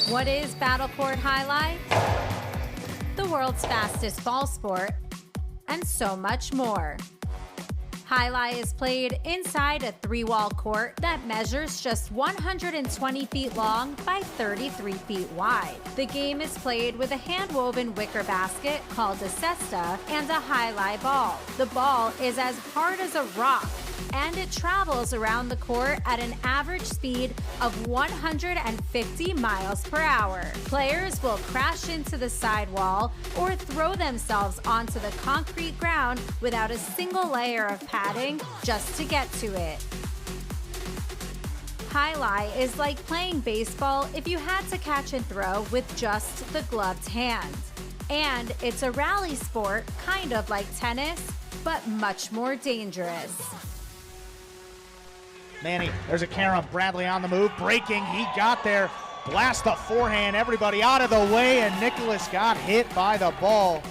What is battlecourt Jai-Alai? The world's fastest ball sport, and so much more. Jai-Alai is played inside a 3-wall court that measures just 120 feet long by 33 feet wide. The game is played with a hand-woven wicker basket called a cesta and a Jai-Alai ball. The ball is as hard as a rock, and it travels around the court at an average speed of 150 miles per hour. Players will crash into the sidewall or throw themselves onto the concrete ground without a single layer of padding just to get to it. Jai-Alai is like playing baseball if you had to catch and throw with just the gloved hand. And it's a rally sport, kind of like tennis, but much more dangerous. Manny, there's a Karen Bradley on the move, breaking, he got there, blast the forehand, everybody out of the way, and Nicholas got hit by the ball.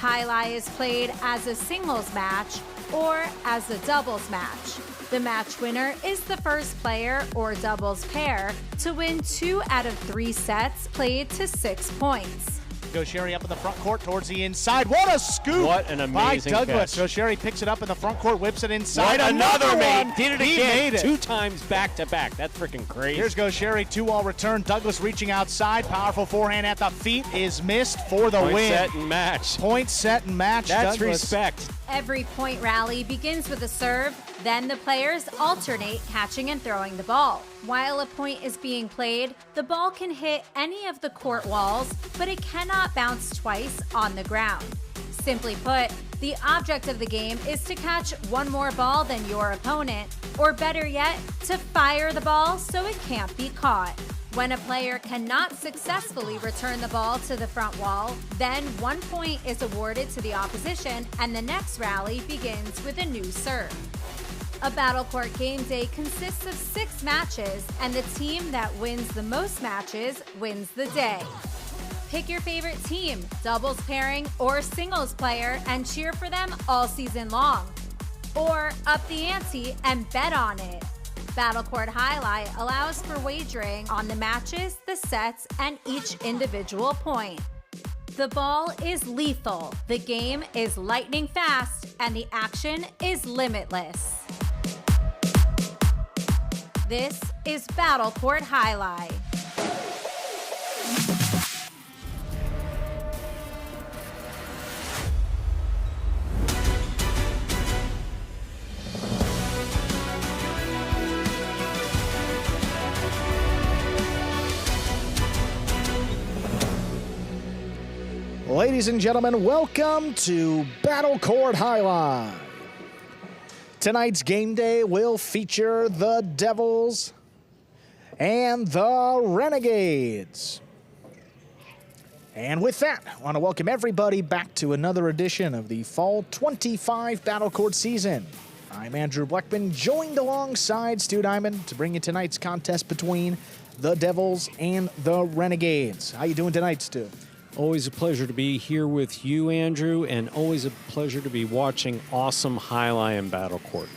Jai-Alai is played as a singles match or as a doubles match. The match winner is the first player or doubles pair to win 2 out of 3 sets played to 6 points. Sherry up in the front court towards the inside. What a scoop! What an amazing by Douglas. catch. Sherry picks it up in the front court, whips it inside. What another one. mate. Did it He again. made it. 2 times back to back. That's freaking crazy. Here's Sherry, 2-all return. Douglas reaching outside. Powerful forehand at the feet is missed for the Point, win. set, and match. Point, set, and match. That's Douglas. respect. Every point rally begins with a serve, then the players alternate catching and throwing the ball. While a point is being played, the ball can hit any of the court walls, but it cannot bounce twice on the ground. Simply put, the object of the game is to catch one more ball than your opponent, or better yet, to fire the ball so it can't be caught. When a player cannot successfully return the ball to the front wall, then 1 point is awarded to the opposition and the next rally begins with a new serve. A battlecourt game day consists of 6 matches, and the team that wins the most matches wins the day. Pick your favorite team, doubles pairing or singles player, and cheer for them all season long. Or up the ante and bet on it. Battlecourt Jai-Alai allows for wagering on the matches, the sets, and each individual point. The ball is lethal, the game is lightning fast, and the action is limitless. This is Battlecourt Jai-Alai. Ladies and gentlemen, welcome to Battlecourt Jai-Alai. Tonight's game day will feature the Devils and the Renegades. And with that, I want to welcome everybody back to another edition of the Fall 25 Battlecourt season. I'm Andrew Bleckman, joined alongside Stu Diamond to bring you tonight's contest between the Devils and the Renegades. How you doing tonight, Stu? Always a pleasure to be here with you, Andrew, and always a pleasure to be watching awesome Jai-Alai and Battlecourt.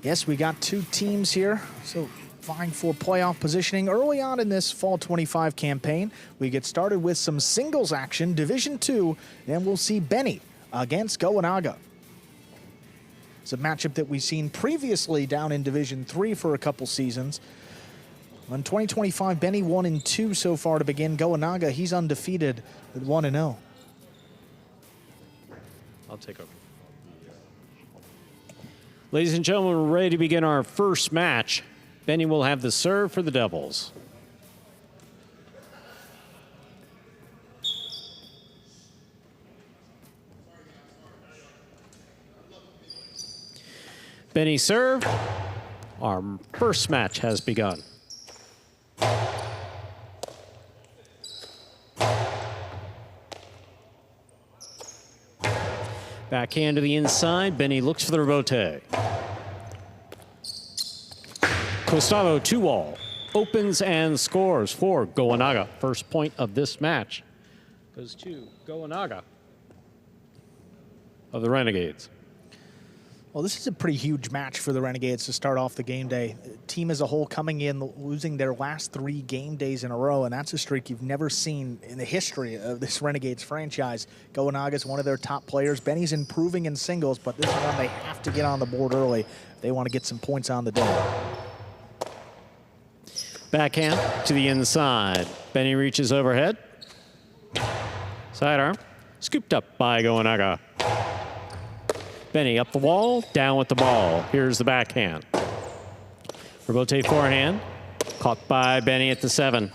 Yes, we got 2 teams here, so vying for playoff positioning. Early on in this Fall 25 campaign, we get started with some singles action, Division 2, and we'll see Benny against Goanaga. It's a matchup that we've seen previously down in Division 3 for a couple seasons. In 2025, Benny 1-2 so far to begin. Goanaga, he's undefeated at 1-0. I'll take over. Ladies and gentlemen, we're ready to begin our first match. Benny will have the serve for the Devils. Benny serve. Our first match has begun. Backhand to the inside. Benny looks for the rebote. Gustavo 2-all opens and scores for Goanaga. First point of this match goes to Goanaga of the Renegades. Well, this is a pretty huge match for the Renegades to start off the game day. Team as a whole coming in, losing their last 3 game days in a row, and that's a streak you've never seen in the history of this Renegades franchise. Goanaga is one of their top players. Benny's improving in singles, but this one they have to get on the board early if they want to get some points on the day. Backhand to the inside. Benny reaches overhead. Sidearm. Scooped up by Goanaga. Benny up the wall, down with the ball. Here's the backhand. Rebote forehand. Caught by Benny at the 7.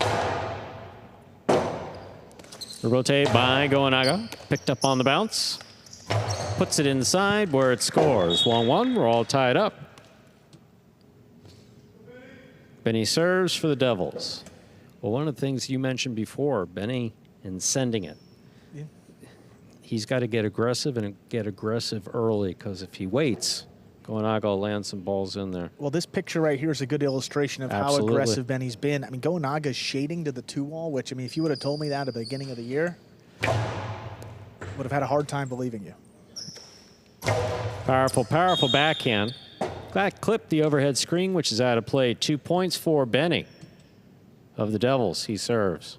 Rebote by Goanaga. Picked up on the bounce. Puts it inside where it scores. 1-1. We're all tied up. Benny serves for the Devils. Well, one of the things you mentioned before, Benny, and sending it. Yeah. He's got to get aggressive and get aggressive early, because if he waits, Goanaga will land some balls in there. Well, this picture right here is a good illustration of how aggressive Benny's been. I mean, Goanaga's shading to the 2-wall, which, I mean, if you would have told me that at the beginning of the year, would have had a hard time believing you. Powerful, powerful backhand. That clipped the overhead screen, which is out of play. 2 points for Benny of the Devils. He serves.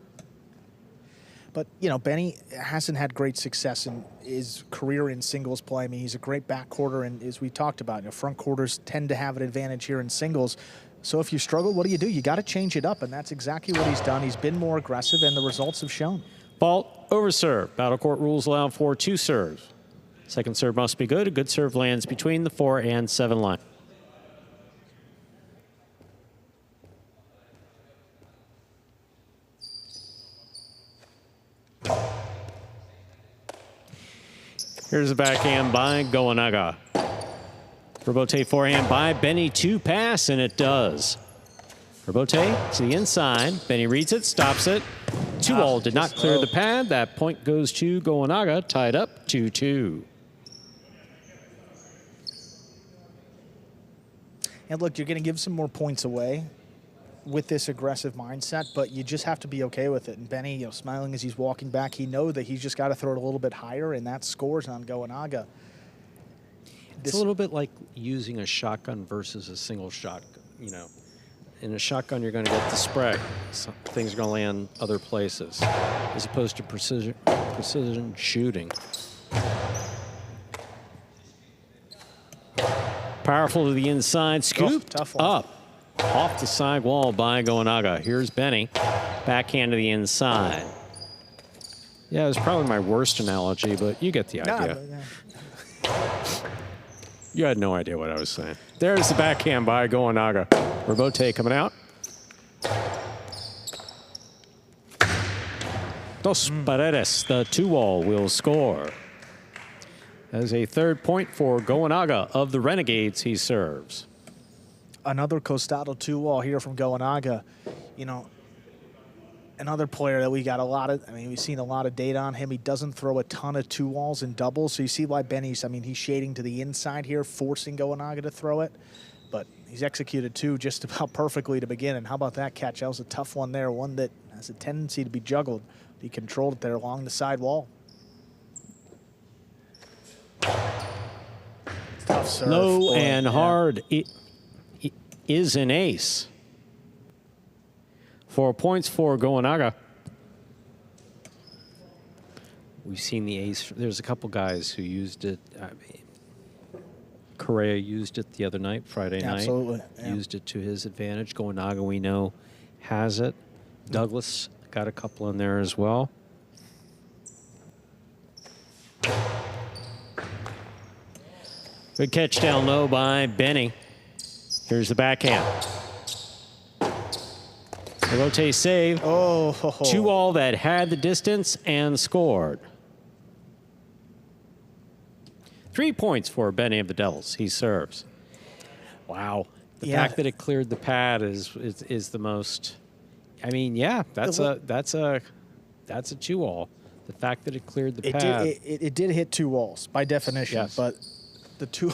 But, you know, Benny hasn't had great success in his career in singles play. I mean, he's a great backcourter, and as we talked about, you know, front quarters tend to have an advantage here in singles. So if you struggle, what do? You got to change it up, and that's exactly what he's done. He's been more aggressive, and the results have shown. Fault, over serve. Battle court rules allow for 2 serves. Second serve must be good. A good serve lands between the 4 and 7 line. Here's a backhand by Goanaga. Rebote forehand by Benny to pass, and it does. Rebote to the inside. Benny reads it, stops it. 2-all did not clear the pad. That point goes to Goanaga, tied up 2-2. And look, you're going to give some more points away with this aggressive mindset, but you just have to be okay with it. And Benny, you know, smiling as he's walking back, he knows that he's just got to throw it a little bit higher, and that scores on Goanaga. It's a little bit like using a shotgun versus a single shot. You know, in a shotgun, you're going to get the spray. Some things are going to land other places, as opposed to precision shooting. Powerful to the inside, scooped up. Off the side wall by Goanaga. Here's Benny. Backhand to the inside. Yeah, it was probably my worst analogy, but you get the idea. You had no idea what I was saying. There's the backhand by Goanaga. Rebote coming out. Dos Paredes, the 2-wall, will score. As a 3rd point for Goanaga of the Renegades, he serves. Another Costado 2-wall here from Goanaga. You know, another player that we got a lot of, I mean, we've seen a lot of data on him. He doesn't throw a ton of 2-walls and doubles, so you see why Benny's, I mean, he's shading to the inside here, forcing Goanaga to throw it. But he's executed 2 just about perfectly to begin. And how about that catch? That was a tough one there, one that has a tendency to be juggled. He controlled it there along the side wall. Tough serve. Low and hard. It is an ace. 4 points for Goanaga. We've seen the ace. There's a couple guys who used it. I mean, Correa used it the other night, Friday night. Absolutely. Yeah. Used it to his advantage. Goanaga, we know, has it. Douglas got a couple in there as well. Good catch down low by Benny. Here's the backhand. Rebote save. Oh. 2-all that had the distance and scored. 3 points for Benny of the Devils. He serves. Wow. The fact that it cleared the pad is the most. I mean, yeah, that's a 2-all. The fact that it cleared the pad. It did hit 2 walls by definition, yes. But the 2.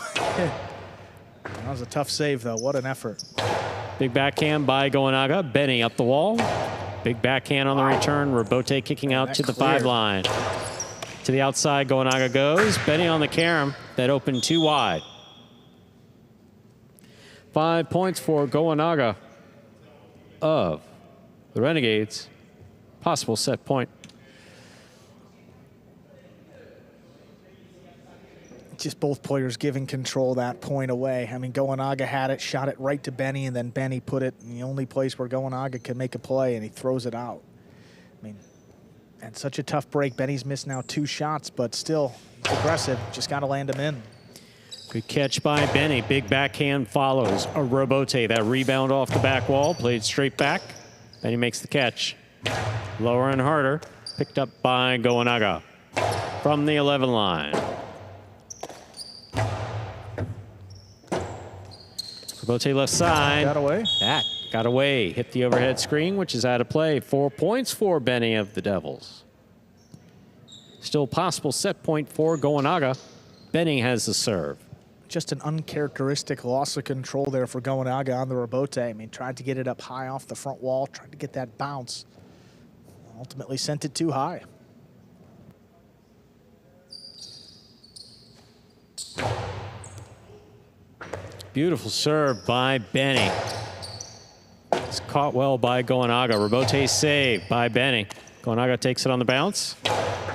That was a tough save, though. What an effort. Big backhand by Goanaga. Benny up the wall. Big backhand on the return. Rebote kicking out to the 5 line. To the outside, Goanaga goes. Benny on the carom. That opened 2 wide. 5 points for Goanaga of the Renegades. Possible set point. Just both players giving control that point away. I mean, Goanaga had it, shot it right to Benny, and then Benny put it in the only place where Goanaga can make a play, and he throws it out. I mean, and such a tough break. Benny's missed now 2 shots, but still, he's aggressive. Just got to land him in. Good catch by Benny. Big backhand follows a Robote. That rebound off the back wall, played straight back. Benny makes the catch. Lower and harder. Picked up by Goanaga from the 11 line. Robote left side. Got away. That got away. Hit the overhead screen, which is out of play. 4 points for Benny of the Devils. Still possible set point for Goanaga. Benny has the serve. Just an uncharacteristic loss of control there for Goanaga on the Robote. I mean, tried to get it up high off the front wall, tried to get that bounce. Ultimately sent it too high. Beautiful serve by Benny. It's caught well by Goanaga. Robote saved by Benny. Goanaga takes it on the bounce.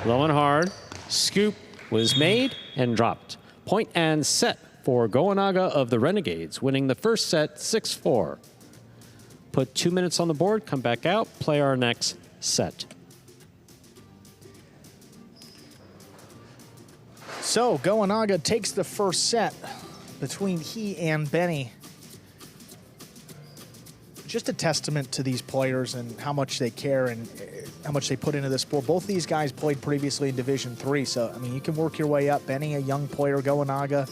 Low and hard. Scoop was made and dropped. Point and set for Goanaga of the Renegades, winning the first set 6-4. Put 2 minutes on the board, come back out, play our next set. So Goanaga takes the first set between he and Benny. Just a testament to these players and how much they care and how much they put into the sport. Both these guys played previously in Division III, so I mean, you can work your way up. Benny, a young player, Goanaga,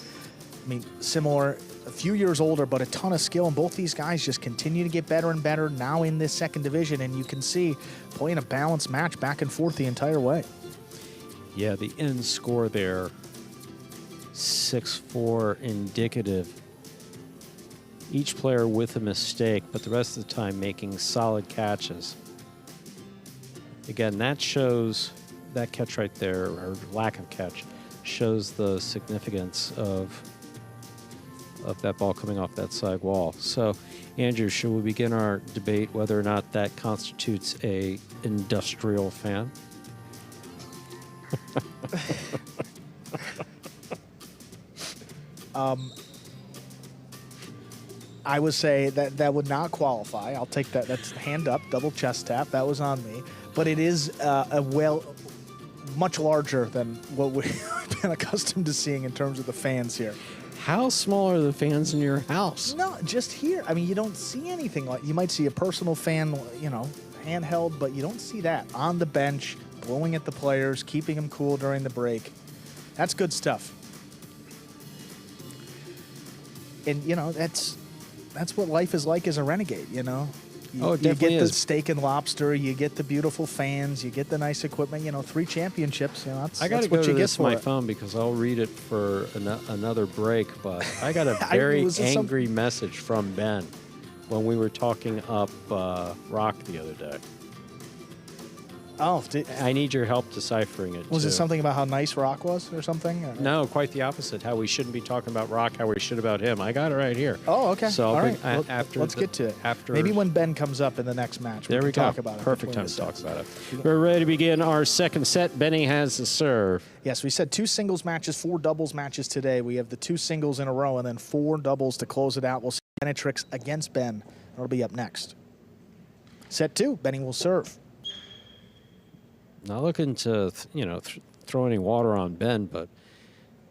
I mean, similar, a few years older, but a ton of skill, and both these guys just continue to get better and better now in this second division, and you can see playing a balanced match back and forth the entire way. Yeah, the end score there, 6-4 indicative. Each player with a mistake, but the rest of the time making solid catches. Again, that shows, that catch right there, or lack of catch, shows the significance of that ball coming off that side wall. So, Andrew, should we begin our debate whether or not that constitutes a industrial fan? I would say that would not qualify. I'll take that. That's hand up, double chest tap. That was on me. But it is much larger than what we've been accustomed to seeing in terms of the fans here. How small are the fans in your house? No, just here. I mean, you don't see anything like, you might see a personal fan, you know, handheld, but you don't see that. On the bench, blowing at the players, keeping them cool during the break. That's good stuff. And, you know, that's what life is like as a Renegade, you know. You get the steak and lobster, you get the beautiful fans, you get the nice equipment, you know, 3 championships, you know, that's what you get for my phone because I'll read it for another break, but I got a very angry message from Ben when we were talking up Rock the other day. Oh, I need your help deciphering it. Was it something about how nice Rock was or something? Or? No, quite the opposite. How we shouldn't be talking about Rock, how we should about him. I got it right here. Oh, okay. So all right. let's get to it. Maybe when Ben comes up in the next match, we can talk about it. Perfect time to talk about it. We're ready to begin our second set. Benny has the serve. Yes, we said 2 singles matches, 4 doubles matches today. We have the 2 singles in a row and then 4 doubles to close it out. We'll see Benetrix against Ben. That'll be up next. Set 2, Benny will serve. Not looking to, throw any water on Ben, but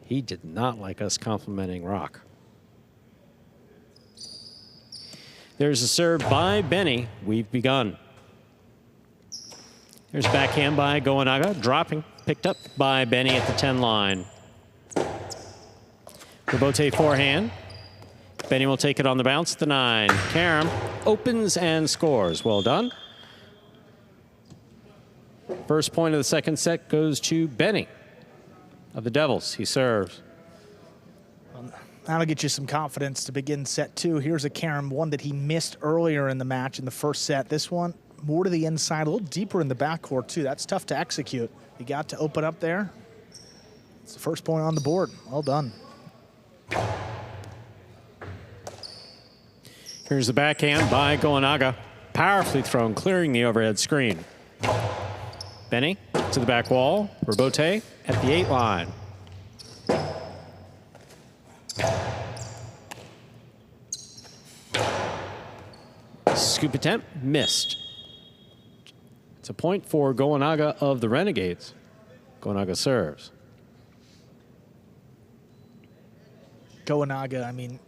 he did not like us complimenting Rock. There's a serve by Benny. We've begun. There's backhand by Goanaga, dropping, picked up by Benny at the 10 line. Robote forehand. Benny will take it on the bounce at the 9. Karam opens and scores. Well done. First point of the second set goes to Benny of the Devils. He serves. That'll get you some confidence to begin set 2. Here's a Karam, one that he missed earlier in the match in the first set. This one, more to the inside, a little deeper in the backcourt, too. That's tough to execute. You got to open up there. It's the first point on the board. Well done. Here's the backhand by Goanaga. Powerfully thrown, clearing the overhead screen. Benny to the back wall. Robote at the 8 line. Scoop attempt, missed. It's a point for Goanaga of the Renegades. Goanaga serves. Goanaga, I mean,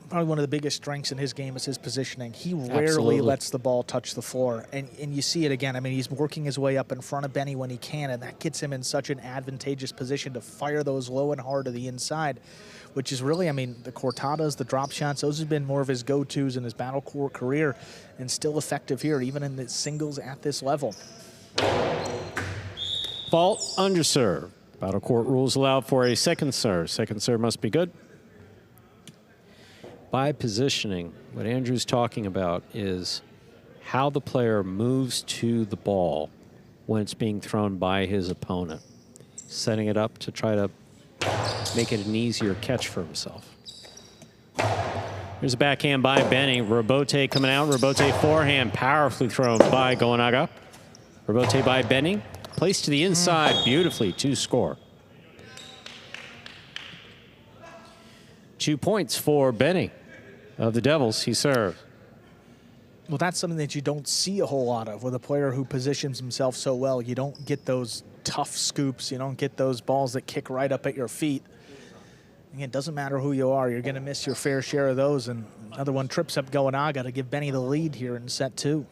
probably one of the biggest strengths in his game is his positioning. He rarely Absolutely. lets the ball touch the floor. And you see it again. I mean, he's working his way up in front of Benny when he can, and that gets him in such an advantageous position to fire those low and hard to the inside, which is really, I mean, the cortadas, the drop shots, those have been more of his go-tos in his battle court career, and still effective here, even in the singles at this level. Fault, underserve. Battle court rules allow for a second serve. Second serve must be good. By positioning, what Andrew's talking about is how the player moves to the ball when it's being thrown by his opponent, setting it up to try to make it an easier catch for himself. Here's a backhand by Benny. Robote coming out. Robote forehand, powerfully thrown by Goanaga. Robote by Benny. Placed to the inside beautifully to score. 2 points for Benny of the Devils. He served. Well, that's something that you don't see a whole lot of with a player who positions himself so well. You don't get those tough scoops. You don't get those balls that kick right up at your feet. Again, it doesn't matter who you are. You're going to miss your fair share of those. And another one trips up Goanaga to give Benny the lead here in set 2.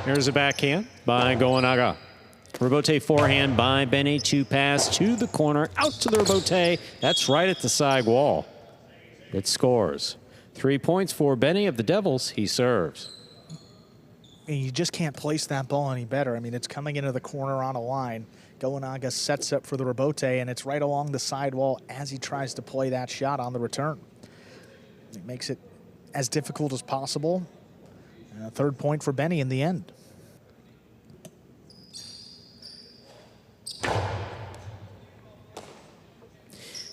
Here's a backhand by Goanaga. Robote forehand by Benny. 2 pass to the corner, out to the Robote. That's right at the side wall. It scores. 3 points for Benny of the Devils. He serves. And you just can't place that ball any better. I mean, it's coming into the corner on a line. Goanaga sets up for the Robote, and it's right along the side wall as he tries to play that shot on the return. It makes it as difficult as possible. And a 3rd point for Benny in the end.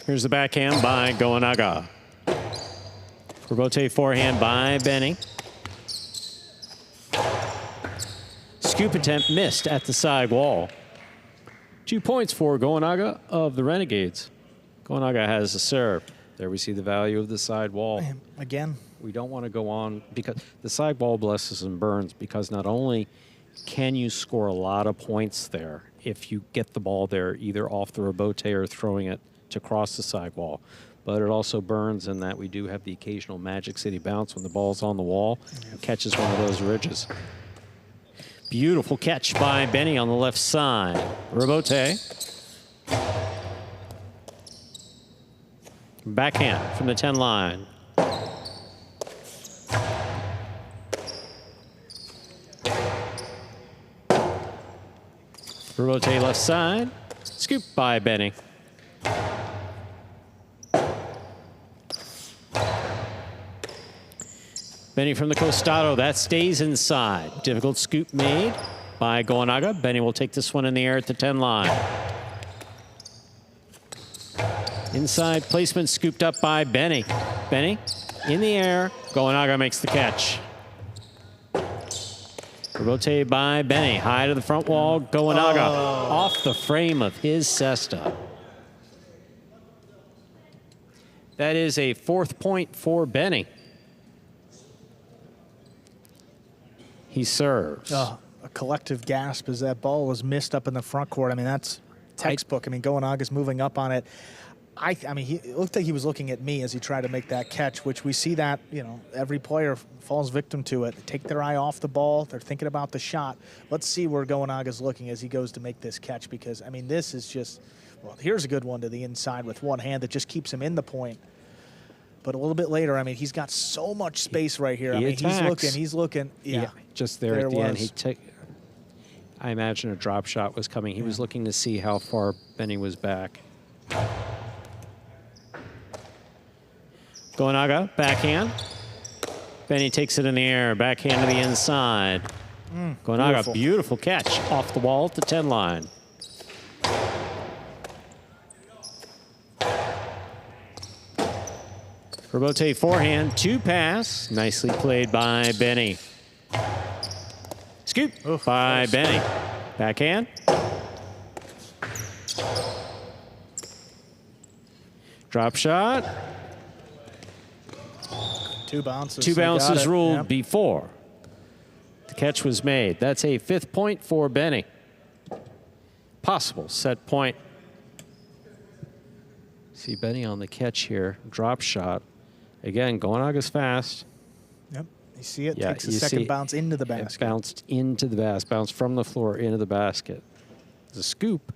Here's the backhand by Goanaga. Robote forehand by Benny. Scoop attempt missed at the side wall. 2 points for Goanaga of the Renegades. Goanaga has a serve. There we see the value of the side wall. Again, we don't want to go on because the side wall blesses and burns, because not only can you score a lot of points there if you get the ball there either off the Robote or throwing it to cross the side wall, but it also burns in that we do have the occasional Magic City bounce when the ball's on the wall and catches one of those ridges. Beautiful catch by Benny on the left side. Robote. Backhand from the 10 line. Robote left side. Scoop by Benny. Benny from the costado. That stays inside. Difficult scoop made by Goanaga. Benny will take this one in the air at the 10 line. Inside placement scooped up by Benny. Benny in the air. Goanaga makes the catch. Robote by Benny. High to the front wall. Goanaga off the frame of his cesta. That is a 4th point for Benny. He serves. a collective gasp as that ball was missed up in the front court. I mean, that's textbook. I mean, Goanaga's moving up on it. I mean, it looked like he was looking at me as he tried to make that catch, which we see that, you know, every player falls victim to it. They take their eye off the ball. They're thinking about the shot. Let's see where Goanaga's looking as he goes to make this catch, because, I mean, this is just, well, here's a good one to the inside with one hand that just keeps him in the point. But a little bit later, I mean, he's got so much space right here. I mean, he's looking. Yeah, just there at the end. I imagine a drop shot was coming. He was looking to see how far Benny was back. Goanaga, backhand. Benny takes it in the air, backhand to the inside. Goanaga, beautiful catch off the wall at the 10 line. Robote forehand, 2-pass. Nicely played by Benny. Scoop by Benny. Backhand. Drop shot. 2 bounces. 2 bounces ruled Yep. before the catch was made. That's a 5th point for Benny. Possible set point. See Benny on the catch here. Drop shot. Again, Goanaga's fast. Yep. You see it? Yeah, Takes a you second see bounce into the It basket. bounced into the basket. Bounced from the floor into the basket. It's a scoop.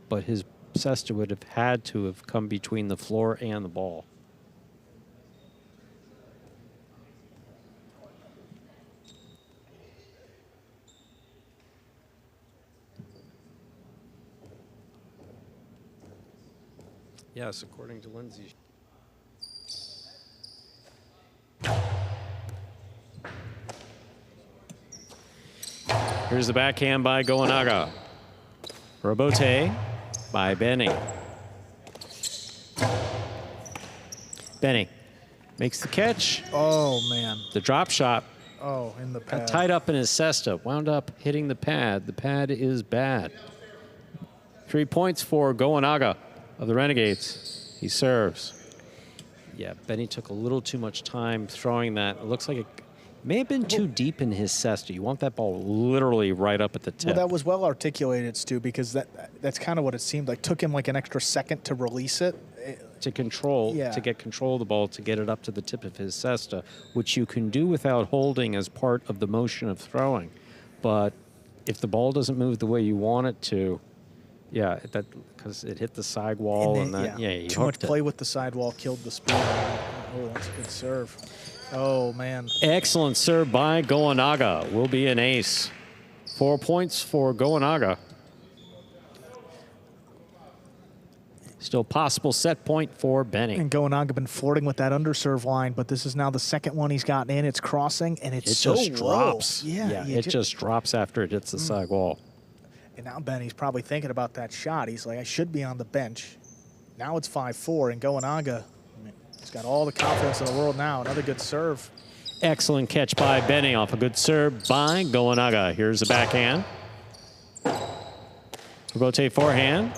But his cesta would have had to have come between the floor and the ball. Yes, according to Lindsay. Here's the backhand by Goanaga. Robote by Benny. Benny makes the catch. Oh, man. The drop shot Oh, in the got pad. tied up in his cesta. Wound up hitting the pad. The pad is bad. 3 points for Goanaga of the Renegades. He serves. Yeah, Benny took a little too much time throwing that. It looks like it may have been too deep in his cesta. You want that ball literally right up at the tip. Well, that was well articulated, Stu, because that's kind of what it seemed like. Took him like an extra second to release it. to control, Yeah. to get control of the ball, to get it up to the tip of his cesta, which you can do without holding as part of the motion of throwing. But if the ball doesn't move the way you want it to, yeah, that because it hit the sidewall and that, yeah, you too much hooked it. play with the sidewall killed the speed. Oh, that's a good serve. Oh, man. Excellent serve by Goanaga. Will be an ace. 4 points for Goanaga. Still possible set point for Benny. And Goanaga been flirting with that underserve line, but this is now the second one he's gotten in. It's crossing, and it's It so just low. drops. Yeah, it just drops after it hits the sidewall. And now Benny's probably thinking about that shot. He's like, I should be on the bench. Now it's 5-4, and Goanaga, I mean, he's got all the confidence in the world now. Another good serve. Excellent catch by Benny off a good serve by Goanaga. Here's the backhand. Robote forehand.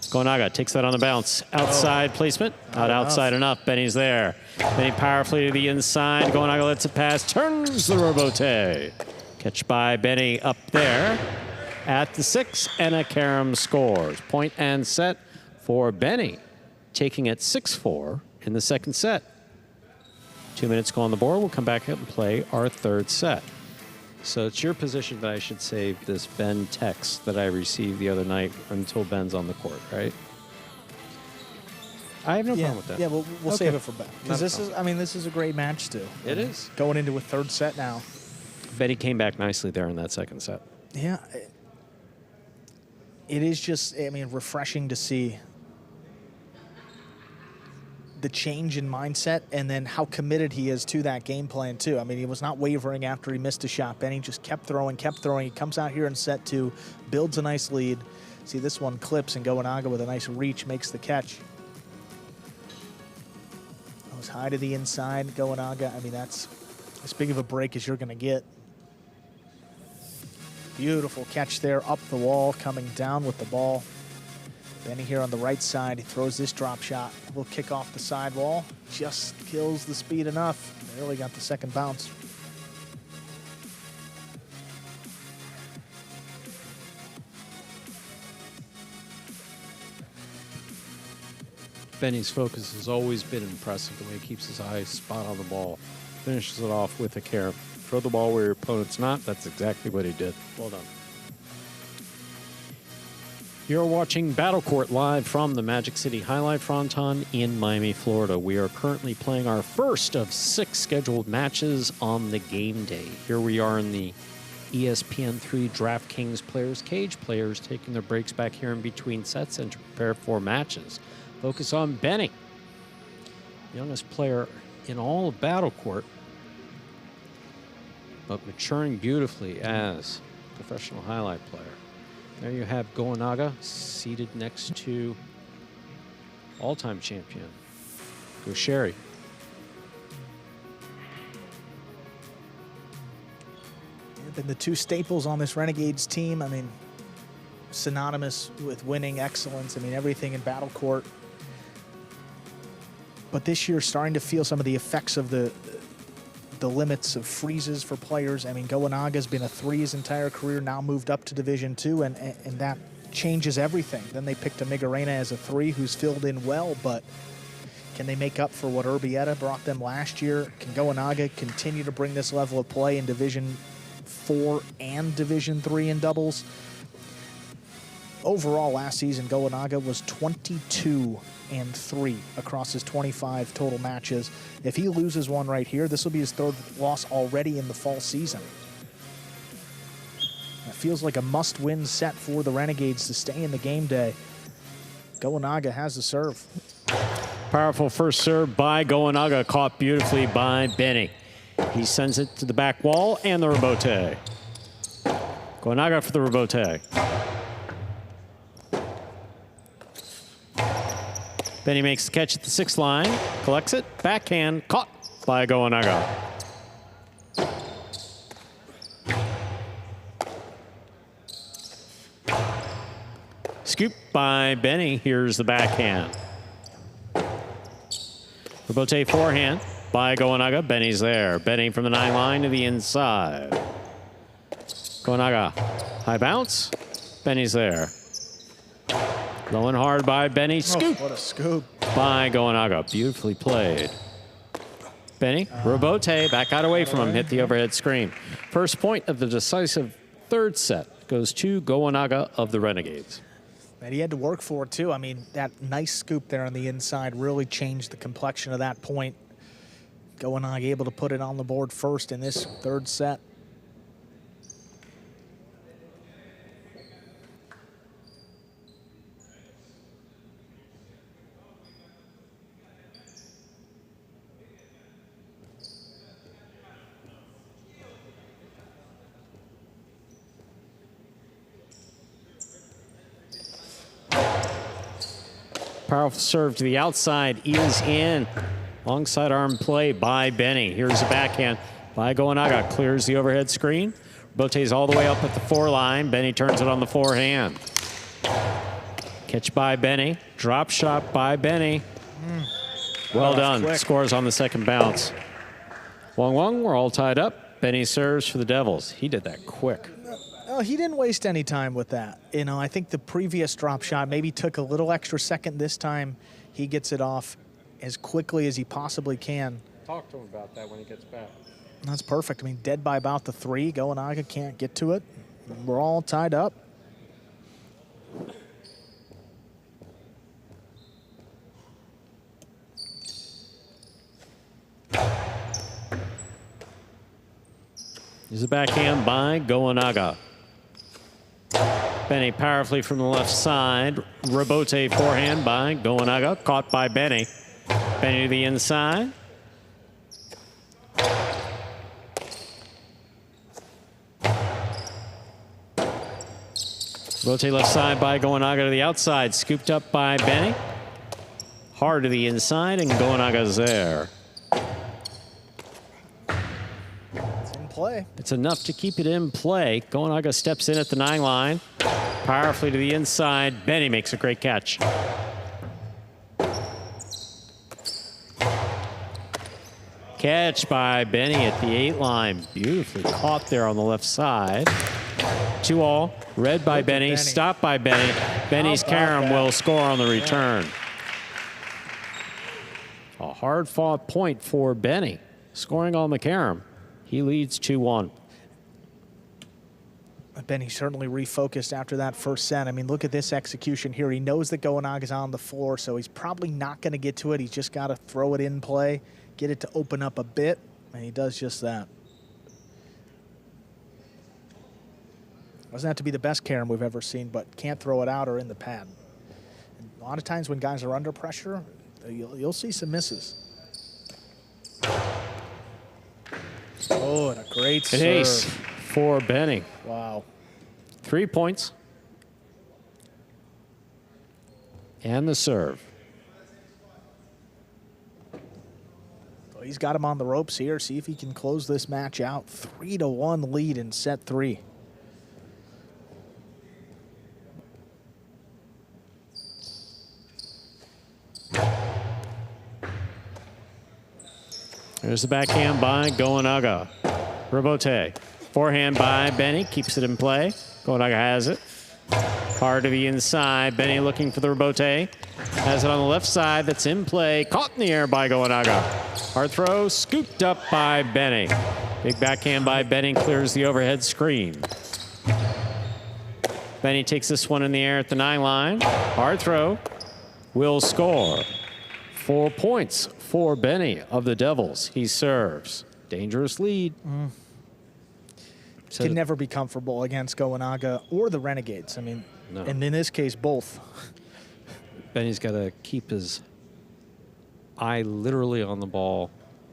Goanaga takes that on the bounce. Outside placement. Not outside enough. Benny's there. Benny powerfully to the inside. Goanaga lets it pass. Turns the Robote. Catch by Benny up there at the 6. And a carom scores. Point and set for Benny. Taking it 6-4 in the second set. 2 minutes go on the board. We'll come back up and play our third set. So it's your position that I should save this Ben text that I received the other night until Ben's on the court, right? I have no problem with that. Yeah, we'll Okay. save it for Ben. Not a Because this is a great match, too. It is. Going into a third set now. Benny came back nicely there in that second set. Yeah. It is just, refreshing to see the change in mindset and then how committed he is to that game plan, too. I mean, he was not wavering after he missed a shot. Benny just kept throwing, He comes out here in set 2, builds a nice lead. See, this one clips, and Goanaga with a nice reach makes the catch. Goes high to the inside, Goanaga. I mean, that's as big of a break as you're going to get. Beautiful catch there, up the wall, coming down with the ball. Benny here on the right side, he throws this drop shot. Will kick off the sidewall. Just kills the speed enough. Barely got the second bounce. Benny's focus has always been impressive, the way he keeps his eyes spot on the ball. Finishes it off with a carom. Throw the ball where your opponent's not. That's exactly what he did. Well done. You're watching Battle Court live from the Magic City Jai-Alai Fronton in Miami, Florida. We are currently playing our first of 6 scheduled matches on the game day. Here we are in the ESPN3 DraftKings Players Cage. Players taking their breaks back here in between sets and to prepare for matches. Focus on Benny, youngest player in all of Battle Court, but maturing beautifully as a professional highlight player. There you have Goanaga seated next to all-time champion. Go Sherry. Been the two staples on this Renegades team. I mean, synonymous with winning, excellence. I mean, everything in battle court. But this year, starting to feel some of the effects of the limits of freezes for players. I mean, Goanaga's been a 3 his entire career, now moved up to Division II, and that changes everything. Then they picked a Migarena as a 3 who's filled in well, but can they make up for what Urbieta brought them last year? Can Goanaga continue to bring this level of play in Division 4 and Division 3 in doubles? Overall, last season, Goanaga was 22-3 across his 25 total matches. If he loses one right here, this will be his 3rd loss already in the fall season. It feels like a must-win set for the Renegades to stay in the game day. Goanaga has the serve. Powerful first serve by Goanaga, caught beautifully by Benny. He sends it to the back wall and the rebote. Goanaga for the rebote. Benny makes the catch at the 6th line, collects it, backhand, caught by Goanaga. Scoop by Benny, here's the backhand. Rebote forehand by Goanaga, Benny's there. Benny from the 9 line to the inside. Goanaga, high bounce, Benny's there. Low and hard by Benny. Scoop. Oh, what a scoop. By Goanaga. Beautifully played. Benny, rebote, back out away from him, hit the overhead screen. First point of the decisive 3rd set goes to Goanaga of the Renegades. And he had to work for it, too. I mean, that nice scoop there on the inside really changed the complexion of that point. Goanaga able to put it on the board first in this 3rd set. Powerful serve to the outside is in. Alongside arm play by Benny. Here's a backhand by Goanaga. Clears the overhead screen. Bote's all the way up at the 4 line. Benny turns it on the forehand. Catch by Benny. Drop shot by Benny. Well done. Quick. Scores on the 2nd bounce. Wong, we're all tied up. Benny serves for the Devils. He did that quick. He didn't waste any time with that. You know, I think the previous drop shot maybe took a little extra second. This time, he gets it off as quickly as he possibly can. Talk to him about that when he gets back. That's perfect. I mean, dead by about the 3. Goanaga can't get to it. We're all tied up. There's a backhand by Goanaga. Benny powerfully from the left side. Rebote forehand by Goanaga. Caught by Benny. Benny to the inside. Rebote left side by Goanaga to the outside. Scooped up by Benny. Hard to the inside, and Goanaga's there. Play. It's enough to keep it in play. Goanaga steps in at the 9 line. Powerfully to the inside. Benny makes a great catch. Catch by Benny at the 8 line. Beautifully caught there on the left side. 2-all. Read by Benny. Stopped by Benny. Benny's carom will score on the return. A hard-fought point for Benny. Scoring on the carom. He leads 2-1. Benny certainly refocused after that first set. I mean, look at this execution here. He knows that Goanaga's on the floor, so he's probably not going to get to it. He's just got to throw it in play, get it to open up a bit, and he does just that. Doesn't have to be the best carom we've ever seen, but can't throw it out or in the pad. And a lot of times when guys are under pressure, you'll see some misses. Oh, and a great serve. An ace for Benny. Wow. 3 points. And the serve. Well, he's got him on the ropes here. See if he can close this match out. 3-1 lead in set 3. There's the backhand by Goanaga. Rebote. Forehand by Benny. Keeps it in play. Goanaga has it. Hard to the inside. Benny looking for the rebote. Has it on the left side. That's in play. Caught in the air by Goanaga. Hard throw. Scooped up by Benny. Big backhand by Benny. Clears the overhead screen. Benny takes this one in the air at the 9 line. Hard throw. Will score. 4 points for Benny of the Devils. He serves. Dangerous lead. Can never be comfortable against Goanaga or the Renegades. I mean, no. And in this case, both. Benny's got to keep his eye literally on the ball,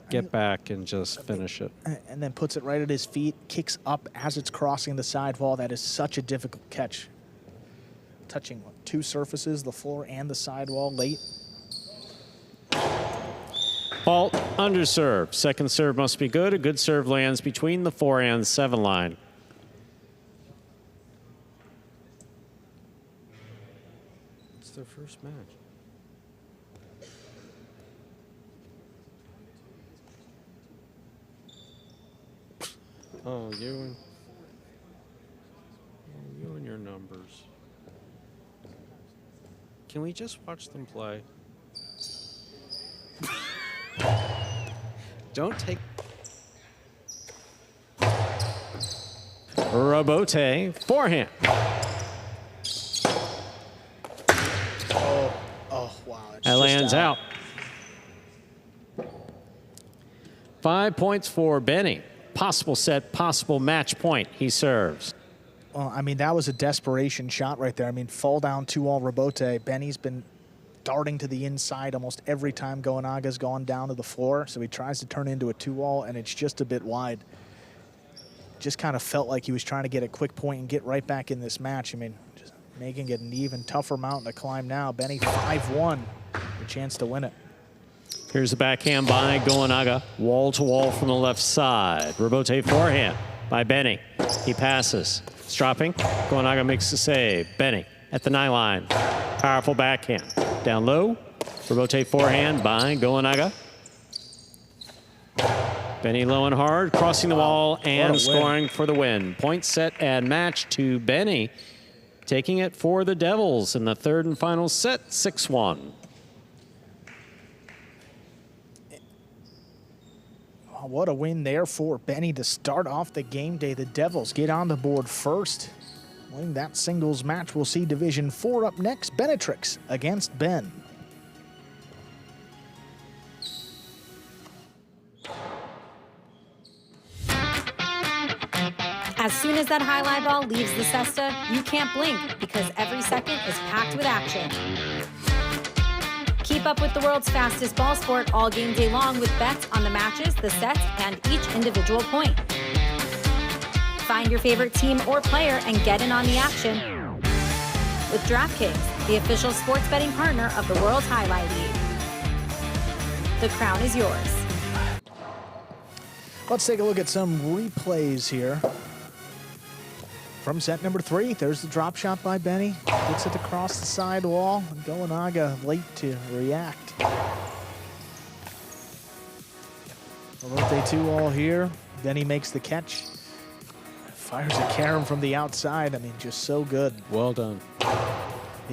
get back, and just finish it. And then puts it right at his feet, kicks up as it's crossing the sidewall. That is such a difficult catch. Touching what, 2 surfaces, the floor and the sidewall late. Fault, underserve. Second serve must be good. A good serve lands between the 4 and 7 line. It's their first match. Oh, you and your numbers. Can we just watch them play? Don't take... Rebote, forehand. Oh, wow. That lands out. 5 points for Benny. Possible set, possible match point. He serves. Well, I mean, that was a desperation shot right there. I mean, fall down 2-all Rebote. Benny's been darting to the inside almost every time Goanaga's gone down to the floor. So he tries to turn into a 2-all, and it's just a bit wide. Just kind of felt like he was trying to get a quick point and get right back in this match. I mean, just making it an even tougher mountain to climb now. Benny 5-1, a chance to win it. Here's the backhand by Goanaga. Wall to wall from the left side. Rebote forehand by Benny. He passes. Stropping. Goanaga makes the save. Benny at the 9 line. Powerful backhand. Down low. Rebote forehand by Goanaga. Benny low and hard, crossing the wall and scoring for the win. Point set and match to Benny, taking it for the Devils in the 3rd and final set, 6-1. What a win there for Benny to start off the game day. The Devils get on the board first. Winning that singles match, we'll see Division 4 up next. Benetrix against Ben. As soon as that highlight ball leaves the cesta, you can't blink because every second is packed with action. Keep up with the world's fastest ball sport all game day long with bets on the matches, the sets, and each individual point. Find your favorite team or player and get in on the action with DraftKings, the official sports betting partner of the World Jai-Alai League. The crown is yours. Let's take a look at some replays here. From set number 3, there's the drop shot by Benny. Gets it across the sidewall. Goanaga late to react. Rebote 2-all here. Benny makes the catch. Fires a carom from the outside. I mean, just so good. Well done.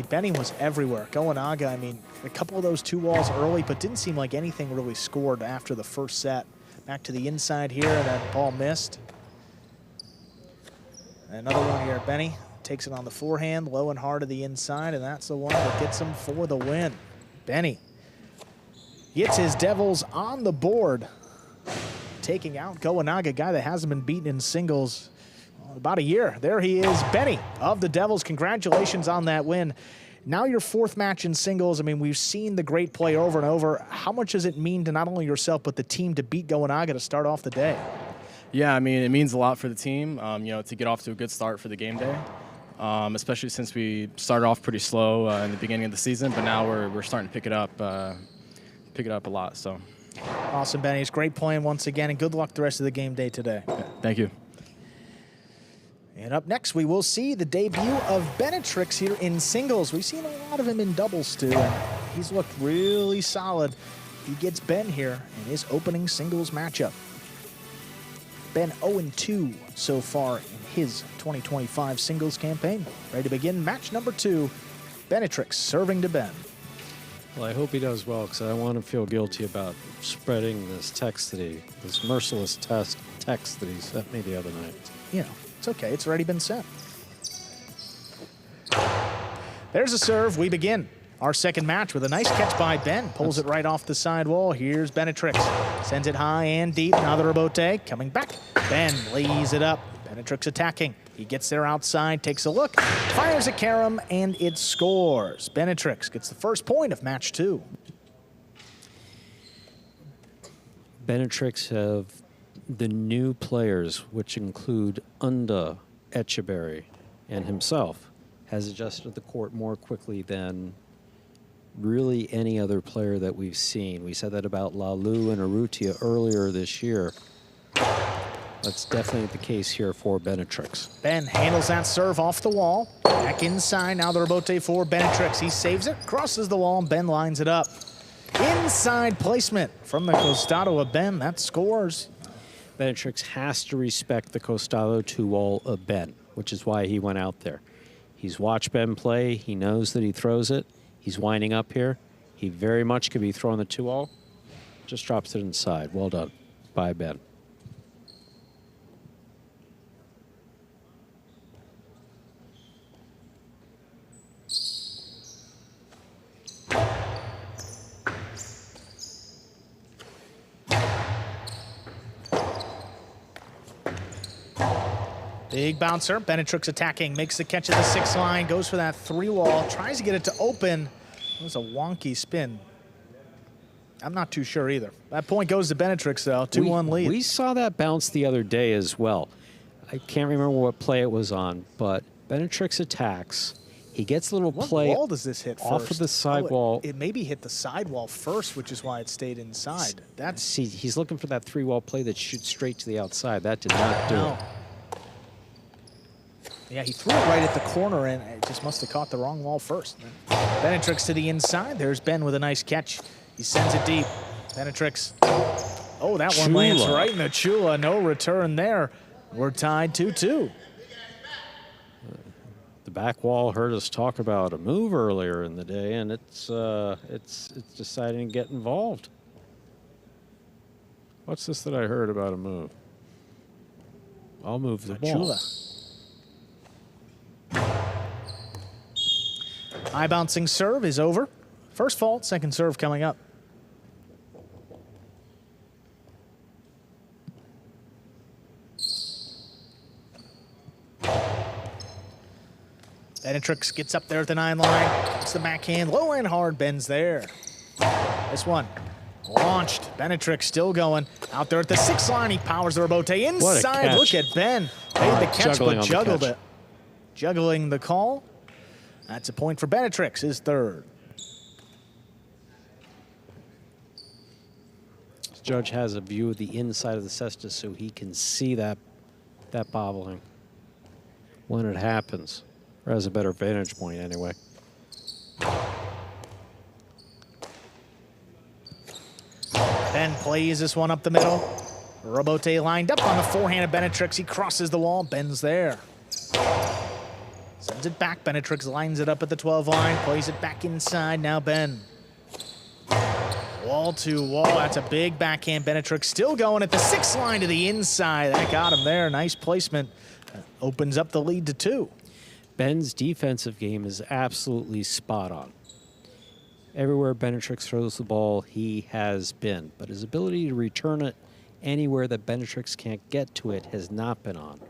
Benny was everywhere. Goanaga, I mean, a couple of those 2-walls early, but didn't seem like anything really scored after the first set. Back to the inside here, and that ball missed. Another one here. Benny takes it on the forehand, low and hard to the inside, and that's the one that gets him for the win. Benny gets his Devils on the board, taking out Goanaga, guy that hasn't been beaten in singles about a year. There he is, Benny of the Devils. Congratulations on that win. Now your 4th match in singles. I mean, we've seen the great play over and over. How much does it mean to not only yourself but the team to beat Goanaga to start off the day? Yeah, I mean, it means a lot for the team, to get off to a good start for the game day, especially since we started off pretty slow in the beginning of the season, but now we're starting to pick it up a lot. So Awesome, Benny. It's great playing once again, and good luck the rest of the game day today. Thank you. And up next, we will see the debut of Benetrix here in singles. We've seen a lot of him in doubles, too, and he's looked really solid. He gets Ben here in his opening singles matchup. Ben 0-2 so far in his 2025 singles campaign. Ready to begin match number 2. Benetrix serving to Ben. Well, I hope he does well, because I don't want to feel guilty about spreading this text this merciless text that he sent me the other night. You know, it's okay. It's already been sent. There's a serve. We begin our second match with a nice catch by Ben. Pulls it right off the sidewall. Here's Benetrix. Sends it high and deep. Now the rebote coming back. Ben lays it up. Benetrix attacking. He gets there outside, takes a look, fires a carom, and it scores. Benetrix gets the first point of match 2. Benetrix have the new players, which include Unda, Etchberry, and himself, has adjusted the court more quickly than really any other player that we've seen. We said that about Lalu and Arutia earlier this year. That's definitely the case here for Benetrix. Ben handles that serve off the wall. Back inside, now the rebote for Benetrix. He saves it, crosses the wall, and Ben lines it up. Inside placement from the costado of Ben. That scores. Benetrix has to respect the costado 2-wall of Ben, which is why he went out there. He's watched Ben play. He knows that he throws it. He's winding up here. He very much could be throwing the 2-wall. Just drops it inside. Well done by Ben. Big bouncer. Benetrix attacking. Makes the catch at the 6 line. Goes for that 3-wall. Tries to get it to open. It was a wonky spin. I'm not too sure either. That point goes to Benetrix, though. 2-1 lead. We saw that bounce the other day as well. I can't remember what play it was on, but Benetrix attacks. He gets a little play. What wall does this hit off first? of the sidewall. It maybe hit the sidewall first, which is why it stayed inside. That's See, he's looking for that 3-wall play that shoots straight to the outside. That did not do it. Yeah, he threw it right at the corner, and it just must have caught the wrong wall first. Benetrix to the inside. There's Ben with a nice catch. He sends it deep. Benetrix. Oh, that one lands right in the chula. No return there. We're tied 2-2. The back wall heard us talk about a move earlier in the day, and it's deciding to get involved. What's this that I heard about a move? I'll move the ball. Chula. High bouncing serve is over. First fault, second serve coming up. Benetrix gets up there at the 9 line. It's the backhand, low and hard, Ben's there. This one launched. Benetrix still going. Out there at the 6 line, he powers the rebote inside. Look at Ben. Made the catch, but juggled it. Juggling the call. That's a point for Benetrix, his 3rd. This judge has a view of the inside of the cesta so he can see that bobbling when it happens. Or has a better vantage point anyway. Ben plays this one up the middle. Rebote lined up on the forehand of Benetrix. He crosses the wall. Ben's there. Sends it back. Benetrix lines it up at the 12 line. Plays it back inside. Now Ben. Wall to wall. That's a big backhand. Benetrix still going at the 6 line to the inside. That got him there. Nice placement. Opens up the lead to 2. Ben's defensive game is absolutely spot on. Everywhere Benetrix throws the ball, he has been. But his ability to return it anywhere that Benetrix can't get to it has not been on.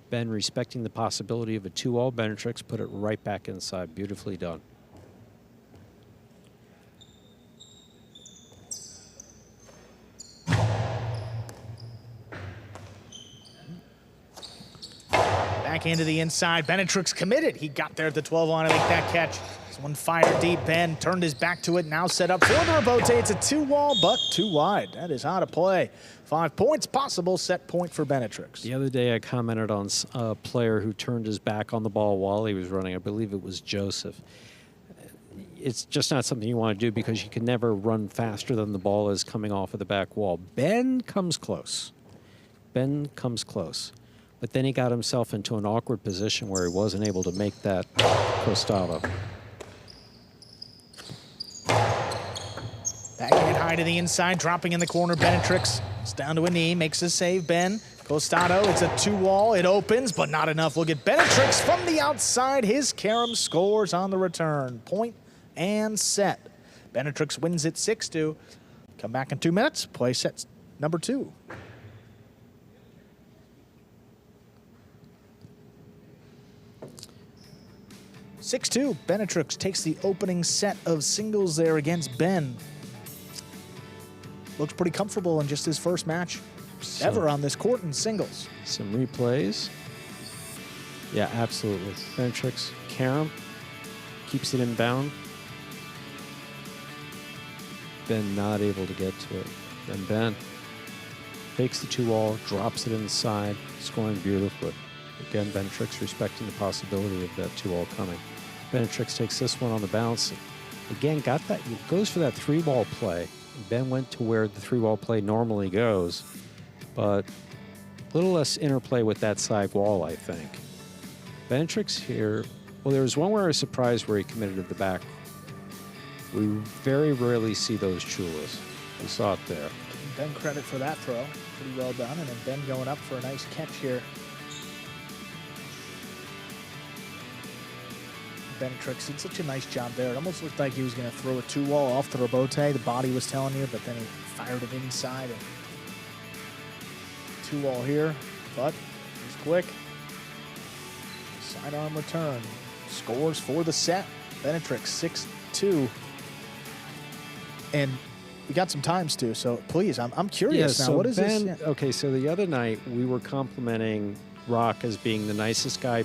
Ben, respecting the possibility of a 2-all, Benetrix put it right back inside. Beautifully done. Back into the inside. Benetrix committed. He got there at the 12 line to make that catch. This one fired deep. Ben turned his back to it, now set up for the rebote. It's a 2-wall, but too wide. That is out of play. 5 points, possible set point for Benetrix. The other day I commented on a player who turned his back on the ball while he was running. I believe it was Joseph. It's just not something you want to do because you can never run faster than the ball is coming off of the back wall. Ben comes close. Ben comes close. But then he got himself into an awkward position where he wasn't able to make that costado. Backhand high to the inside, dropping in the corner. Benetrix is down to a knee, makes a save. Ben, costado, it's a 2-wall. It opens, but not enough. Look at Benetrix from the outside. His carom scores on the return. Point and set. Benetrix wins it 6-2. Come back in 2 minutes, play set number 2. Benetrix takes the opening set of singles there against Ben. Looks pretty comfortable in just his first match ever on this court in singles. Some replays. Yeah, absolutely. Benetrix, carom, keeps it inbound. Ben not able to get to it. Then Ben takes the 2-wall, drops it inside, scoring beautifully. Again, Benetrix respecting the possibility of that 2-wall coming. Benetrix takes this one on the bounce. Again, got that, goes for that 3-wall play. Ben went to where the 3-wall play normally goes, but a little less interplay with that side wall, I think. Benetrix here, well, there was one where I was surprised where he committed to the back. We very rarely see those chulas. We saw it there. Ben credit for that throw. Pretty well done. And then Ben going up for a nice catch here. Benetrix did such a nice job there. It almost looked like he was going to throw a 2-wall off the rebote. The body was telling you, but then he fired it inside. And 2-wall here, but he's quick. Sidearm return. Scores for the set. Benetrix 6-2. And we got some times too, so please, I'm curious now. So what is Ben, this? Okay, so the other night we were complimenting Rock as being the nicest guy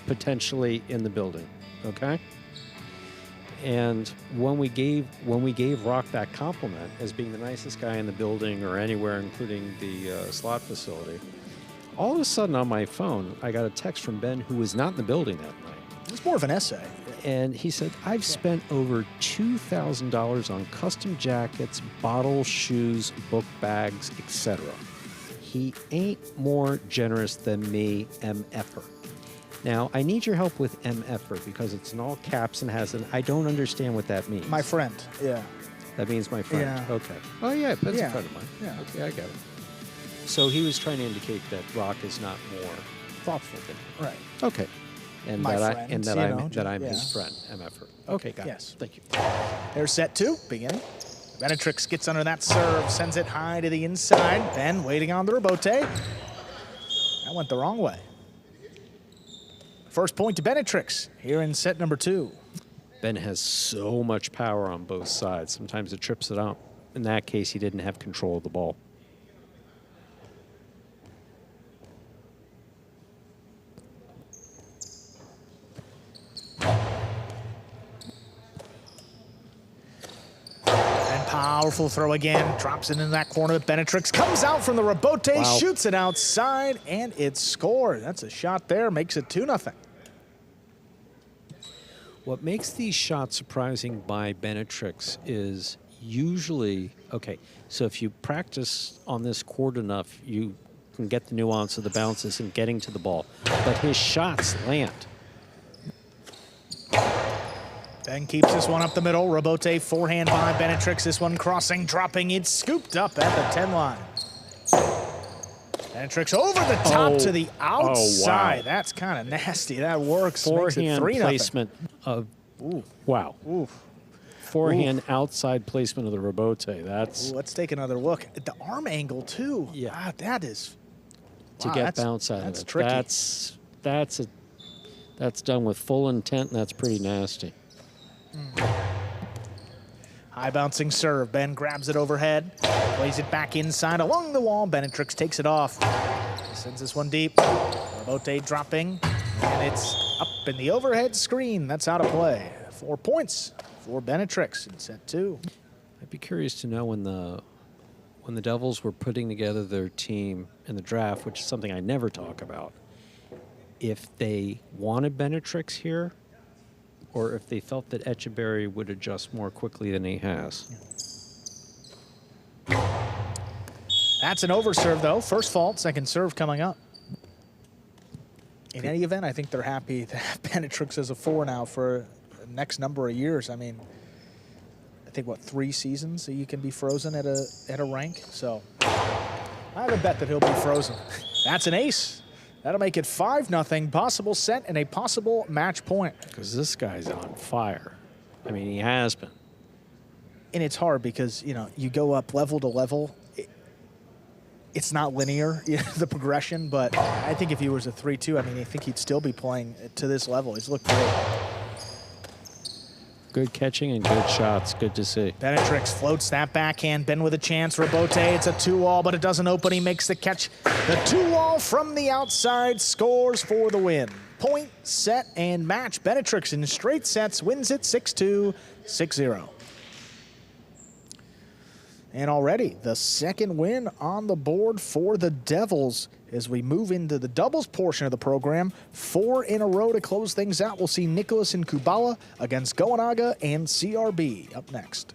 potentially in the building. Okay, and when we gave Rock that compliment as being the nicest guy in the building or anywhere, including the slot facility, all of a sudden on my phone I got a text from Ben who was not in the building that night. It was more of an essay. And he said, I've spent over $2,000 on custom jackets, bottles, shoes, book bags, etc. He ain't more generous than me, MFer. Now, I need your help with MFer because it's in all caps and has an, I don't understand what that means. My friend, yeah. That means my friend. Yeah. Okay. Oh, yeah, Ben's Yeah. a friend of mine. Yeah. Okay, I got it. So he was trying to indicate that Rock is not more thoughtful than me. Right. Okay. And My that friend, I'm yeah. his friend, MFer. Okay, got Yes. it. Thank you. There's set 2, beginning. Benetrix gets under that serve, sends it high to the inside. Ben waiting on the rebote. That went the wrong way. First point to Benetrix here in set number 2. Ben has so much power on both sides. Sometimes it trips it up. In that case, he didn't have control of the ball. Powerful throw again, drops it in that corner. Benetrix comes out from the rebote, Wow. shoots it outside, and it's scored. That's a shot there, makes it 2-0. What makes these shots surprising by Benetrix is usually, okay, so if you practice on this court enough, you can get the nuance of the bounces and getting to the ball. But his shots land. Ben keeps this one up the middle. Rebote forehand by Benetrix. This one crossing, dropping. It's scooped up at the 10 line. Benetrix over the top to the outside. Wow. That's kind of nasty. That works. Makes it Forehand 3-0. placement of, wow. Oof. Forehand outside placement of the rebote. That's Ooh, let's take another look at the arm angle too. Yeah. Wow, that is to wow, get that's- bounce out that's of it. tricky. That's done with full intent, and that's pretty nasty. High bouncing serve. Ben grabs it overhead, plays it back inside along the wall. Benetrix takes it off. Sends this one deep. Rebote dropping, and it's up in the overhead screen. That's out of play. 4 points for Benetrix in set 2. I'd be curious to know when the Devils were putting together their team in the draft, which is something I never talk about, if they wanted Benetrix here or if they felt that Etchberry would adjust more quickly than he has. That's an overserve, though. First fault, second serve coming up. In any event, I think they're happy to have Benetrix as a 4 now for the next number of years. I mean, I think, what, 3 seasons that you can be frozen at a rank? So I have a bet that he'll be frozen. That's an ace. That'll make it 5-0, possible set and a possible match point. Because this guy's on fire. I mean, he has been. And it's hard because, you know, you go up level to level. It's not linear, the progression, but I think if he was a 3-2, I mean, I think he'd still be playing to this level. He's looked great. Good catching and good shots. Good to see. Benetrix floats that backhand. Ben with a chance. Rabote, it's a 2-all, but it doesn't open. He makes the catch. The 2-all from the outside scores for the win. Point, set, and match. Benetrix in straight sets wins it 6-2, 6-0. And already the second win on the board for the Devils as we move into the doubles portion of the program. 4 in a row to close things out. We'll see Nicholas and Kubala against Goanaga and CRB up next.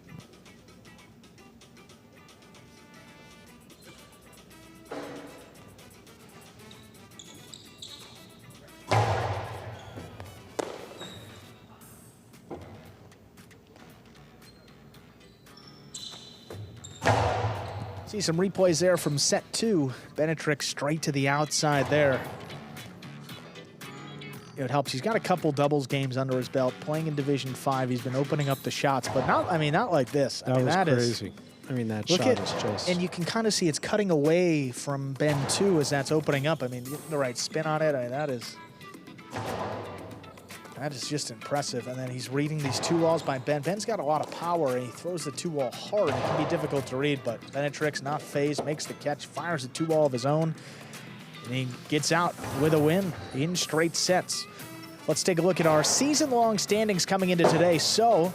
See some replays there from set 2. Benetrix straight to the outside there. It helps. He's got a couple doubles games under his belt. Playing in Division 5, he's been opening up the shots, but not. I mean, not like this. I mean, That was is crazy. I mean, that look shot at, is just. and you can kind of see it's cutting away from Ben too as that's opening up. I mean, the right spin on it. I mean, that is just impressive. And then he's reading these 2-walls by Ben. Ben's got a lot of power, and he throws the 2-wall hard. It can be difficult to read, but Benetrix not phased, makes the catch, fires a 2-wall of his own, and he gets out with a win in straight sets. Let's take a look at our season-long standings coming into today. So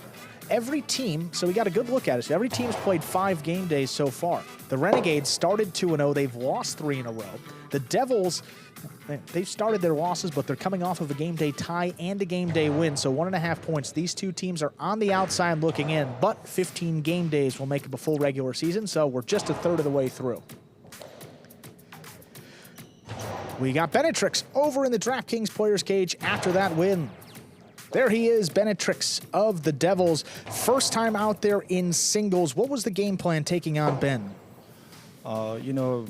every team, so we got a good look at it. So every team's played 5 game days so far. The Renegades started 2-0. They've lost 3 in a row. The Devils, they've started their losses, but they're coming off of a game day tie and a game day win, so 1.5 points. These 2 teams are on the outside looking in, but 15 game days will make up a full regular season, so we're just a third of the way through. We got Benetrix over in the DraftKings Players Cage after that win. There he is, Benetrix of the Devils. First time out there in singles. What was the game plan taking on Ben? You know,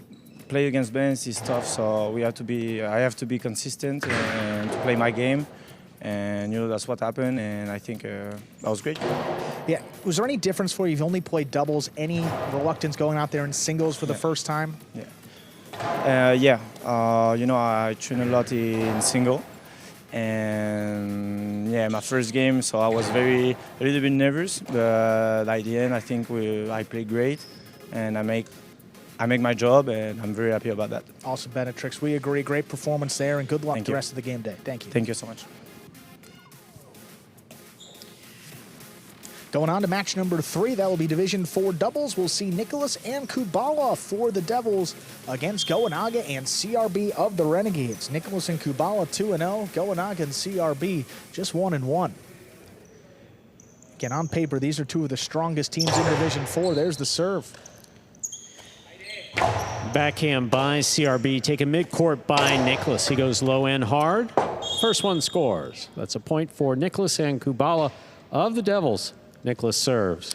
play against Ben is tough, so I have to be consistent and to play my game, and you know that's what happened, and I think that was great. Yeah, was there any difference for you? You've only played doubles. Any reluctance going out there in singles for the first time? Yeah. You know, I train a lot in single, and yeah, my first game, so I was a little bit nervous, but at the end, I think I played great, and I make my job, and I'm very happy about that. Awesome, Benetrix. We agree. Great performance there, and good luck the rest of the game day. Thank you. Thank you so much. Going on to match number 3, that will be Division 4 doubles. We'll see Nicholas and Kubala for the Devils against Goanaga and CRB of the Renegades. Nicholas and Kubala 2-0. Goanaga and CRB just 1-1. Again, on paper, these are 2 of the strongest teams in Division 4. There's the serve. Backhand by CRB, taken mid-court by Nicholas. He goes low and hard. First one scores. That's a point for Nicholas and Kubala of the Devils. Nicholas serves.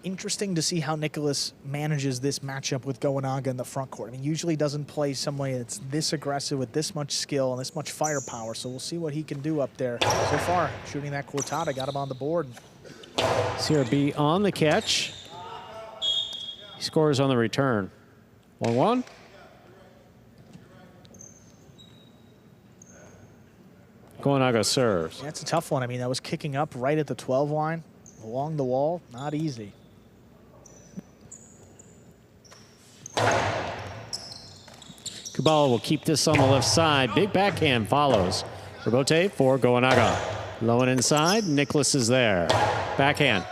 Interesting to see how Nicholas manages this matchup with Goanaga in the front court. I mean, usually doesn't play somebody that's this aggressive with this much skill and this much firepower, so we'll see what he can do up there. So far, shooting that cortada, got him on the board. CRB on the catch. He scores on the return. 1-1. Goanaga serves. That's a tough one. I mean, that was kicking up right at the 12 line, along the wall. Not easy. Kubala will keep this on the left side. Big backhand follows. Rabote for Goanaga. Low and inside. Nicholas is there. Backhand.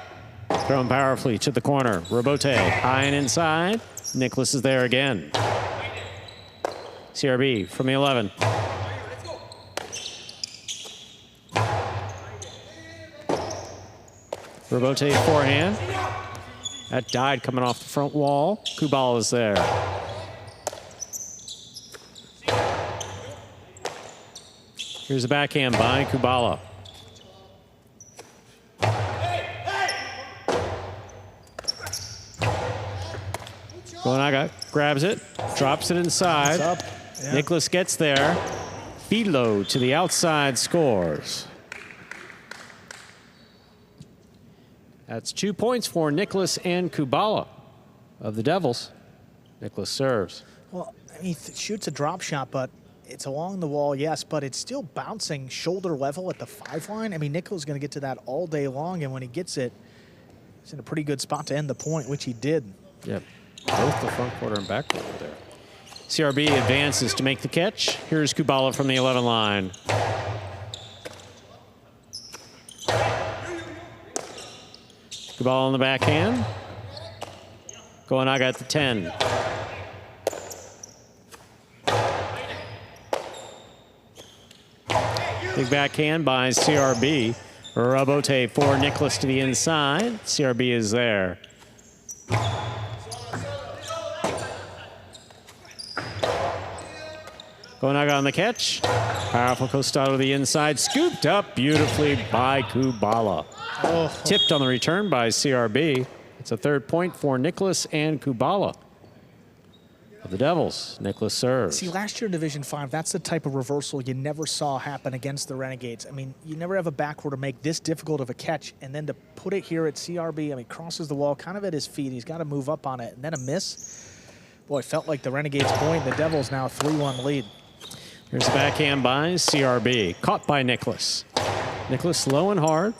Thrown powerfully to the corner. Robote high and inside. Nicholas is there again. CRB from the 11. Robote forehand. That died coming off the front wall. Kubala is there. Here's a backhand by Kubala. Goanaga grabs it, drops it inside. Yeah. Nicholas gets there. Feed low to the outside, scores. That's 2 points for Nicholas and Kubala of the Devils. Nicholas serves. Well, he shoots a drop shot, but it's along the wall, yes, but it's still bouncing shoulder level at the 5 line. I mean, Nicholas is going to get to that all day long, and when he gets it, he's in a pretty good spot to end the point, which he did. Yep. Both the front quarter and back quarter there. CRB advances to make the catch. Here's Kubala from the 11 line. Kubala on the backhand. Goanaga at the 10. Big backhand by CRB. Robote for Nicholas to the inside. CRB is there. Goanaga on the catch. Powerful Costado to the inside. Scooped up beautifully by Kubala. Oh. Tipped on the return by CRB. It's a 3rd point for Nicholas and Kubala of the Devils. Nicholas serves. See, last year in Division 5, that's the type of reversal you never saw happen against the Renegades. I mean, you never have a backward to make this difficult of a catch, and then to put it here at CRB, I mean, crosses the wall kind of at his feet. He's got to move up on it, and then a miss. Boy, it felt like the Renegades point. The Devils now 3-1 lead. Here's the backhand by CRB. Caught by Nicholas. Nicholas low and hard.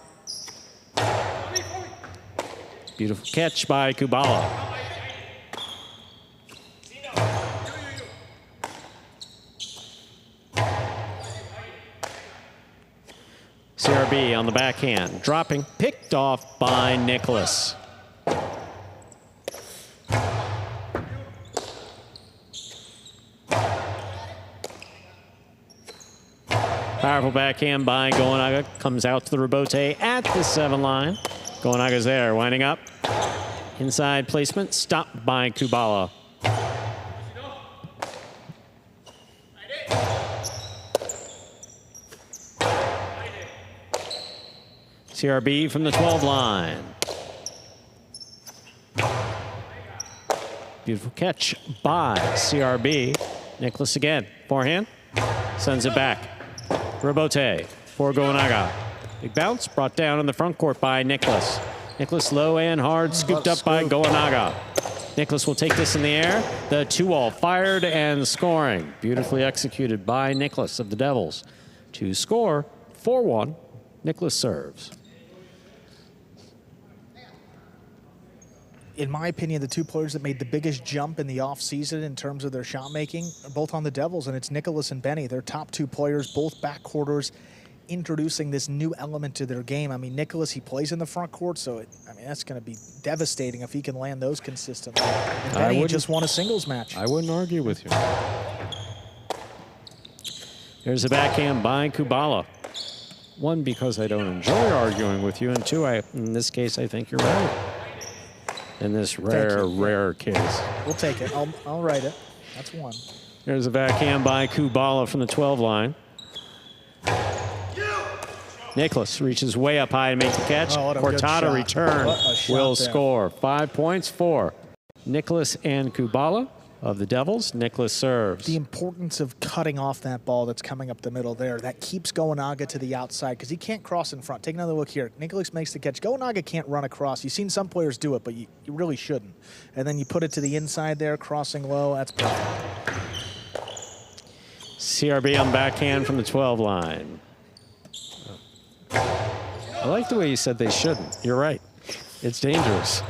Beautiful catch by Kubala. CRB on the backhand. Dropping. Picked off by Nicholas. Powerful backhand by Goanaga. Comes out to the Robote at the 7 line. Goanaga's there, winding up. Inside placement, stopped by Kubala. CRB from the 12 line. Beautiful catch by CRB. Nicholas again, forehand. Sends it back. Robote for Goanaga. Big bounce brought down in the front court by Nicholas. Nicholas low and hard, scooped up by Goanaga. Nicholas will take this in the air. The 2-all fired and scoring. Beautifully executed by Nicholas of the Devils. To score 4-1, Nicholas serves. In my opinion, the 2 players that made the biggest jump in the offseason in terms of their shot making are both on the Devils, and it's Nicholas and Benny. They're top 2 players, both backcourters, introducing this new element to their game. I mean, Nicholas, he plays in the front court, so that's going to be devastating if he can land those consistently. And Benny just won a singles match. I wouldn't argue with you. There's a backhand by Kubala. 1, because I don't enjoy arguing with you, and 2, in this case, I think you're right. In this rare case. We'll take it. I'll write it. That's 1. There's a backhand by Kubala from the 12 line. Nicholas reaches way up high to make the catch. Oh, Cortada return will score. 5 points for Nicholas and Kubala of the Devils. Nicholas serves. The importance of cutting off that ball that's coming up the middle there. That keeps Goanaga to the outside because he can't cross in front. Take another look here. Nicholas makes the catch. Goanaga can't run across. You've seen some players do it, but you really shouldn't. And then you put it to the inside there, crossing low. That's perfect. CRB on backhand from the 12 line. I like the way you said they shouldn't. You're right. It's dangerous.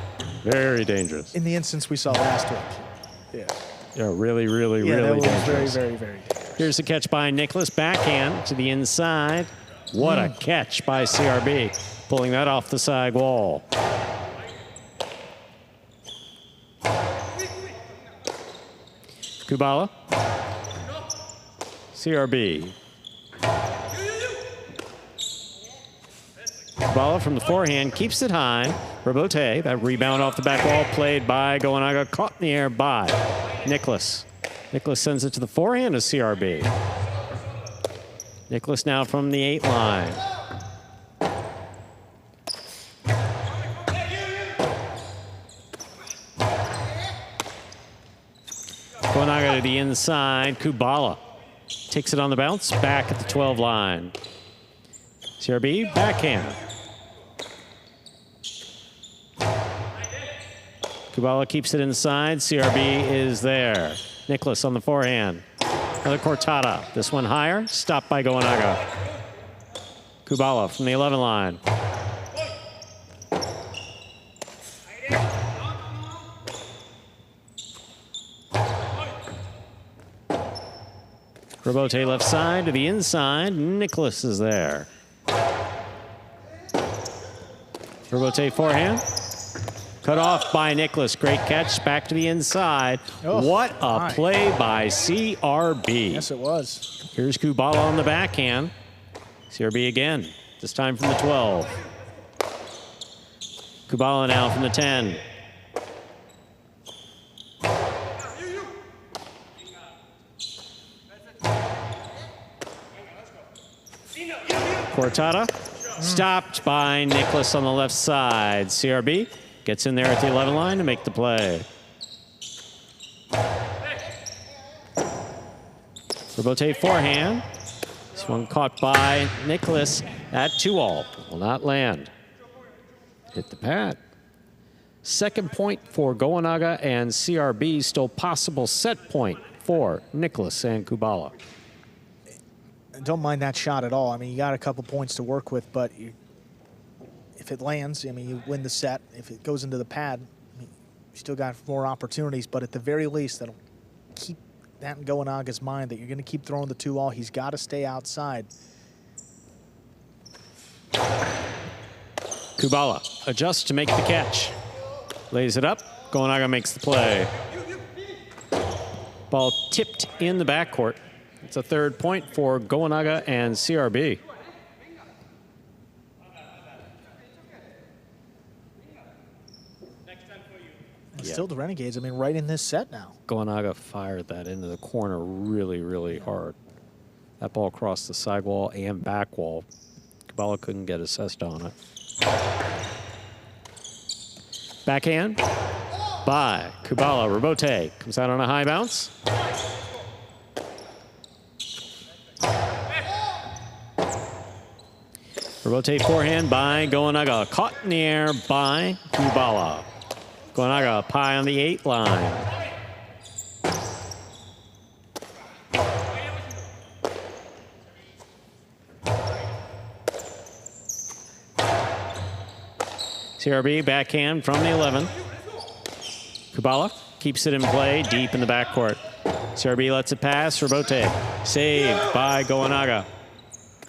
Very dangerous. In the instance we saw last week. Yeah. Yeah, really that was dangerous. very dangerous. Here's the catch by Nicholas. Backhand to the inside. What a catch by CRB, pulling that off the side wall. Kubala. CRB. Kubala from the forehand keeps it high. Robote, that rebound off the back wall, played by Goanaga, caught in the air by Nicholas. Nicholas sends it to the forehand of CRB. Nicholas now from the 8 line. Goanaga to the inside. Kubala takes it on the bounce, back at the 12 line. CRB, backhand. Kubala keeps it inside. CRB is there. Nicholas on the forehand. Another cortada. This one higher. Stopped by Goanaga. Kubala from the 11 line. Robote left side to the inside. Nicholas is there. Robote forehand. Cut off by Nicholas. Great catch. Back to the inside. Oh, what a play by CRB. Yes, it was. Here's Kubala on the backhand. CRB again. This time from the 12. Kubala now from the 10. Cortada. Stopped by Nicholas on the left side. CRB gets in there at the 11 line to make the play. Robote forehand. This one caught by Nicholas at 2-all. Will not land. Hit the pad. Second point for Goanaga and CRB. Still possible set point for Nicholas and Kubala. Don't mind that shot at all. I mean, you got a couple points to work with, but if it lands, I mean, you win the set. If it goes into the pad, I mean, you still got more opportunities, but at the very least, that'll keep that in Goanaga's mind that you're going to keep throwing the 2-all. He's got to stay outside. Kubala adjusts to make the catch. Lays it up. Goanaga makes the play. Ball tipped in the backcourt. It's a third point for Goanaga and CRB. Still the Renegades, I mean, right in this set now. Goanaga fired that into the corner really, really hard. That ball crossed the side wall and back wall. Kubala couldn't get assessed on it. Backhand by Kubala. Robote comes out on a high bounce. Robote forehand by Goanaga. Caught in the air by Kubala. Goanaga high on the 8 line. CRB backhand from the 11. Kubala keeps it in play deep in the backcourt. CRB lets it pass. Robote saved by Goanaga.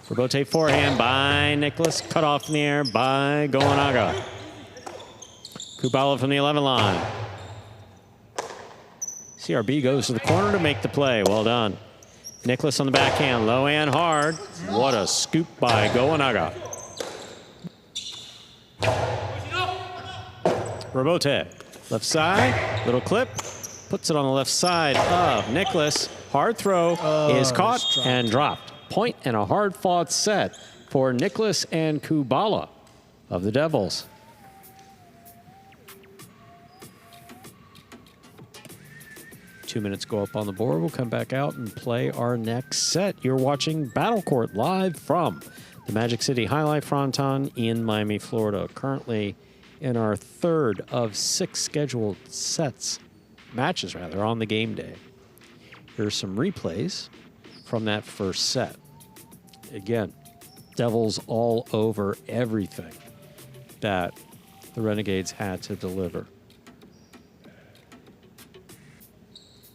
Robote forehand by Nicholas. Cut off in the air by Goanaga. Kubala from the 11 line. CRB goes to the corner to make the play. Well done. Nicholas on the backhand. Low and hard. What a scoop by Goanaga. Robote. Left side. Little clip. Puts it on the left side of Nicholas. Hard throw is caught and dropped. Point and a hard-fought set for Nicholas and Kubala of the Devils. Two minutes go up on the board. We'll come back out and play our next set. You're watching Battlecourt live from the Magic City Jai-Alai Fronton in Miami, Florida. Currently in our third of 6 scheduled matches on the game day. Here's some replays from that first set. Again, Devils all over everything that the Renegades had to deliver.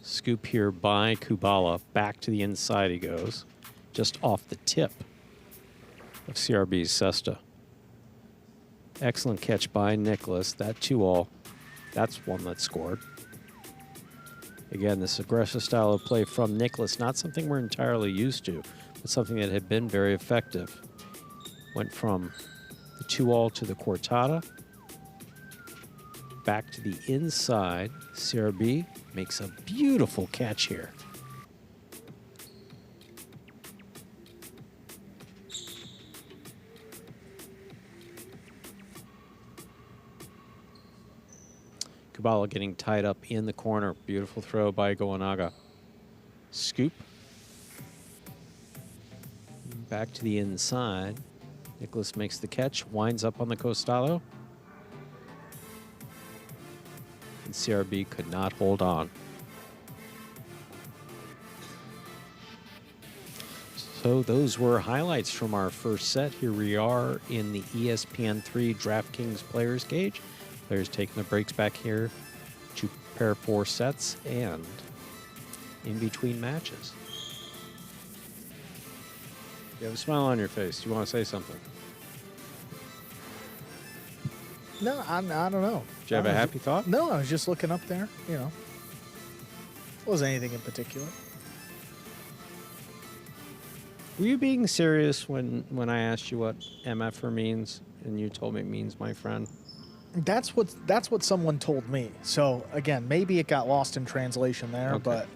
Scoop here by Kubala. Back to the inside he goes. Just off the tip. of CRB's Cesta. Excellent catch by Nicholas. That 2-all, that's one that scored. Again, this aggressive style of play from Nicholas, not something we're entirely used to, but something that had been very effective. Went from the 2-all to the cortada, back to the inside. CRB makes a beautiful catch here. Kubala getting tied up in the corner. Beautiful throw by Goanaga. Scoop. Back to the inside. Nicholas makes the catch, winds up on the costado. And CRB could not hold on. So those were highlights from our first set. Here we are in the ESPN3 DraftKings Players Cage. Players taking the breaks back here to prepare for sets and in between matches. You have a smile on your face. Do you want to say something? No, I don't know. Do you have a happy thought? No, I was just looking up there. You know, it wasn't anything in particular. Were you being serious when I asked you what MFR means and you told me it means my friend? That's what someone told me. So again, maybe it got lost in translation there, Okay. but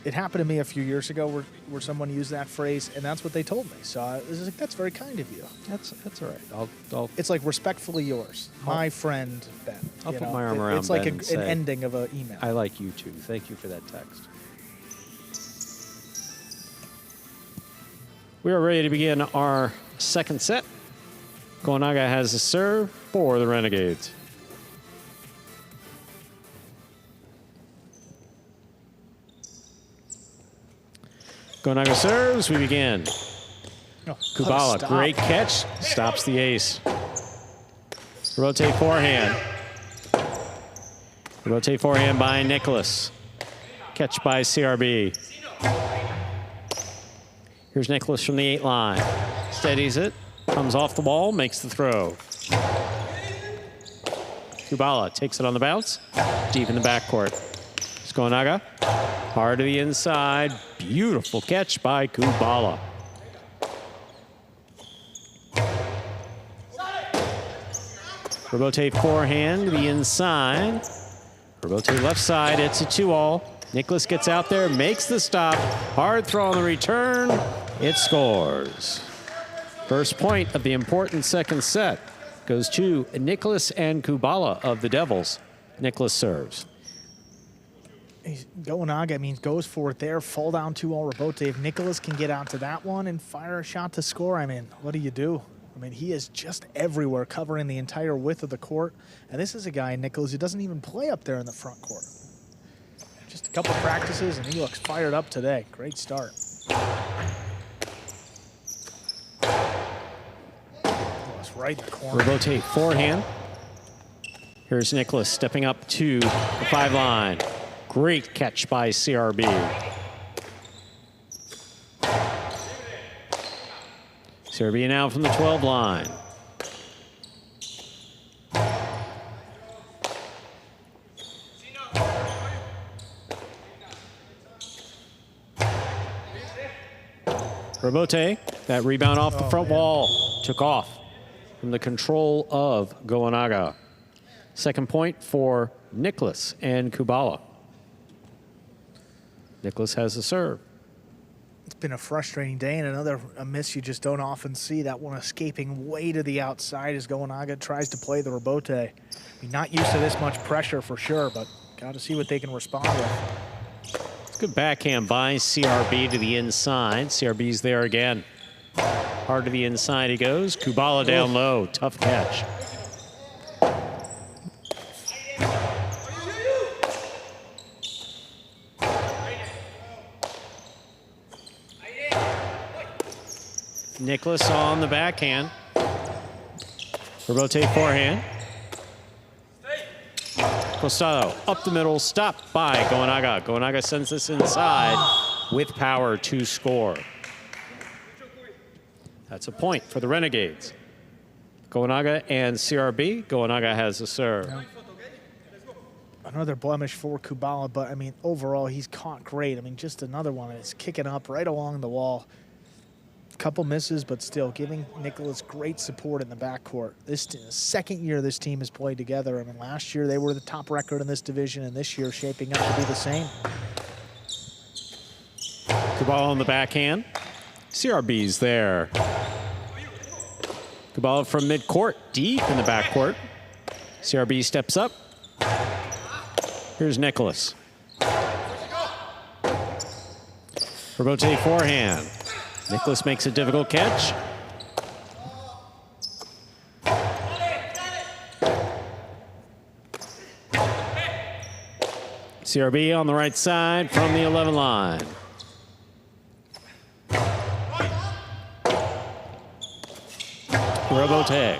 it happened to me a few years ago where someone used that phrase, and that's what they told me. So I was like, that's very kind of you. That's all right. I'll It's like respectfully yours, my friend Ben. I'll You put know, my arm around It's like Ben and an say, ending of an email. I like you too. Thank you for that text. We are ready to begin our second set. Goanaga has a serve for the Renegades. Goanaga serves, we begin. Oh, Kubala, stop. great catch, stops the ace. Rotate forehand. Rotate forehand by Nicholas. Catch by CRB. Here's Nicholas from the 8 line. Steadies it, comes off the wall, makes the throw. Kubala takes it on the bounce, deep in the backcourt. It's Goanaga, hard to the inside. Beautiful catch by Kubala. Rotate forehand to the inside. Rotate left side, it's a 2-all. Nicholas gets out there, makes the stop. Hard throw on the return. It scores. First point of the important second set goes to Nicholas and Kubala of the Devils. Nicholas serves. Goanaga means goes for it there, fall down 2-all Rebote. If Nicholas can get out to that one and fire a shot to score, I mean, what do you do? I mean, he is just everywhere, covering the entire width of the court. And this is a guy, Nicholas, who doesn't even play up there in the front court. Just a couple practices, and he looks fired up today. Great start. Oh, it's right in the corner. Rotate forehand. Here's Nicholas stepping up to the 5 line. Great catch by CRB. CRB now from the 12 line. Rebote, that rebound off the front wall, took off from the control of Goanaga. Second point for Nicholas and Kubala. Nicholas has the serve. It's been a frustrating day, and another miss you just don't often see. That one escaping way to the outside as Goanaga tries to play the Rebote. I mean, not used to this much pressure for sure, but got to see what they can respond with. Good backhand by CRB to the inside. CRB's there again. Hard to the inside he goes. Kubala down low. Tough catch. Nicholas on the backhand. Rotate forehand. Costado up the middle, stopped by Goanaga. Goanaga sends this inside with power to score. That's a point for the Renegades. Goanaga and CRB. Goanaga has the serve. Another blemish for Kubala, but I mean, overall, he's caught great. I mean, just another one that's kicking up right along the wall. Couple misses, but still giving Nicholas great support in the backcourt. This second year this team has played together. I mean, last year they were the top record in this division, and this year shaping up to be the same. Kubala on the backhand. CRB's there. Kubala from midcourt, deep in the backcourt. CRB steps up. Here's Nicholas. Robote forehand. Nicholas makes a difficult catch. CRB on the right side from the 11 line. Robote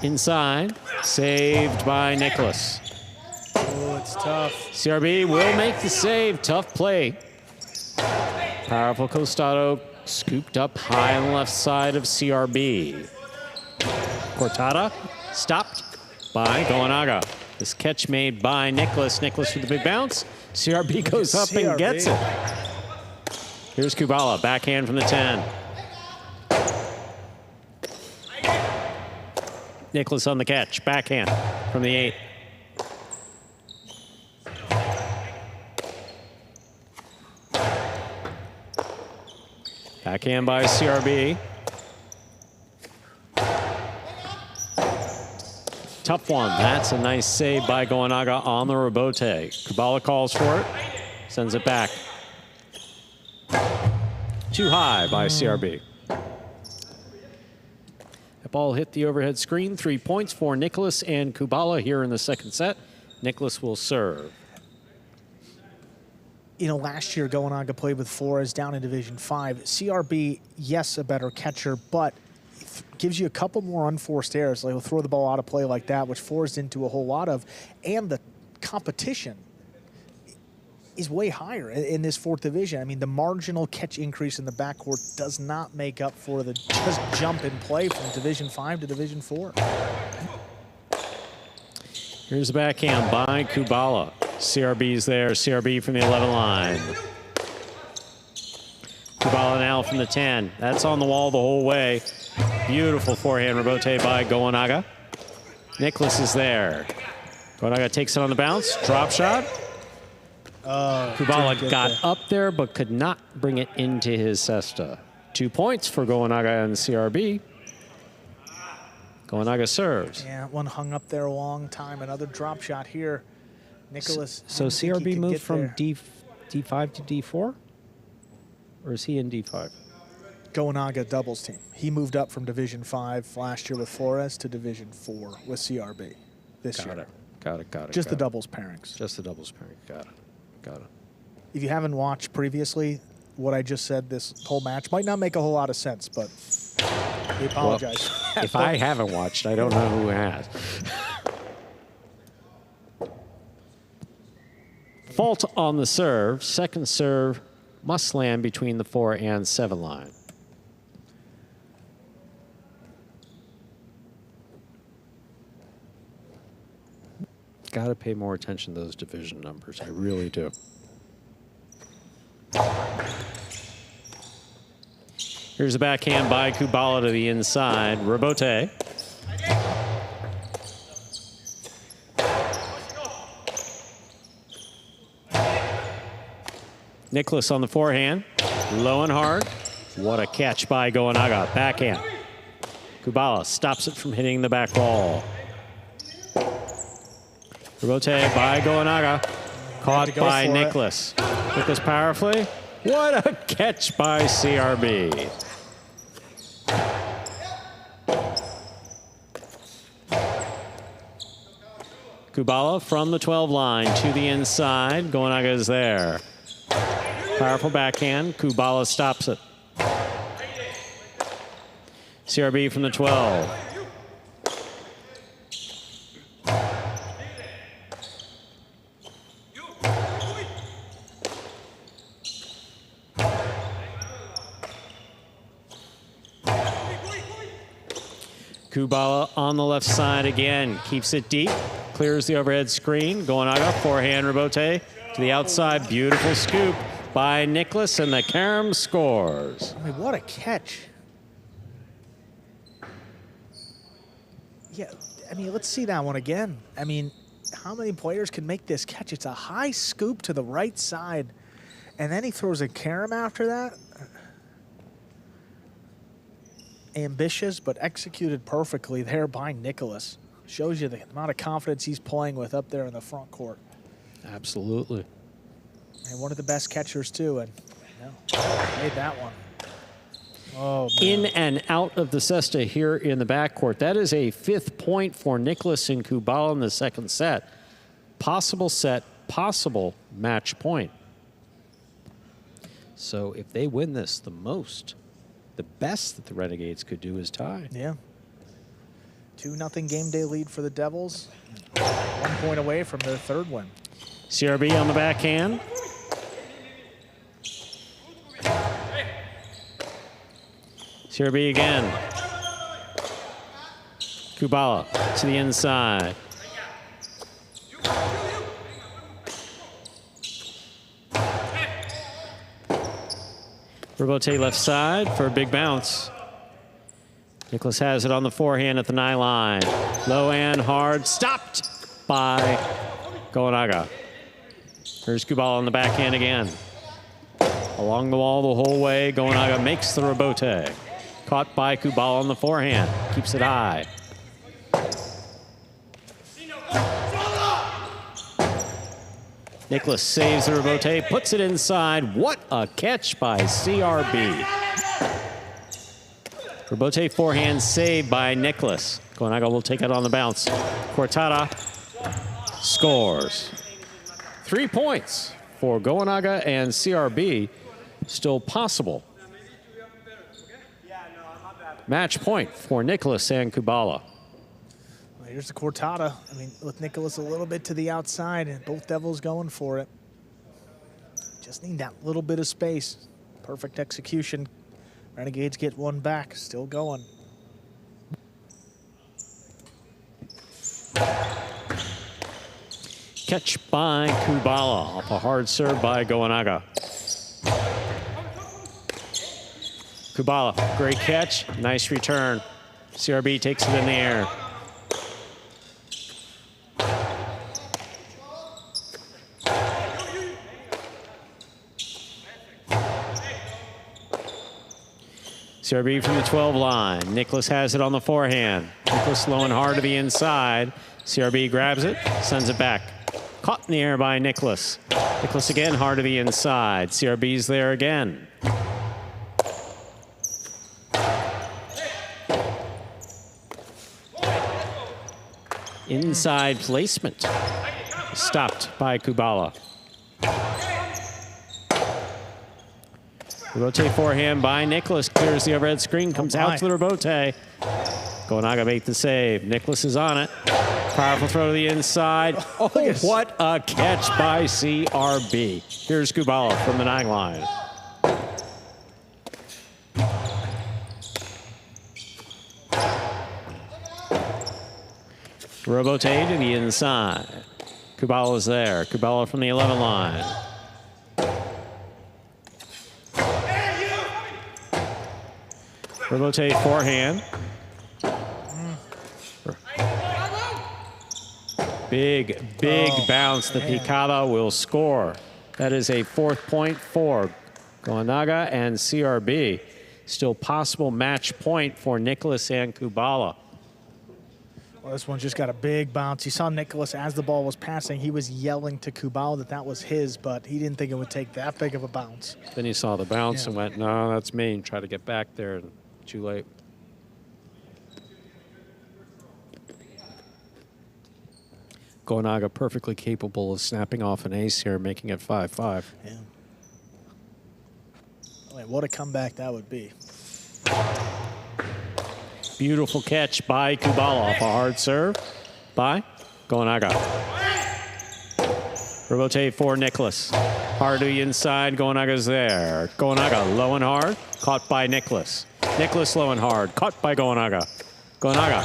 inside, saved by Nicholas. Oh, it's tough. CRB will make the save. Tough play. Powerful Costado scooped up high on the left side of CRB. Cortada stopped by Goanaga. This catch made by Nicholas. Nicholas with the big bounce. CRB goes up and gets it. Here's Kubala, backhand from the 10. Nicholas on the catch, backhand from the 8. Backhand by CRB. Tough one. That's a nice save by Goanaga on the Robote. Kubala calls for it, sends it back. Too high by CRB. That ball hit the overhead screen. 3 points for Nicholas and Kubala here in the second set. Nicholas will serve. You know, last year Goanaga played with Flores down in Division 5. CRB, yes, a better catcher, but gives you a couple more unforced errors. Like he'll throw the ball out of play like that, which Flores didn't do a whole lot of. And the competition is way higher in this 4th division. I mean, the marginal catch increase in the backcourt does not make up for the just jump in play from Division 5 to Division 4. Here's the backhand by Kubala. CRB's there. CRB from the 11 line. Kubala now from the 10. That's on the wall the whole way. Beautiful forehand Robote by Goanaga. Nicholas is there. Goanaga takes it on the bounce. Drop shot. Kubala got up there but could not bring it into his cesta. 2 points for Goanaga and CRB. Goanaga serves. Yeah, one hung up there a long time. Another drop shot here. Nicholas. So CRB moved from D5 to D4? Or is he in D5? Goanaga doubles team. He moved up from Division 5 last year with Flores to Division 4 with CRB this year. Got it. Just the doubles pairings. Just the doubles pairing. Got it. If you haven't watched previously, what I just said this whole match might not make a whole lot of sense, but we apologize. Well, if I haven't watched, I don't know who has. Fault on the serve. Second serve must land between the 4 and 7 line. Got to pay more attention to those division numbers. I really do. Here's a backhand by Kubala to the inside. Robote. Nicholas on the forehand. Low and hard. What a catch by Goanaga. Backhand. Kubala stops it from hitting the back wall. Robote by Goanaga. Caught by Nicholas. Nicholas powerfully. What a catch by CRB. Kubala from the 12 line to the inside. Goanaga is there. Powerful backhand. Kubala stops it. CRB from the 12. Kubala on the left side again. Keeps it deep. Clears the overhead screen. Goanaga, forehand rebote to the outside. Beautiful scoop by Nicholas, and the carom scores. I mean, what a catch. Yeah, I mean, let's see that one again. I mean, how many players can make this catch? It's a high scoop to the right side, and then he throws a carom after that. Ambitious, but executed perfectly there by Nicholas. Shows you the amount of confidence he's playing with up there in the front court. Absolutely. And one of the best catchers, too, and made that one. Oh, man. In and out of the cesta here in the backcourt. That is a 5th point for Nicholas and Kubala in the second set. Possible set, possible match point. So if they win this, the best that the Renegades could do is tie. Yeah. 2-0 game day lead for the Devils. 1 point away from their 3rd win. CRB on the backhand. CRB again. Kubala to the inside. Rebote left side for a big bounce. Nicholas has it on the forehand at the 9 line. Low and hard, stopped by Goanaga. Here's Kubala on the backhand again. Along the wall the whole way, Goanaga makes the rebote. Caught by Kubala on the forehand, keeps it high. Nicholas saves the rebote, puts it inside. What a catch by CRB. Rebote forehand saved by Nicholas. Goanaga will take it on the bounce. Cortada scores. 3 points for Goanaga and CRB. Still possible. Match point for Nicholas and Kubala. Well, here's the Cortada. I mean, with Nicholas a little bit to the outside, and both Devils going for it. Just need that little bit of space. Perfect execution. Renegades get one back. Still going. Catch by Kubala off a hard serve by Goanaga. Kubala, great catch, nice return. CRB takes it in the air. CRB from the 12 line. Nicholas has it on the forehand. Nicholas low and hard to the inside. CRB grabs it, sends it back. Caught in the air by Nicholas. Nicholas again hard to the inside. CRB's there again. Inside placement. Stopped by Kubala. Rebote forehand by Nicholas. Clears the overhead screen. Comes out to the rebote. Goanaga made the save. Nicholas is on it. Powerful throw to the inside. Oh, what a catch by CRB. Here's Kubala from the 9 line. Rebote to the inside. Kubala is there. Kubala from the 11 line. Rebote forehand. Big bounce. The Picada will score. That is a 4th point for Goanaga and CRB. Still possible match point for Nicholas and Kubala. Well, this one just got a big bounce. You saw Nicholas as the ball was passing. He was yelling to Kubala that that was his, but he didn't think it would take that big of a bounce. Then he saw the bounce and went, no, that's me, and tried to get back there, and too late. Goanaga perfectly capable of snapping off an ace here, making it 5-5. Yeah. I mean, what a comeback that would be. Beautiful catch by Kubala off a hard serve by Goanaga. Rebote for Nicholas. Hard to the inside, Goanaga's there. Goanaga low and hard, caught by Nicholas. Nicholas low and hard, caught by Goanaga. Goanaga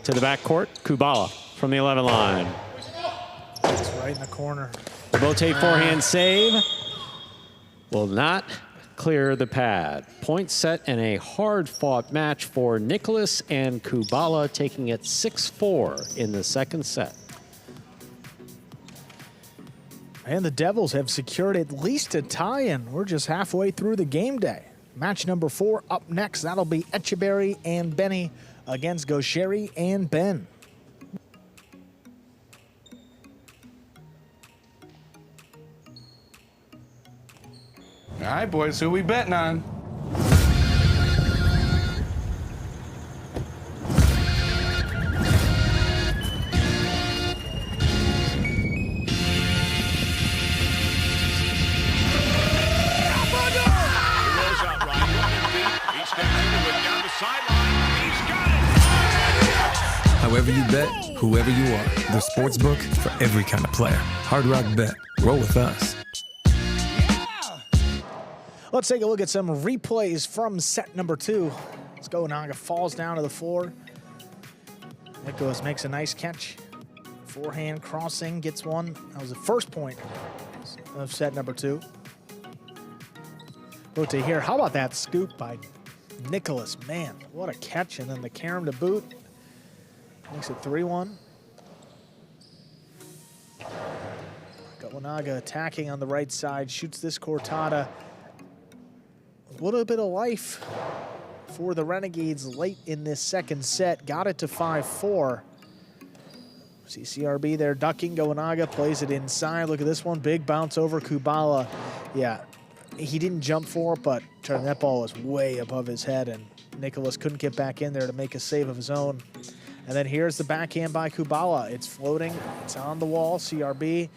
to the backcourt. Kubala from the 11 line. It's right in the corner. Robote forehand save. Will not clear the pad. Point set and a hard-fought match for Nicholas and Kubala, taking it 6-4 in the second set. And the Devils have secured at least a tie-in. We're just halfway through the game day. Match number 4 up next. That'll be Etchberry and Benny against Gaucheri and Ben. All right, boys, who we betting on? However you bet, whoever you are, the sportsbook for every kind of player. Hard Rock Bet. Roll with us. Let's take a look at some replays from set number 2. Let's go. Goanaga falls down to the floor. Nicholas makes a nice catch. Forehand crossing, gets one. That was the first point of set number 2. Rote here. How about that scoop by Nicholas? Man, what a catch. And then the carom to boot. Makes it 3-1. Goanaga attacking on the right side. Shoots this cortada. A little bit of life for the Renegades late in this second set. Got it to 5-4. See CRB there ducking. Goanaga plays it inside. Look at this one. Big bounce over Kubala. Yeah, he didn't jump for it, but that ball was way above his head, and Nicholas couldn't get back in there to make a save of his own. And then here's the backhand by Kubala. It's floating. It's on the wall. CRB.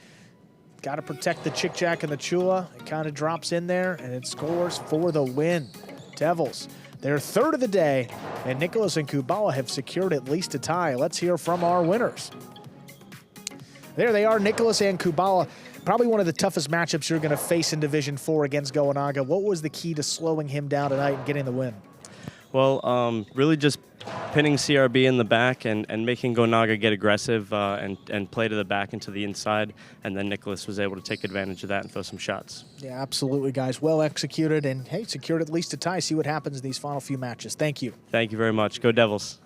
Got to protect the chick-jack and the chula. It kind of drops in there, and it scores for the win. Devils, their third of the day, and Nicholas and Kubala have secured at least a tie. Let's hear from our winners. There they are, Nicholas and Kubala. Probably one of the toughest matchups you're going to face in Division 4 against Goanaga. What was the key to slowing him down tonight and getting the win? Well, really just pinning CRB in the back and making Goanaga get aggressive and play to the back and to the inside. And then Nicholas was able to take advantage of that and throw some shots. Yeah, absolutely, guys. Well executed. And, hey, secured at least a tie. See what happens in these final few matches. Thank you. Thank you very much. Go Devils.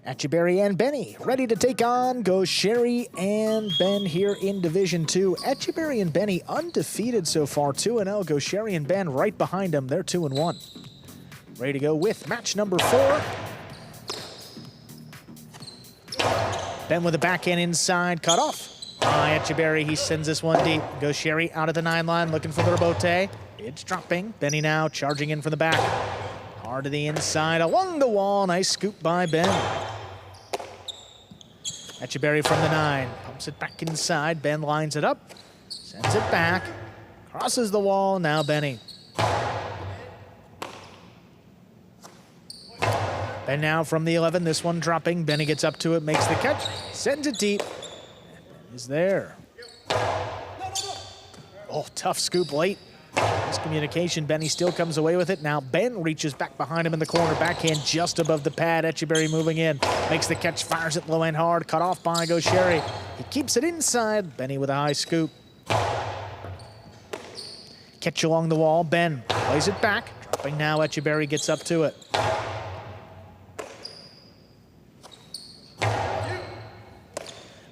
Etchberry and Benny ready to take on Gaucheri and Ben here in Division 2. Etchberry and Benny undefeated so far, 2-0. Gaucheri and Ben right behind them. They're 2-1. Ready to go with match number 4. Ben with a backhand inside, cut off. Etchberry, he sends this one deep. Gaucheri out of the 9 line, looking for the rebote. It's dropping. Benny now charging in from the back. Hard to the inside, along the wall. Nice scoop by Ben. Etchberry from the 9, pumps it back inside. Ben lines it up, sends it back, crosses the wall. Now Benny. And now from the 11, this one dropping. Benny gets up to it, makes the catch, sends it deep. Is there. Oh, tough scoop late. Miscommunication. Benny still comes away with it. Now Ben reaches back behind him in the corner. Backhand just above the pad. Etchberry moving in. Makes the catch, fires it low and hard. Cut off by Gaucheri. He keeps it inside. Benny with a high scoop. Catch along the wall. Ben plays it back. Dropping now. Etchberry gets up to it.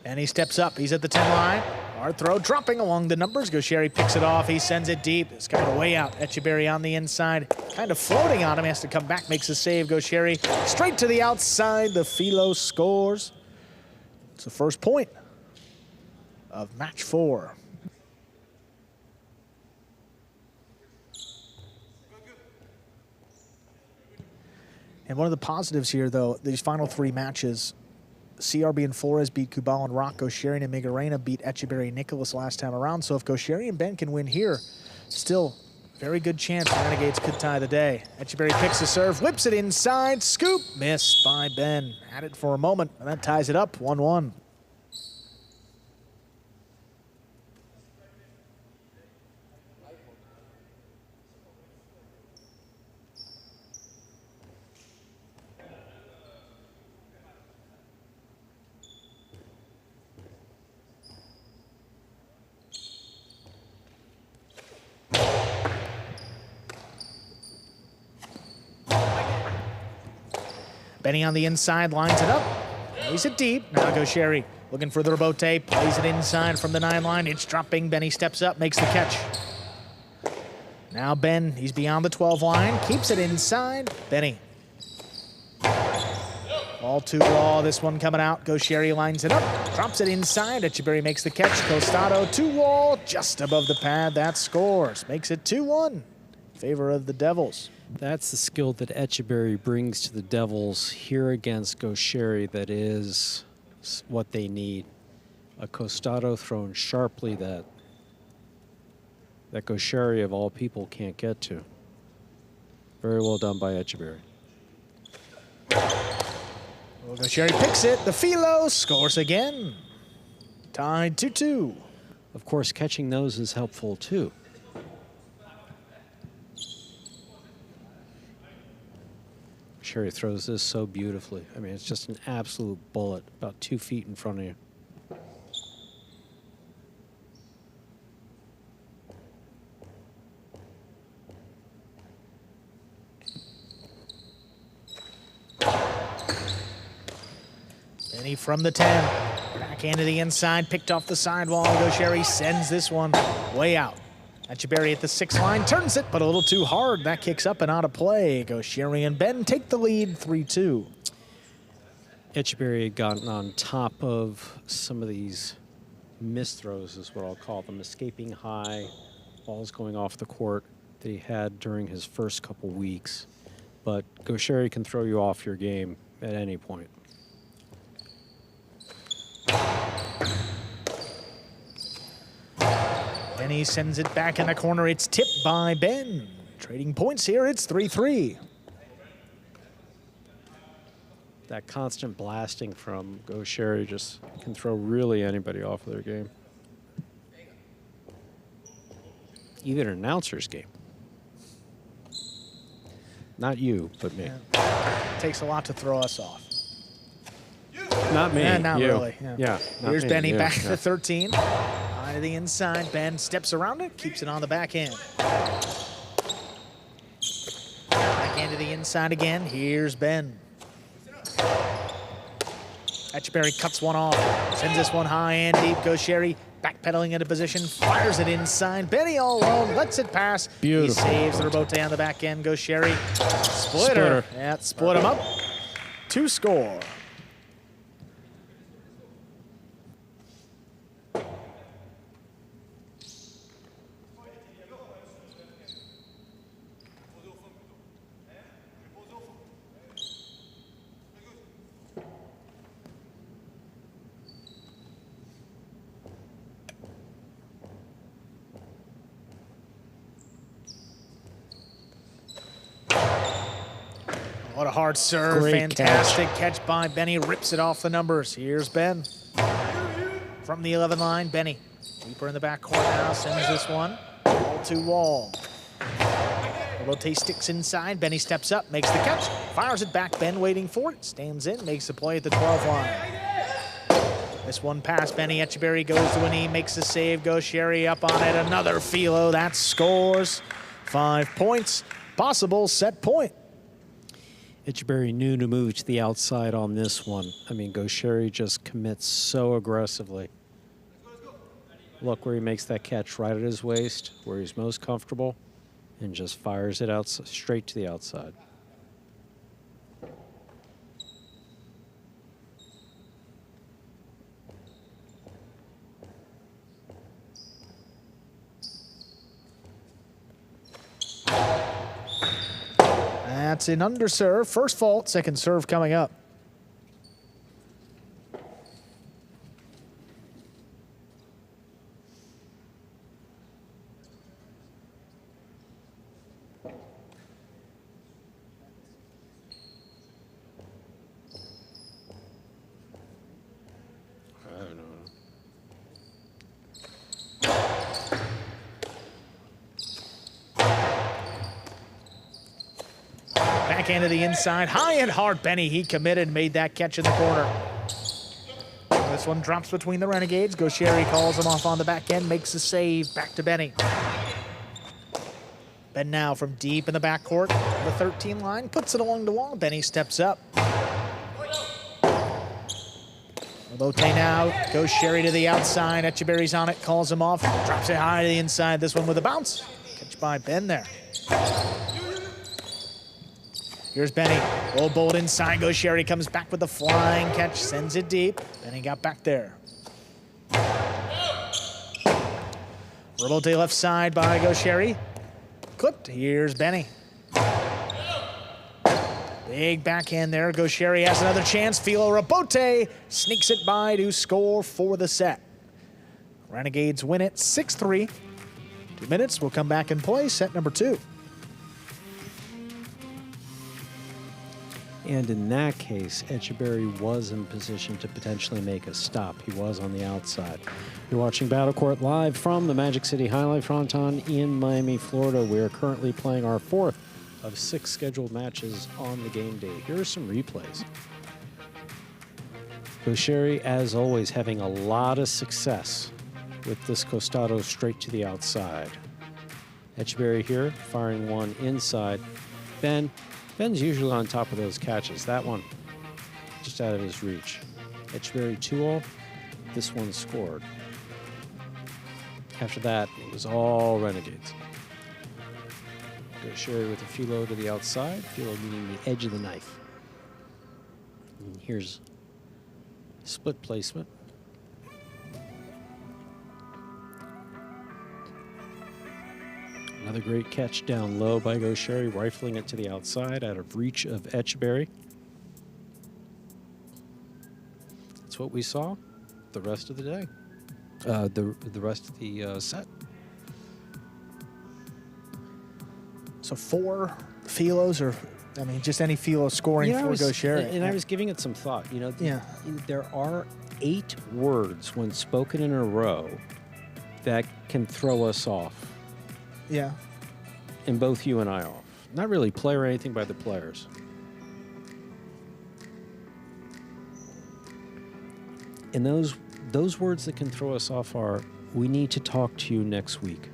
And he steps up. He's at the 10 line. Hard throw, dropping along the numbers. Gaucheri picks it off. He sends it deep. It's kind of way out. Etchberry on the inside, kind of floating on him. Has to come back, makes a save. Gaucheri straight to the outside. The Philo scores. It's the first point of match 4. And one of the positives here, though, these final 3 matches, CRB and Flores beat Kubala and Rock. Gaucheri and Migarena beat Etchberry and Nicholas last time around. So if Gaucheri and Ben can win here, still very good chance the Renegades could tie the day. Etchberry picks the serve, whips it inside, scoop, missed by Ben. Had it for a moment, and that ties it up, 1-1. Benny on the inside, lines it up. Plays it deep. Now goes Sherry. Looking for the rebote. Plays it inside from the 9 line. It's dropping. Benny steps up, makes the catch. Now Ben, he's beyond the 12 line. Keeps it inside. Benny. All too raw. This one coming out. Goes Sherry, lines it up. Drops it inside. Etchberry makes the catch. Costado to wall. Just above the pad. That scores. Makes it 2-1 in favor of the Devils. That's the skill that Etchberry brings to the Devils here against Gaucheri. That is what they need. A Costado thrown sharply that Gaucheri of all people can't get to. Very well done by Etchberry. Well, Gaucheri picks it. The Philo scores again. Tied 2-2. Of course, catching those is helpful too. Sherry throws this so beautifully. I mean, it's just an absolute bullet, about 2 feet in front of you. Benny from the 10. Backhand to the inside, picked off the sidewall. Gaucheri sends this one way out. Etchberry at the 6 line, turns it, but a little too hard. That kicks up and out of play. Gaucheri and Ben take the lead 3-2. Etchberry had gotten on top of some of these missed throws, is what I'll call them, escaping high, balls going off the court that he had during his first couple weeks. But Gaucheri can throw you off your game at any point. Benny sends it back in the corner. It's tipped by Ben. Trading points here. It's 3-3. That constant blasting from Gaucheri just can throw really anybody off of their game. Even an announcer's game. Not you, but me. Yeah. Takes a lot to throw us off. Not me. Not you. really. Yeah. Here's me, Benny you. back to 13. Eye to the inside. Ben steps around it, keeps it on the backhand. Backhand to the inside again. Here's Ben. Etchberry cuts one off. Sends this one high and deep. Gaucheri backpedaling into position. Fires it inside. Benny all alone. Lets it pass. Beautiful. He saves the rebote on the back end. Gaucheri. Splitter. Yeah, split him up. 2 score. What a hard serve. Great Fantastic catch by Benny. Rips it off the numbers. Here's Ben. From the 11 line, Benny. Deeper in the backcourt now. Sends this one. Ball to wall. Rotate sticks inside. Benny steps up, makes the catch. Fires it back. Ben waiting for it. Stands in, makes the play at the 12 line. This one past Benny. Etchberry goes to a knee, makes the save. Gaucheri up on it. Another Philo. That scores 5 points. Possible set point. Etchberry knew to move to the outside on this one. I mean, Gaucheri just commits so aggressively. Look where he makes that catch right at his waist, where he's most comfortable, and just fires it out straight to the outside. That's an underserve. First fault, second serve coming up. Backhand to the inside, high and hard. Benny, he committed, made that catch in the corner. This one drops between the Renegades. Gaucheri calls him off on the back end, makes the save. Back to Benny. Ben now from deep in the backcourt, the 13 line, puts it along the wall. Benny steps up. Rabote now goes Sherry to the outside. Etchberry's on it, calls him off, drops it high to the inside. This one with a bounce. Catch by Ben there. Here's Benny. Roll bolt inside, goes Sherry, comes back with the flying catch, sends it deep. Benny got back there. Rabote left side by Go Sherry. Clipped. Here's Benny. Big backhand there. Go Sherry has another chance. Philo Rabote sneaks it by to score for the set. Renegades win it 6-3. 2 minutes. We'll come back and play set number 2. And in that case, Etchberry was in position to potentially make a stop. He was on the outside. You're watching Battlecourt live from the Magic City Jai-Alai Fronton in Miami, Florida. We are currently playing our 4th of 6 scheduled matches on the game day. Here are some replays. Sherry, as always, having a lot of success with this costado straight to the outside. Etchberry here, firing one inside. Ben's usually on top of those catches. That one, just out of his reach. Etchberry 2-all, this one scored. After that, it was all Renegades. Go Sherry with a Philo to the outside. Philo meaning the edge of the knife. And here's split placement. Another great catch down low by Go Sherry, rifling it to the outside out of reach of Etchberry. That's what we saw the rest of the day. The rest of the set. So 4 Philos, or I mean, just any Philo scoring for Go Sherry. And I was giving it some thought. You know, there are 8 words when spoken in a row that can throw us off. Yeah. And both you and I off. Not really play or anything by the players. And those words that can throw us off are, we need to talk to you next week.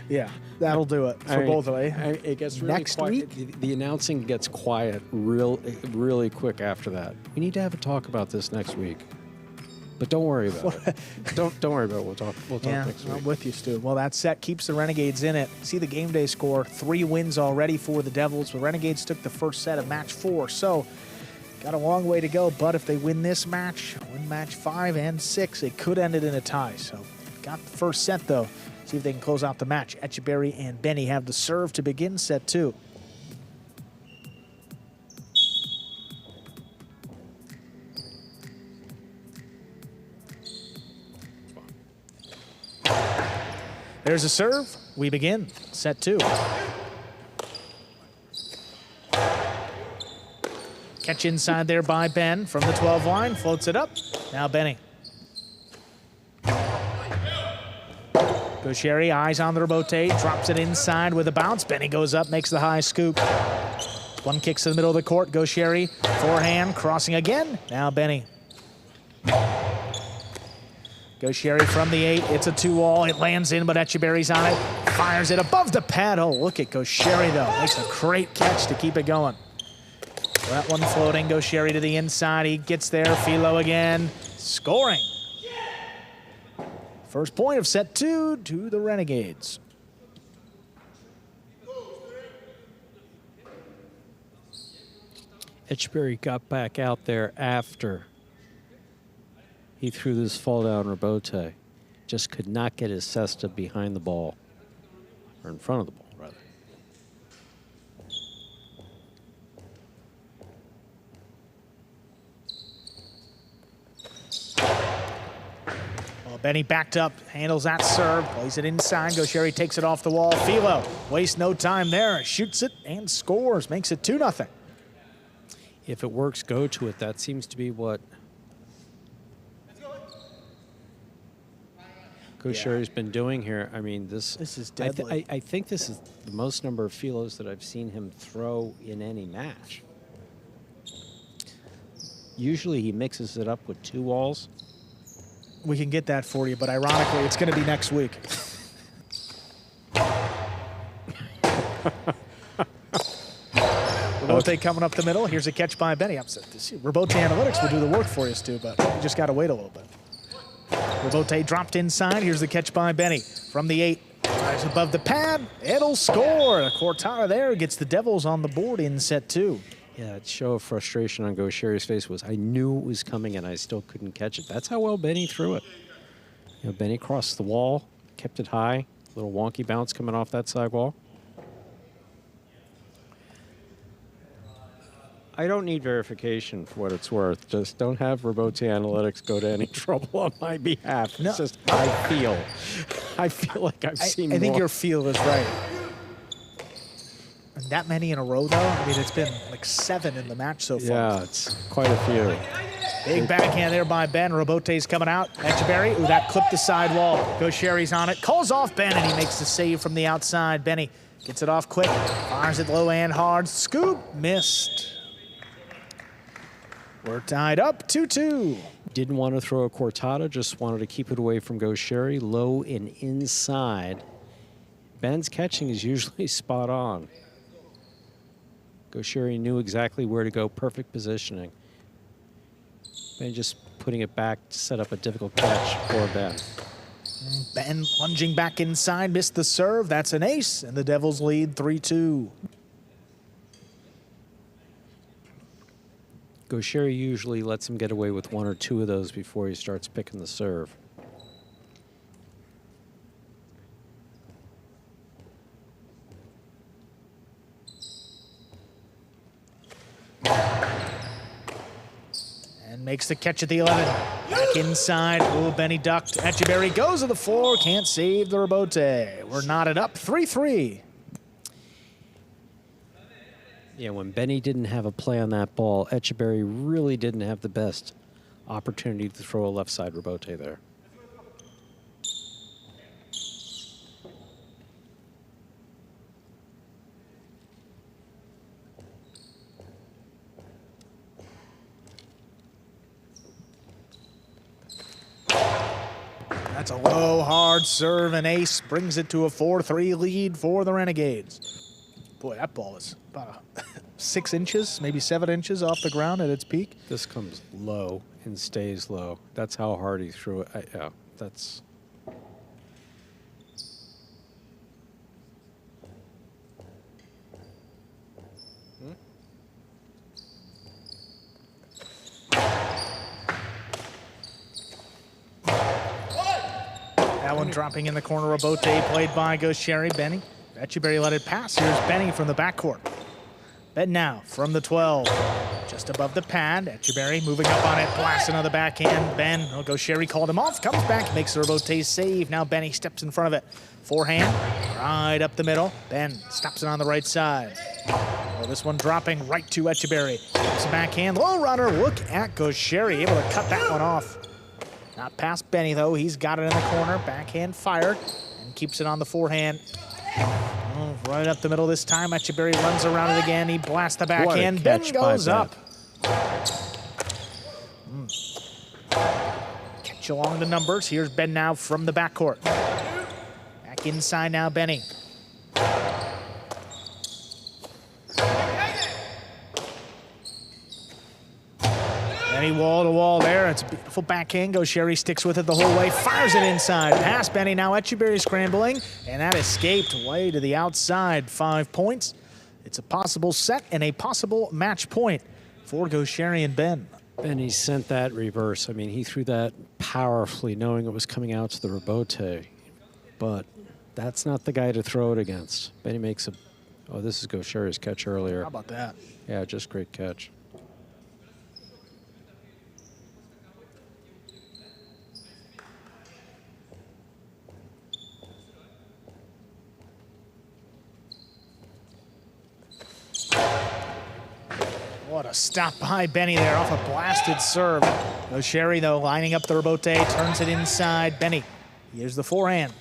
Yeah, that'll do it for both of you. It gets really next quiet. week. The announcing gets quiet really quick after that. We need to have a talk about this next week. But don't worry about it. Don't worry about it. We'll talk next week. I'm with you, Stu. Well, that set keeps the Renegades in it. See the game day score. 3 wins already for the Devils. The Renegades took the first set of match 4. So got a long way to go. But if they win this match, win match 5 and 6, it could end it in a tie. So got the first set, though. See if they can close out the match. Etchberry and Benny have the serve to begin set 2. There's a serve. We begin set 2. Catch inside there by Ben from the 12 line. Floats it up. Now Benny. Go Sherry, eyes on the Rabote. Drops it inside with a bounce. Benny goes up, makes the high scoop. One kicks to the middle of the court. Go Sherry. Forehand, crossing again. Now Benny. Go Sherry from the 8. It's a 2-all. It lands in, but Etchberry's on it. Fires it above the pad. Oh, look at Go Sherry, though. Makes a great catch to keep it going. That one floating. Go Sherry to the inside. He gets there. Philo again. Scoring. First point of set 2 to the Renegades. Etchberry got back out there after he threw this fall down Rabote. Just could not get his cesta behind the ball, or in front of the ball, rather. Well, Benny backed up, handles that serve, plays it inside. Go Sherry takes it off the wall. Philo wastes no time there, shoots it and scores, makes it 2-0. If it works, go to it. That seems to be what Coach Sherry's been doing here. I mean, this is deadly. I think this is the most number of Philos that I've seen him throw in any match. Usually he mixes it up with 2-alls. We can get that for you, but ironically, it's going to be next week. Robote coming up the middle. Here's a catch by Benny. Robote Analytics will do the work for you, Stu, but you just got to wait a little bit. Robote dropped inside. Here's the catch by Benny from the 8. Rise above the pad. It'll score. Cortada there gets the Devils on the board in set 2. Yeah, that show of frustration on Gosheri's face was, I knew it was coming and I still couldn't catch it. That's how well Benny threw it. You know, Benny crossed the wall, kept it high. Little wonky bounce coming off that sidewall. I don't need verification for what it's worth. Just don't have Robote Analytics go to any trouble on my behalf. No. It's just, I feel like I've seen I think more. your feel is right. And that many in a row, though? I mean, it's been like 7 in the match so far. Yeah, it's quite a few. Big backhand there by Ben. Robote's coming out. Etchberry, ooh, that clipped the sidewall. Gosheri's on it. Calls off Ben, and he makes the save from the outside. Benny gets it off quick. Fires it low and hard. Scoop, missed. We're tied up 2-2. Didn't want to throw a cortada, just wanted to keep it away from Gosheri. Low and inside. Ben's catching is usually spot on. Gosheri knew exactly where to go, perfect positioning. Ben just putting it back to set up a difficult catch for Ben. Ben lunging back inside, missed the serve. That's an ace, and the Devils lead 3-2. Gosheri usually lets him get away with 1 or 2 of those before he starts picking the serve. And makes the catch at the 11. Back inside. Oh, Benny ducked. Etchberry goes to the floor. Can't save the Robote. We're knotted up 3-3. Yeah, when Benny didn't have a play on that ball, Etchberry really didn't have the best opportunity to throw a left side Robote there. That's a low, hard serve, and ace brings it to a 4-3 lead for the Renegades. Boy, that ball is about 6 inches, maybe 7 inches off the ground at its peak. This comes low and stays low. That's how hard he threw it. Yeah, that's... That one dropping in the corner. Robote played by Gosheri. Benny. Etchberry let it pass. Here's Benny from the backcourt. Ben now from the 12. Just above the pad. Etchberry moving up on it. Blast another backhand. Ben. Oh, Gosheri called him off. Comes back. Makes the Robote save. Now Benny steps in front of it. Forehand. Right up the middle. Ben stops it on the right side. Oh, this one dropping right to Etchberry. It's a backhand. Low runner. Look at Gosheri. Able to cut that one off. Not past Benny, though. He's got it in the corner. Backhand fired and keeps it on the forehand. Oh, right up the middle this time. Etchberry runs around it again. He blasts the backhand. Ben goes up. Catch along the numbers. Here's Ben now from the backcourt. Back inside now, Benny. Benny wall to wall there. It's a beautiful backhand. Gosheri sticks with it the whole way. Fires it inside. Pass Benny. Now Etchberry scrambling. And that escaped way to the outside. 5 points. It's a possible set and a possible match point for Gosheri and Ben. Benny sent that reverse. I mean, he threw that powerfully, knowing it was coming out to the Robote. But that's not the guy to throw it against. Benny makes a... Oh, this is Gosheri's catch earlier. How about that? Yeah, just great catch. What a stop by Benny there off a blasted serve. Gosheri, though, lining up the Robote, turns it inside. Benny, here's the forehand.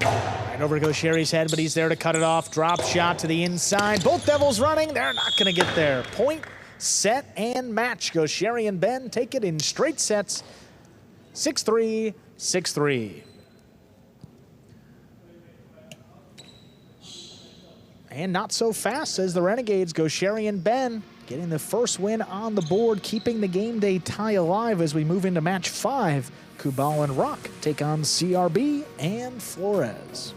Right over Gosheri's head, but he's there to cut it off. Drop shot to the inside. Both Devils running. They're not going to get there. Point, set, and match. Gosheri and Ben take it in straight sets. 6-3, 6-3. And not so fast, says the Renegades. Gosheri and Ben getting the first win on the board, keeping the game day tie alive as we move into match 5. Kubala and Rock take on CRB and Flores.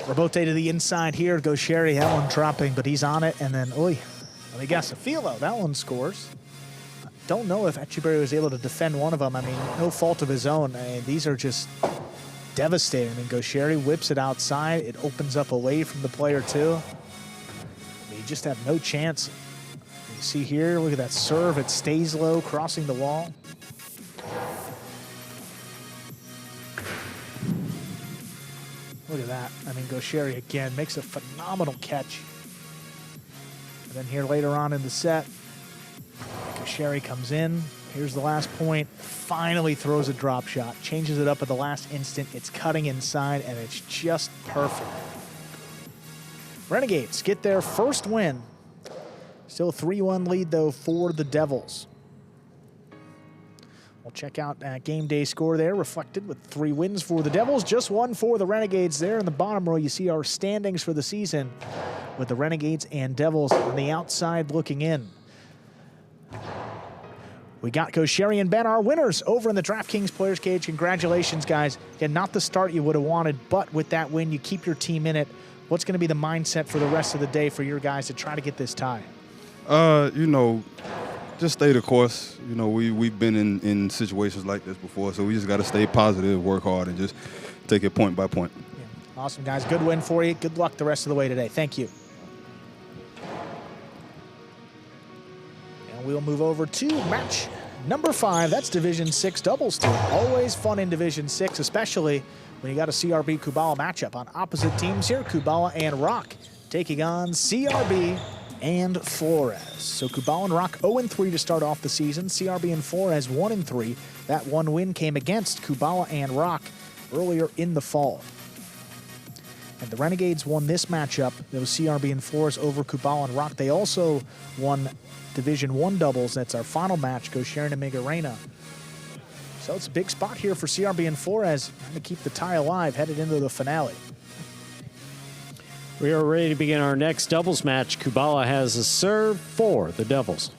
Rabote to the inside here. Gosheri, that one dropping, but he's on it. And then, let me guess, a Philo, that one scores. Don't know if Etchberry was able to defend one of them. I mean, no fault of his own. I mean, these are just devastating. I mean, Gosheri whips it outside. It opens up away from the player, too. I mean, you just have no chance. You see here, look at that serve. It stays low, crossing the wall. Look at that. I mean, Gosheri again makes a phenomenal catch. And then here later on in the set, Gosheri comes in. Here's the last point. Finally throws a drop shot. Changes it up at the last instant. It's cutting inside, and it's just perfect. Renegades get their first win. Still a 3-1 lead, though, for the Devils. We'll check out game day score there, reflected with 3 wins for the Devils, just 1 for the Renegades. There in the bottom row, you see our standings for the season with the Renegades and Devils on the outside looking in. We got Gosheri and Ben, our winners, over in the DraftKings Players Cage. Congratulations, guys. Again, not the start you would have wanted, but with that win, you keep your team in it. What's going to be the mindset for the rest of the day for your guys to try to get this tie? You know, just stay the course. You know, we've been in situations like this before, so we just got to stay positive, work hard, and just take it point by point. Yeah. Awesome, guys. Good win for you. Good luck the rest of the way today. Thank you. And we'll move over to match number 5. That's Division 6 doubles team. Always fun in Division 6, especially when you got a CRB Kubala matchup on opposite teams here. Kubala and Rock taking on CRB and Flores. So Kubala and Rock 0-3 to start off the season. CRB and Flores 1-3. That one win came against Kubala and Rock earlier in the fall. And the Renegades won this matchup. It was CRB and Flores over Kubala and Rock. They also won Division 1 doubles. That's our final match. Gosheri and Migarena. So it's a big spot here for CRB and Flores, trying to keep the tie alive headed into the finale. We are ready to begin our next doubles match. Kubala has a serve for the Devils.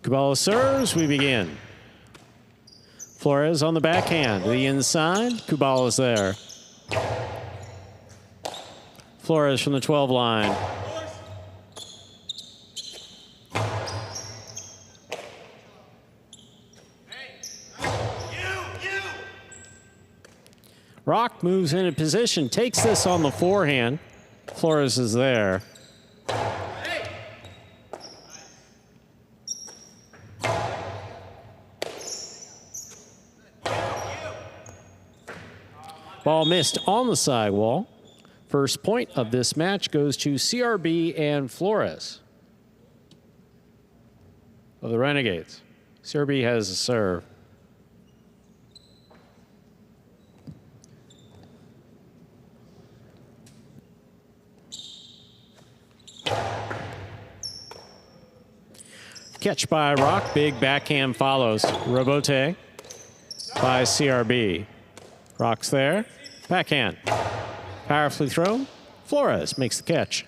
Kubala serves, we begin. Flores on the backhand to the inside. Kubala's there. Flores from the 12 line. Rock moves into position, takes this on the forehand. Flores is there. Ball missed on the sidewall. First point of this match goes to CRB and Flores of the Renegades. CRB has a serve. Catch by Rock, big backhand follows. Rabote by CRB. Rock's there, backhand. Powerfully thrown, Flores makes the catch.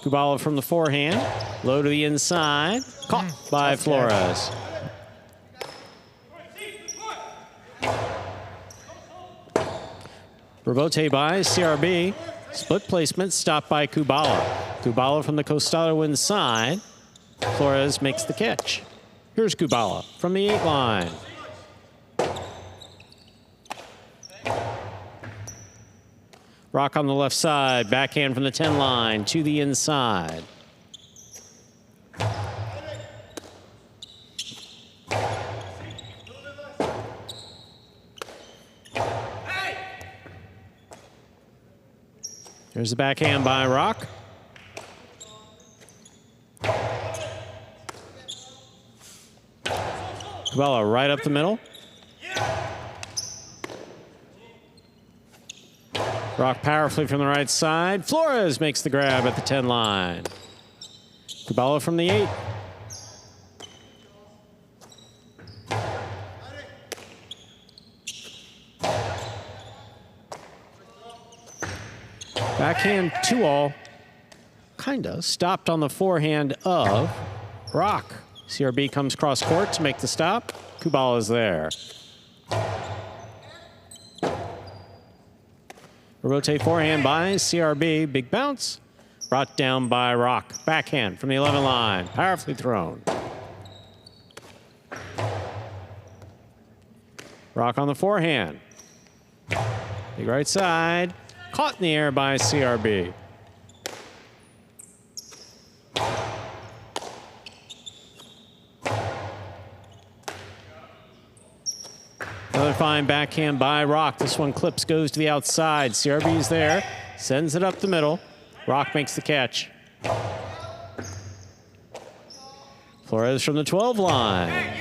Kubala from the forehand, low to the inside, caught by Flores. Rabote by CRB. Split placement stopped by Kubala. Kubala from the Costado inside. Flores makes the catch. Here's Kubala from the 8 line. Rock on the left side. Backhand from the 10 line to the inside. Here's the backhand by Rock. Kubala right up the middle. Rock powerfully from the right side. Flores makes the grab at the 10 line. Kubala from the 8. Backhand 2-all. Kinda stopped on the forehand of Rock. CRB comes cross court to make the stop. Kubala is there. Rotate forehand by CRB. Big bounce. Brought down by Rock. Backhand from the 11 line. Powerfully thrown. Rock on the forehand. Big right side. Caught in the air by CRB. Another fine backhand by Rock. This one clips, goes to the outside. CRB's there. Sends it up the middle. Rock makes the catch. Flores from the 12 line.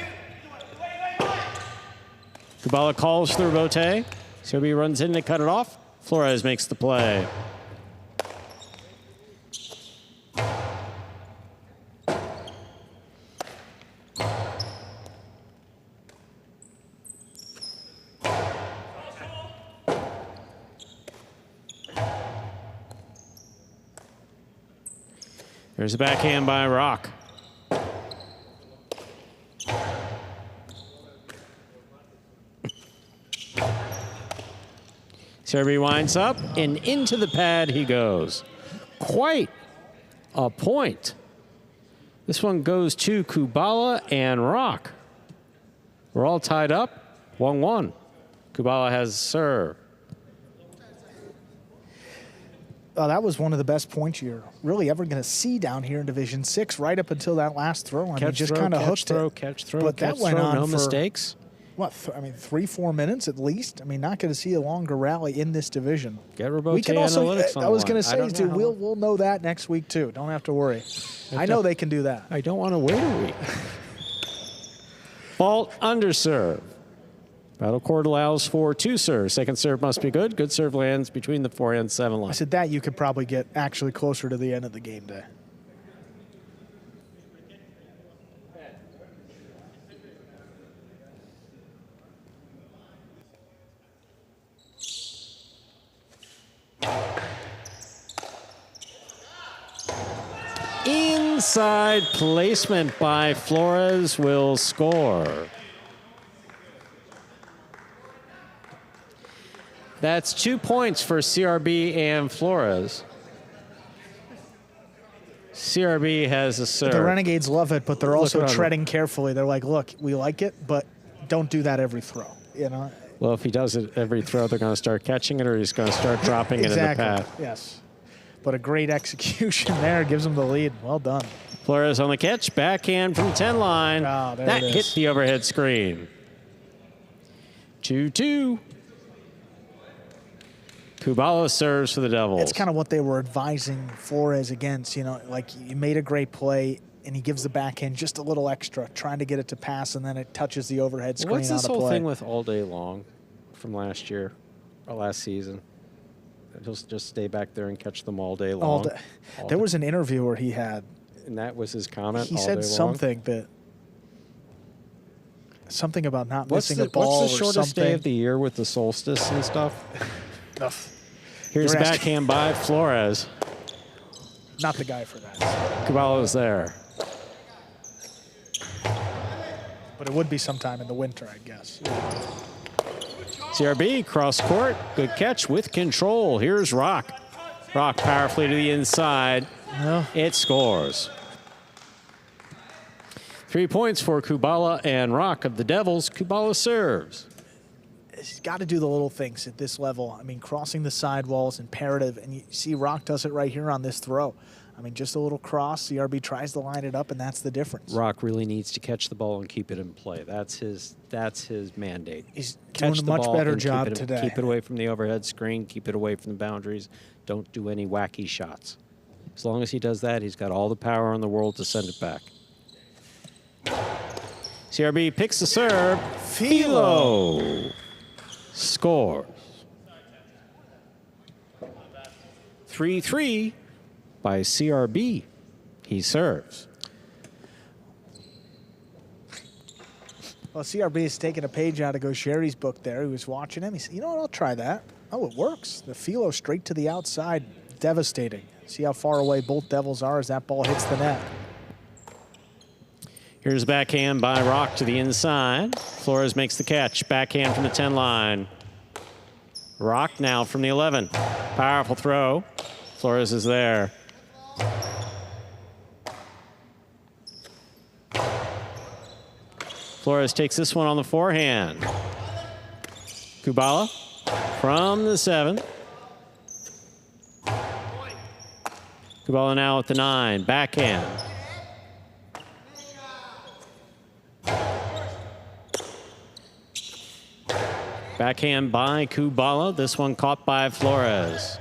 Kubala calls for the rebote. CRB runs in to cut it off. Flores makes the play. There's a backhand by Rock. CRB winds up, and into the pad he goes. Quite a point. This one goes to Kubala and Rock. We're all tied up, 1-1. Kubala has serve. That was one of the best points you're really ever going to see down here in Division 6, right up until that last throw. I mean, just kind of hooked it. Catch, throw, but catch, that went throw, on no for, mistakes. What, I mean, 3-4 minutes at least? I mean, not going to see a longer rally in this division. Get Robote We can also, analytics on I was the going to line. say, dude, we'll know that next week, too. Don't have to worry. I know they can do that. I don't want to wait a week. Fault under serve. Battle court allows for 2 serves. Second serve must be good. Good serve lands between the 4 and 7 line. I said that you could probably get actually closer to the end of the game day. Inside placement by Flores will score. That's 2 points for CRB and Flores. CRB has a serve. The Renegades love it, but they're also treading carefully. They're like, look, we like it, but don't do that every throw, you know? Well, if he does it every throw, they're going to start catching it, or he's going to start dropping it in the pad. Yes. But a great execution there gives them the lead. Well done. Flores on the catch. Backhand from 10 line. Oh, there that it is. hit the overhead screen. 2-2. Kubala serves for the Devils. It's kind of what they were advising Flores against. You know, like, you made a great play, and he gives the backhand just a little extra, trying to get it to pass, and then it touches the overhead screen. What's this out of whole play. thing with all day long from last year or last season? He'll just stay back there and catch them all day long. All day. There was an interview where he had, and that was his comment. he all said day something that, something about not missing a What's ball the or shortest something. day of the year with the solstice and stuff? Here's You're asking- backhand by Flores. Not the guy for that. Kubala is there. But it would be sometime in the winter, I guess. CRB, cross court, good catch with control. Here's Rock. Rock powerfully to the inside. No. It scores. 3 points for Kubala and Rock of the Devils. Kubala serves. He's got to do the little things at this level. I mean, crossing the sidewall is imperative, and you see Rock does it right here on this throw. I mean, just a little cross. CRB tries to line it up, and that's the difference. Rock really needs to catch the ball and keep it in play. That's his mandate. He's Catch doing a the much ball better and job keep it, today. Keep it away from the overhead screen. Keep it away from the boundaries. Don't do any wacky shots. As long as he does that, he's got all the power in the world to send it back. CRB picks the serve. Philo scores. 3-3 by CRB. He serves. Well, CRB is taking a page out of Gosherry's book there. He was watching him. He said, you know what, I'll try that. Oh, it works. The Philo straight to the outside. Devastating. See how far away both Devils are as that ball hits the net. Here's a backhand by Rock to the inside. Flores makes the catch. Backhand from the 10 line. Rock now from the 11. Powerful throw. Flores is there. Flores takes this one on the forehand. Kubala from the 7. Kubala now at the 9. Backhand. Backhand by Kubala. This one caught by Flores.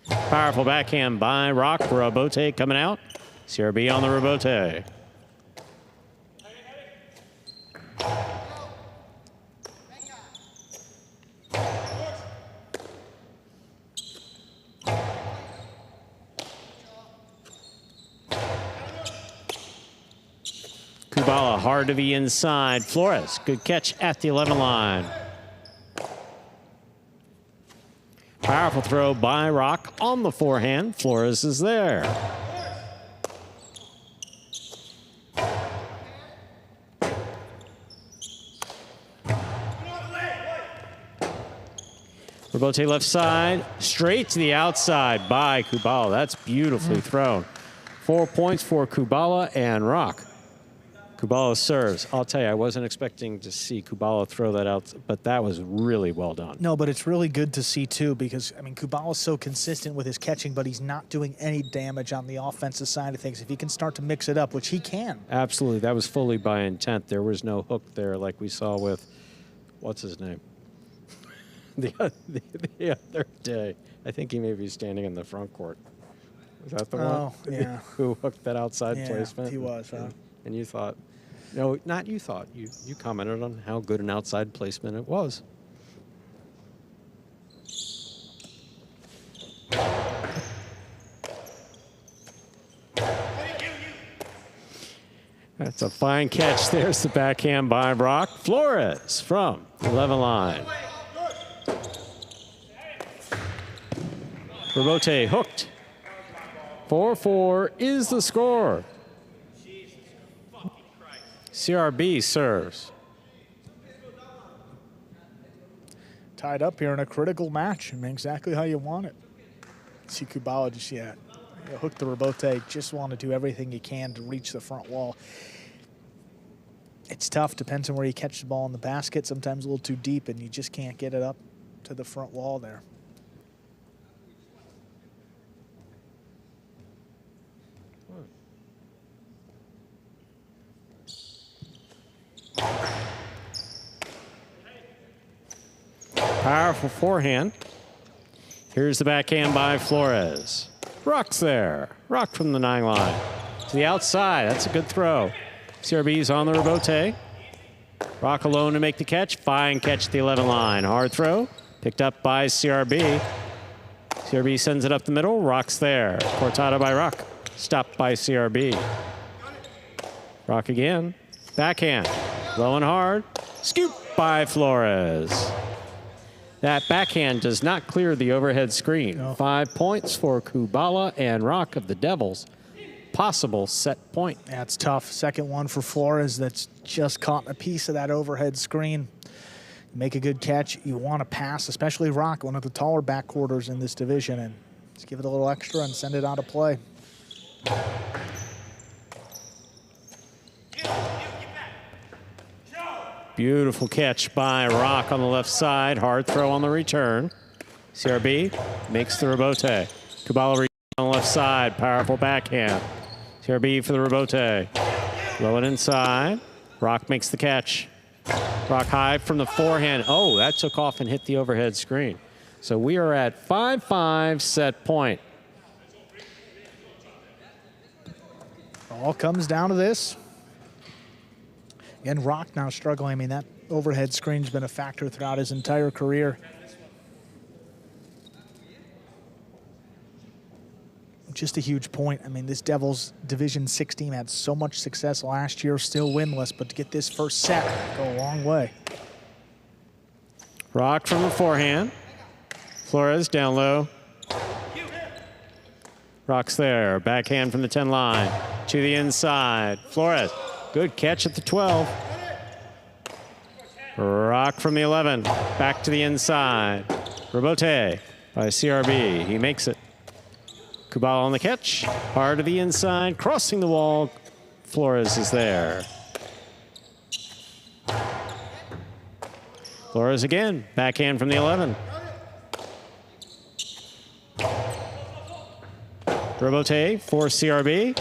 Powerful backhand by Rock. Robote coming out. CRB on the Robote. Kubala hard to the inside. Flores, good catch at the 11 line. Powerful throw by Rock on the forehand. Flores is there. Robote left side, straight to the outside by Kubala. That's beautifully thrown. 4 points for Kubala and Rock. Kubala serves. I'll tell you, I wasn't expecting to see Kubala throw that out, but that was really well done. No, but it's really good to see, too, because, I mean, Kubala's so consistent with his catching, but he's not doing any damage on the offensive side of things. If he can start to mix it up, which he can. Absolutely. That was fully by intent. There was no hook there like we saw with, what's his name? the other day. I think he may be standing in the front court. Was that the one? Oh, yeah. Who hooked that outside Yeah, placement? he was, huh? And you thought, no, not you thought. You commented on how good an outside placement it was. That's a fine catch. There's the backhand by Rock. Flores from the 11 line. Robote hooked. 4-4 is the score. CRB serves. Tied up here in a critical match. I mean, exactly how you want it. See Kubala just, hook the Robote. Just want to do everything you can to reach the front wall. It's tough. Depends on where you catch the ball in the basket. Sometimes a little too deep, and you just can't get it up to the front wall there. Powerful forehand. Here's the backhand by Flores. Rock's there. Rock from the 9 line. To the outside. That's a good throw. CRB's on the Robote. Rock alone to make the catch. Fine catch at the 11 line. Hard throw. Picked up by CRB. CRB sends it up the middle. Rock's there. Cortada by Rock. Stopped by CRB. Rock again. Backhand. Low and hard. Scoop by Flores. That backhand does not clear the overhead screen. No. 5 points for Kubala and Rock of the Devils. Possible set point. Yeah, it's tough. Second one for Flores that's just caught a piece of that overhead screen. Make a good catch. You want to pass, especially Rock, one of the taller backcourters in this division, and just give it a little extra and send it out of play. Beautiful catch by Rock on the left side. Hard throw on the return. CRB makes the Robote. Kubala reaches on the left side. Powerful backhand. CRB for the rebote. Low and inside. Rock makes the catch. Rock high from the forehand. Oh, that took off and hit the overhead screen. So we are at 5-5 set point. All comes down to this. Again, Rock now struggling. I mean, that overhead screen's been a factor throughout his entire career. Just a huge point. I mean, this Devils Division 6 team had so much success last year, still winless, but to get this first set, go a long way. Rock from the forehand. Flores down low. Rock's there. Backhand from the 10 line to the inside. Flores, good catch at the 12. Rock from the 11. Back to the inside. Rebote by CRB. He makes it. Kubala on the catch. Hard to the inside. Crossing the wall. Flores is there. Flores again. Backhand from the 11. Rebote for CRB.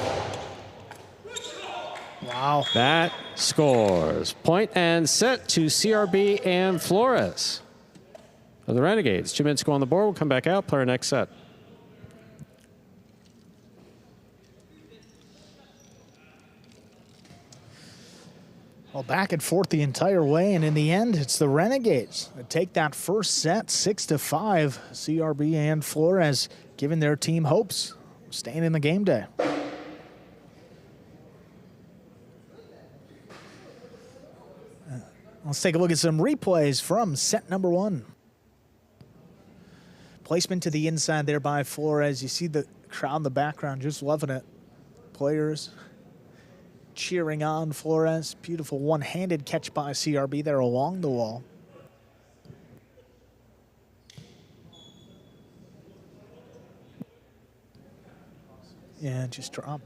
Wow. That scores. Point and set to CRB and Flores of the Renegades. 2 minutes go on the board. We'll come back out. Play our next set. Well, back and forth the entire way, and in the end, it's the Renegades that take that first set 6-5. CRB and Flores giving their team hopes, staying in the game day. Let's take a look at some replays from set number 1. Placement to the inside there by Flores. You see the crowd in the background just loving it. Players cheering on Flores. Beautiful one-handed catch by CRB there along the wall. Yeah, just drop.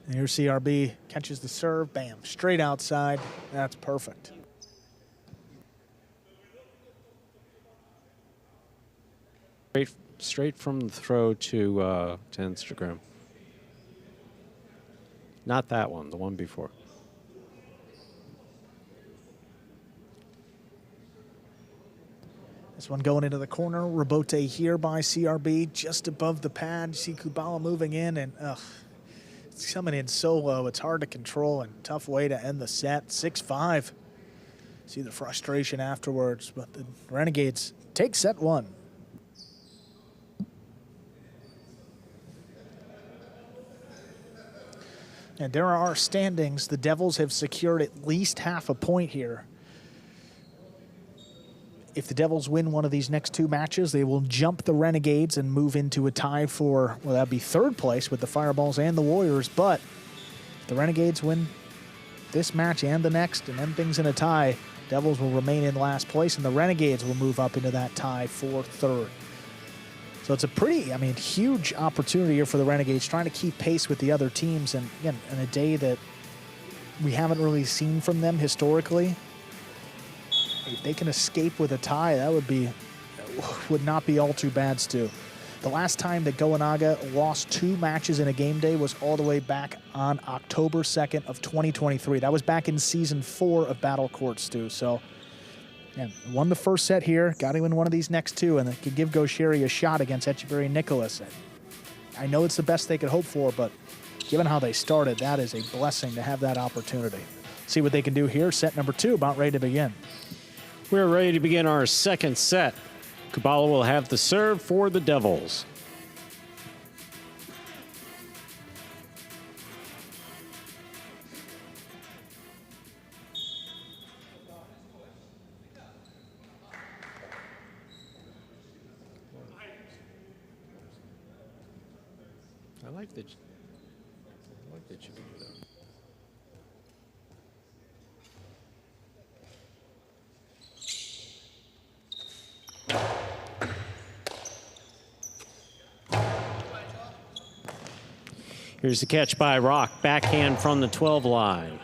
And here CRB catches the serve, bam, straight outside. That's perfect. Straight from the throw to Instagram. Not that one, the one before. This one going into the corner. Rebote here by CRB, just above the pad. You see Kubala moving in, and it's coming in so low. It's hard to control and tough way to end the set. 6-5. See the frustration afterwards, but the Renegades take set 1. And there are our standings. The Devils have secured at least half a point here. If the Devils win one of these next 2 matches, they will jump the Renegades and move into a tie for, well, that'd be 3rd place with the Fireballs and the Warriors. But if the Renegades win this match and the next and end things in a tie, Devils will remain in last place and the Renegades will move up into that tie for 3rd. So it's a pretty, I mean, huge opportunity here for the Renegades, trying to keep pace with the other teams. And again, in a day that we haven't really seen from them historically, if they can escape with a tie, that would not be all too bad, Stu. The last time that Goanaga lost 2 matches in a game day was all the way back on October 2nd of 2023. That was back in season 4 of battlecourt, Stu. So, yeah, won the first set here, got to win one of these next 2, and they could give Gaucheri a shot against Etchberry and Nicholas. I know it's the best they could hope for, but given how they started, that is a blessing to have that opportunity. See what they can do here. Set number 2, about ready to begin. We're ready to begin our 2nd set. Kubala will have the serve for the Devils. I like that you can do that. Here's the catch by Rock. Backhand from the 12 line.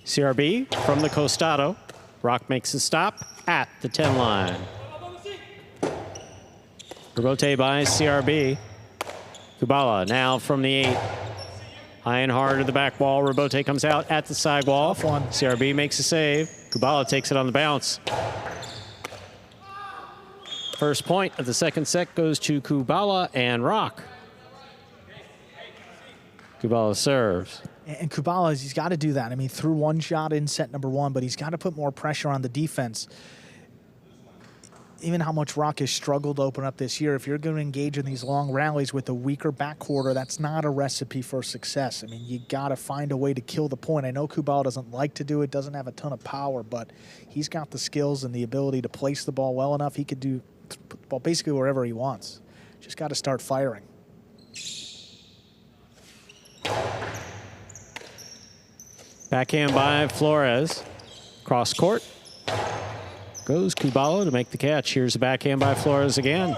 CRB from the Costado. Rock makes a stop at the 10 line. Rebote by CRB. Kubala now from the 8. High and hard to the back wall. Rebote comes out at the side wall. CRB makes a save. Kubala takes it on the bounce. First point of the second set goes to Kubala and Rock. Kubala serves. And Kubala, he's got to do that. I mean, threw one shot in set number 1, but he's got to put more pressure on the defense. Even how much Rock has struggled to open up this year, if you're going to engage in these long rallies with a weaker backcourt, that's not a recipe for success. I mean, you got to find a way to kill the point. I know Kubala doesn't like to do it, doesn't have a ton of power, but he's got the skills and the ability to place the ball well enough. He could put the ball basically wherever he wants. Just got to start firing. Backhand by Flores. Cross court. Goes Kubala to make the catch. Here's the backhand by Flores again.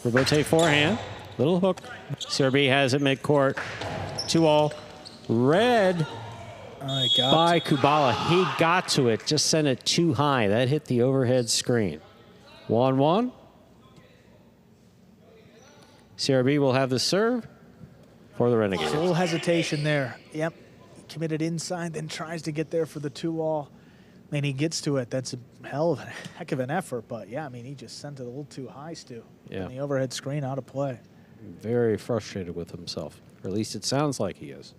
Rebote forehand. Little hook. CRB has it midcourt. 2-all. Red by Kubala. He got to it. Just sent it too high. That hit the overhead screen. 1-1. CRB will have the serve for the Renegades. A little hesitation there. Yep. He committed inside, then tries to get there for the 2-all. I mean, he gets to it. That's a heck of an effort. But, yeah, I mean, he just sent it a little too high, Stu. Yeah. And the overhead screen out of play. Very frustrated with himself. Or at least it sounds like he is.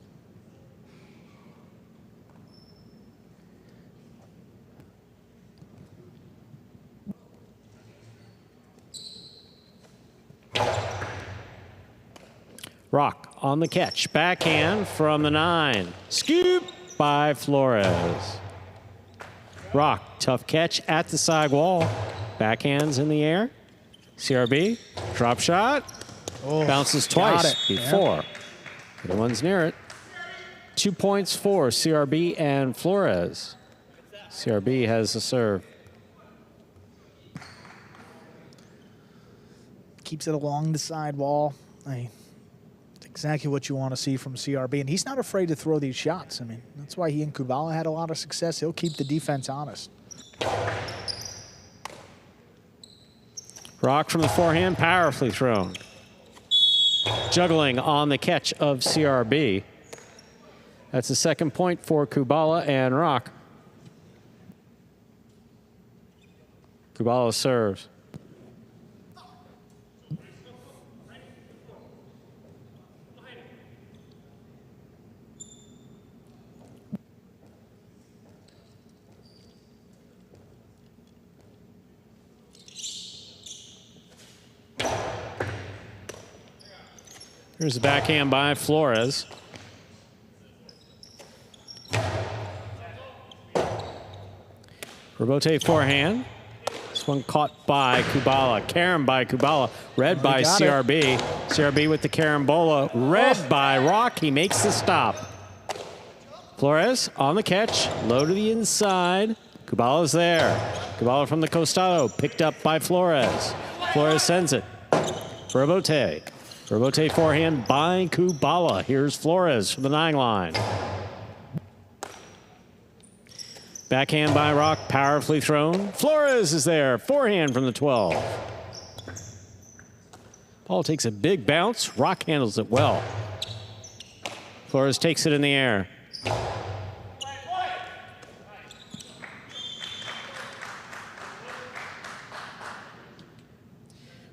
Rock on the catch. Backhand from the 9. Scoop by Flores. Rock, tough catch at the side wall. Backhands in the air. CRB, drop shot. Bounces twice before. The one's near it. 2 points for CRB and Flores. CRB has the serve. Keeps it along the side wall. Exactly what you want to see from CRB. And he's not afraid to throw these shots. I mean, that's why he and Kubala had a lot of success. He'll keep the defense honest. Rock from the forehand, powerfully thrown. Juggling on the catch of CRB. That's the second point for Kubala and Rock. Kubala serves. Here's the backhand by Flores. Rebote forehand. This one caught by Kubala. Carom by Kubala. Red by CRB. CRB with the carambola. Red by Rock. He makes the stop. Flores on the catch. Low to the inside. Kubala's there. Kubala from the Costado. Picked up by Flores. Flores sends it. Rebote. Rebote forehand by Kubala. Here's Flores from the 9 line. Backhand by Rock, powerfully thrown. Flores is there, forehand from the 12. Ball takes a big bounce. Rock handles it well. Flores takes it in the air.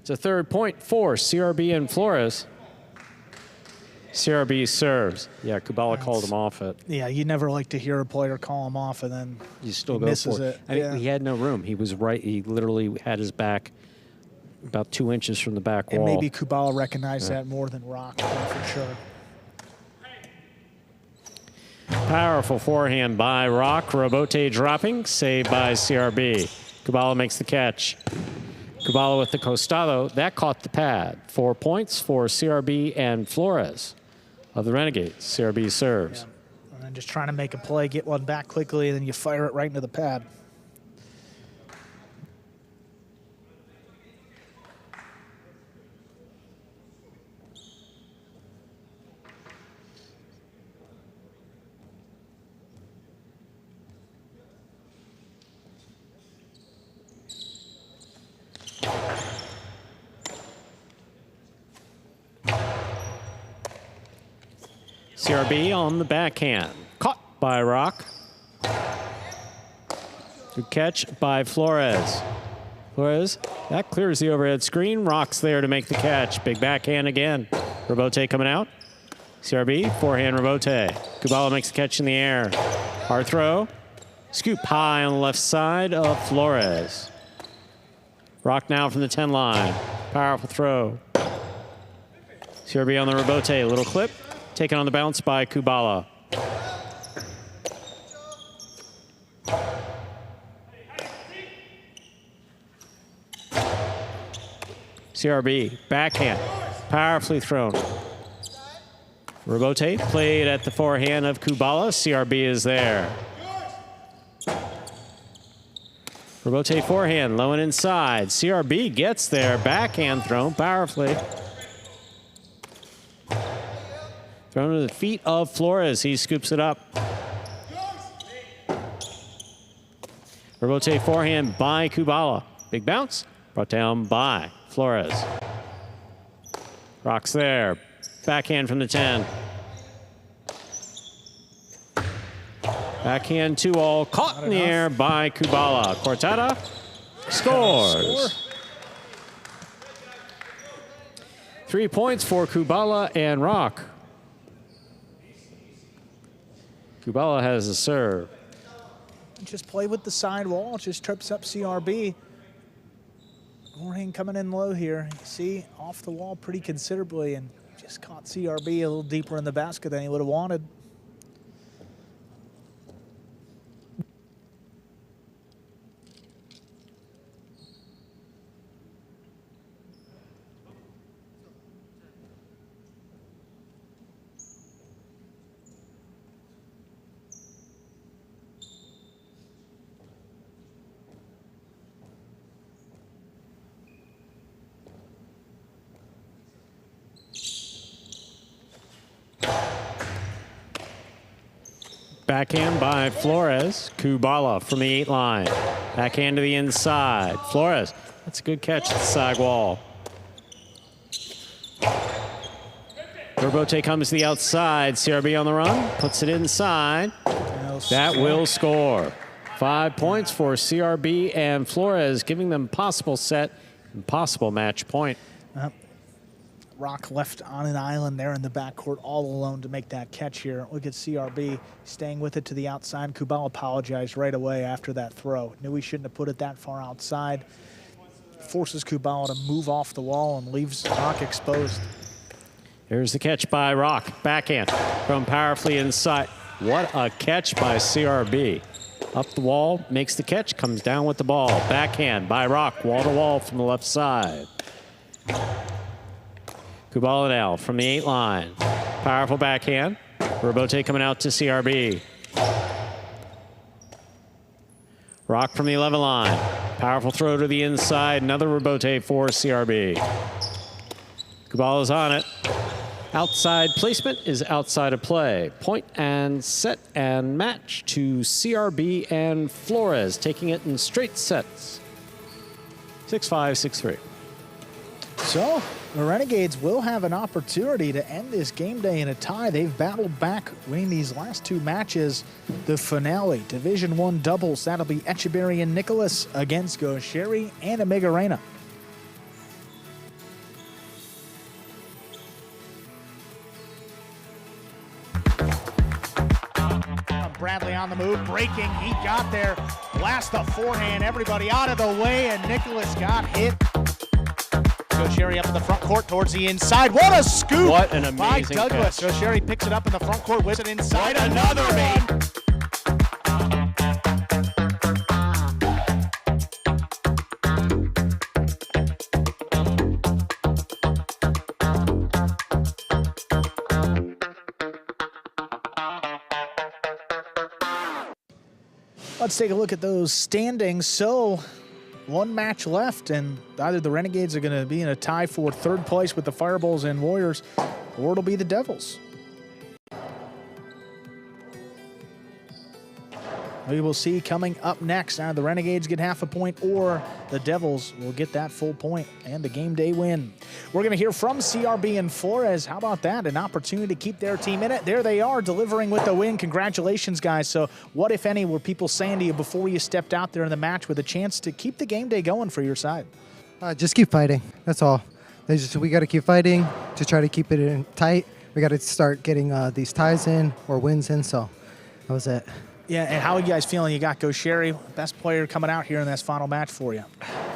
It's a third point for CRB and Flores. CRB serves. Yeah, Kubala called him off it. Yeah, you never like to hear a player call him off and then you still go misses for it. I mean, he had no room. He was right. He literally had his back about 2 inches from the back wall. And maybe Kubala recognized that more than Rock, for sure. Powerful forehand by Rock. Rebote dropping. Saved by CRB. Kubala makes the catch. Kubala with the Costado. That caught the pad. 4 points for CRB and Flores of the Renegades. CRB serves. Yeah. And then just trying to make a play, get one back quickly, and then you fire it right into the pad. CRB on the backhand. Caught by Rock. Good catch by Flores. Flores, that clears the overhead screen. Rock's there to make the catch. Big backhand again. Rebote coming out. CRB, forehand Rebote. Kubala makes the catch in the air. Hard throw. Scoop high on the left side of Flores. Rock now from the 10 line. Powerful throw. CRB on the Rebote. Little clip. Taken on the bounce by Kubala. CRB, backhand, powerfully thrown. Rebote played at the forehand of Kubala. CRB is there. Rebote forehand, low and inside. CRB gets there, backhand thrown powerfully. Thrown to the feet of Flores. He scoops it up. Rebote forehand by Kubala. Big bounce, brought down by Flores. Rock's there. Backhand from the 10. Backhand 2-all. Caught in the air by Kubala. Cortada scores. 3 points for Kubala and Rock. Kubala has a serve. Just play with the side wall. Just trips up CRB. Forehand coming in low here. You see, off the wall pretty considerably and just caught CRB a little deeper in the basket than he would have wanted. Backhand by Flores. Kubala from the 8 line. Backhand to the inside. Flores, that's a good catch at the side wall. Rebote comes to the outside. CRB on the run, puts it inside. That will score. 5 points for CRB and Flores, giving them possible set and possible match point. Rock left on an island there in the backcourt all alone to make that catch here. Look at CRB staying with it to the outside. Kubala apologized right away after that throw. Knew he shouldn't have put it that far outside. Forces Kubala to move off the wall and leaves Rock exposed. Here's the catch by Rock. Backhand from powerfully inside. What a catch by CRB. Up the wall, makes the catch, comes down with the ball. Backhand by Rock, wall to wall from the left side. Kubala now from the 8 line. Powerful backhand. Rebote coming out to CRB. Rock from the 11 line. Powerful throw to the inside. Another Rebote for CRB. Kubala's on it. Outside placement is outside of play. Point and set and match to CRB and Flores, taking it in straight sets. 6-5, 6-3. So the Renegades will have an opportunity to end this game day in a tie. They've battled back, winning these last 2 matches. The finale, Division I doubles, that'll be Etchberry and Nicholas against Goanaga and Amigarena. Bradley on the move, breaking, he got there, blast the forehand, everybody out of the way, and Nicholas got hit. Goanaga up in the front court towards the inside. What a scoop! What an amazing by Douglas. catch. Goanaga picks it up in the front court, whips it inside. Another one. Let's take a look at those standings. So, 1 match left, and either the Renegades are going to be in a tie for 3rd place with the Fireballs and Warriors, or it'll be the Devils. we will see coming up next. Either the Renegades get half a point or the Devils will get that full point and the game day win. We're going to hear from CRB and Flores. How about that? An opportunity to keep their team in it. There they are, delivering with the win. Congratulations, guys. So what, if any, were people saying to you before you stepped out there in the match with a chance to keep the game day going for your side? Just keep fighting. That's all. We got to keep fighting to try to keep it in tight. We got to start getting these ties in or wins in. So that was it. Yeah, and how are you guys feeling? You got Gosheri, best player coming out here in this final match for you.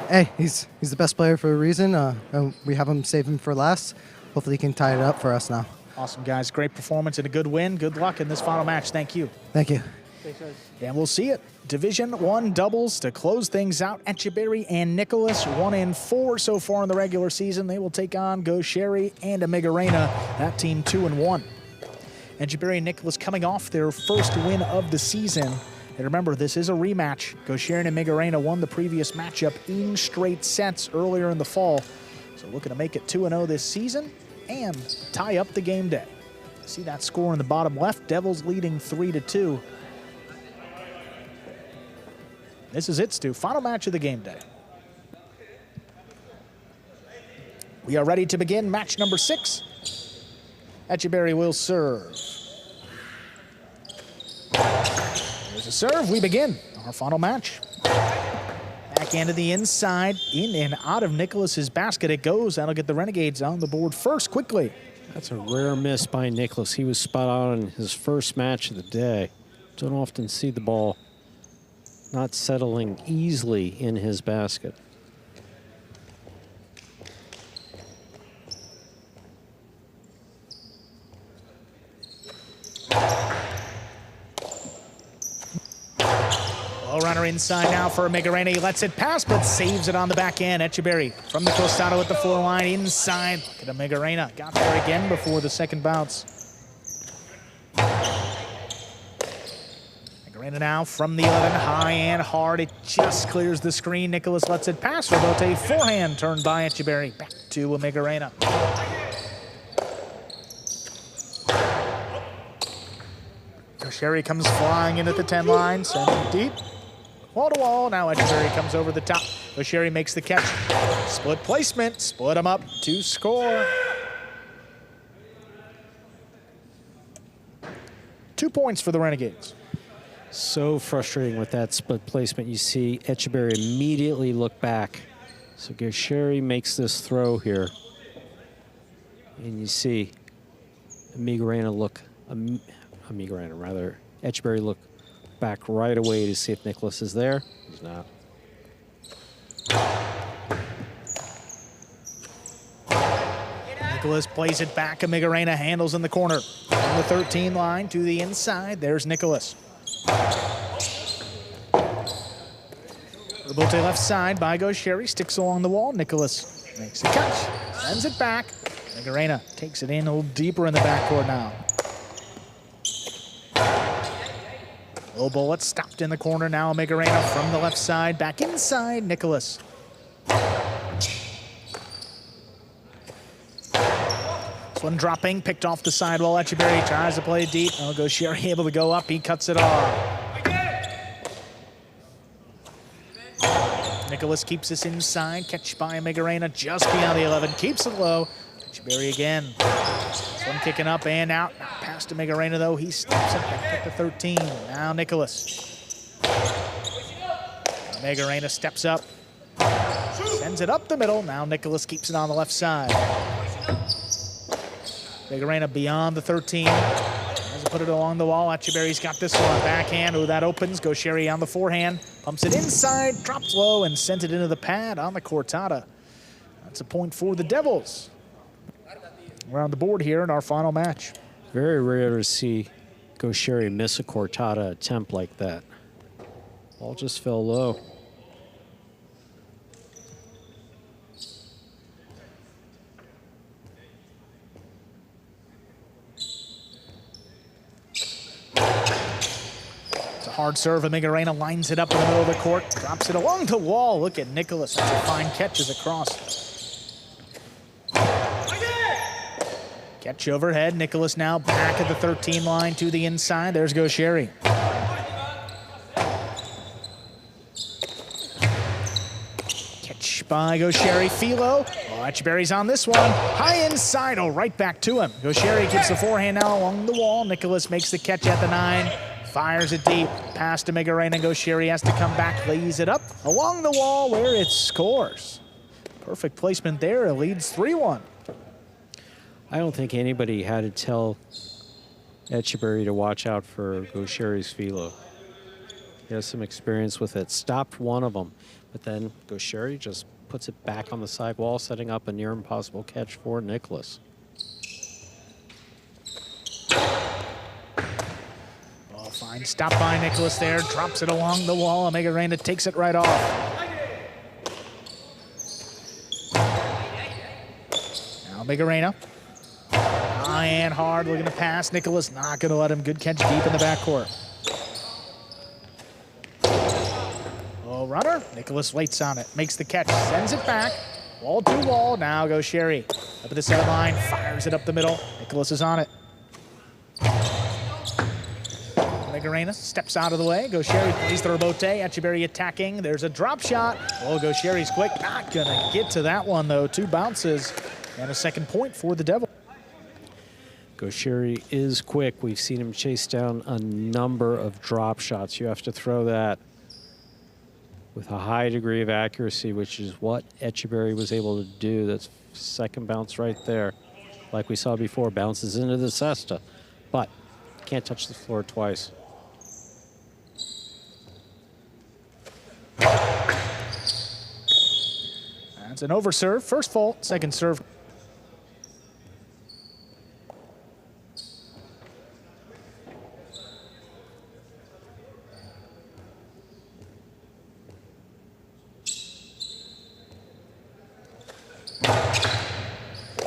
Hey, he's the best player for a reason. And we have him save him for last. Hopefully he can tie it up for us now. Awesome, guys. Great performance and a good win. Good luck in this final match. Thank you. Thank you. And we'll see it. Division 1 doubles to close things out. Etchberry and Nicholas, 1-4 so far in the regular season. They will take on Gosheri and Amigarena. That team 2-1. Etchberry and Nicholas coming off their first win of the season. And remember, this is a rematch. Gosheri and Amigarena won the previous matchup in straight sets earlier in the fall. So looking to make it 2-0 this season and tie up the game day. See that score in the bottom left. Devils leading 3-2. This is it, Stu. Final match of the game day. We are ready to begin match number 6. Etchberry will serve. There's a serve. We begin our final match. Backhand to the inside, in and out of Nicholas's basket it goes. That'll get the Renegades on the board first quickly. That's a rare miss by Nicholas. He was spot on in his first match of the day. Don't often see the ball not settling easily in his basket. Low runner inside now for Amigarena. He lets it pass, but saves it on the back end. Etchberry from the costado at the floor line inside. Look at Amigarena. Got there again before the second bounce. Amigarena now from the 11, high and hard. It just clears the screen. Nicholas lets it pass. Rebote forehand turned by Etchberry. Back to Amigarena. Gosheri comes flying in at the 10 line, sending deep. Wall to wall, now Etchberry comes over the top. Gosheri makes the catch. Split placement, split them up to score. 2 points for the Renegades. So frustrating with that split placement. You see Etchberry immediately look back. So Gosheri makes this throw here. And you see Amigarena look, Etchberry look back right away to see if Nicholas is there. He's not. Nicholas plays it back. Amigarena handles in the corner. From the 13 line to the inside, there's Nicholas. Rebote left side by Gosheri, sticks along the wall. Nicholas makes a catch, sends it back. Amigarena takes it in a little deeper in the backcourt now. Low bullet stopped in the corner now. Amigarena from the left side, back inside, Nicholas. This one dropping, picked off the sidewall. Etchberry tries to play deep. Gosheri able to go up, he cuts it off. Nicholas keeps this inside, catch by Amigarena just beyond the 11, keeps it low. Etchberry again. This one kicking up and out. Not past Amigarena though. He steps it back at the 13. Now Nicholas. Amigarena steps up. Sends it up the middle. Now Nicholas keeps it on the left side. Amigarena beyond the 13. Tries to put it along the wall. Etchberry's got this one. Backhand. Oh, that opens. Gosheri on the forehand. Pumps it inside. Drops low and sent it into the pad on the cortada. That's a point for the Devils. We're on the board here in our final match. Very rare to see Gosheri miss a cortada attempt like that. Ball just fell low. It's a hard serve. Amigarena lines it up in the middle of the court. Drops it along the wall. Look at Nicholas. That's a fine catch as across. Catch overhead. Nicholas now back at the 13 line to the inside. There's Gosheri. catch by Gaucheri. Philo. Oh, Etchberry's on this one. High inside. Oh, right back to him. Gaucheri gives the forehand now along the wall. Nicholas makes the catch at the 9. Fires it deep. Pass to Megarena. Gaucheri has to come back. Lays it up along the wall where it scores. Perfect placement there. It leads 3-1. I don't think anybody had to tell Etchberry to watch out for Gaucheri's Philo. He has some experience with it. Stopped one of them, but then Gaucheri just puts it back on the side wall, setting up a near impossible catch for Nicholas. Oh, fine stop by Nicholas there. Drops it along the wall. Megarena takes it right off. Now Megarena. High and hard, looking to pass. Nicholas not going to let him. Good catch deep in the backcourt. Oh, runner. Nicholas waits on it. Makes the catch. Sends it back. Wall to wall. Now Gaucheri. Up at the center line. Fires it up the middle. Nicholas is on it. Megarena steps out of the way. Gaucheri plays the rebote. Etchberry attacking. There's a drop shot. Oh, Gaucheri's quick. Not going to get to that one, though. 2 bounces and a second point for the Devils. Gaucheri is quick. We've seen him chase down a number of drop shots. You have to throw that with a high degree of accuracy, which is what Etchberry was able to do. That's second bounce right there. Like we saw before, bounces into the cesta, but can't touch the floor twice. That's an overserve. First fault, second serve.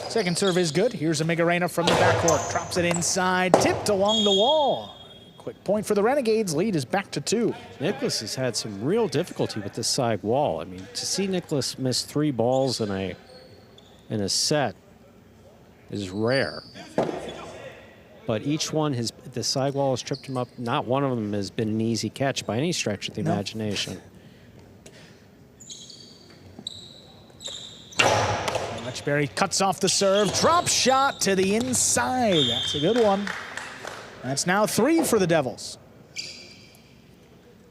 Second serve is good. Here's a Megarena from the backcourt. Drops it inside. Tipped along the wall. Quick point for the Renegades. Lead is back to 2. Nicholas has had some real difficulty with this side wall. I mean, to see Nicholas miss 3 balls in a set is rare. But each one, the side wall has tripped him up. Not one of them has been an easy catch by any stretch of the imagination. Etchberry cuts off the serve. Drop shot to the inside. That's a good one. That's now 3 for the Devils.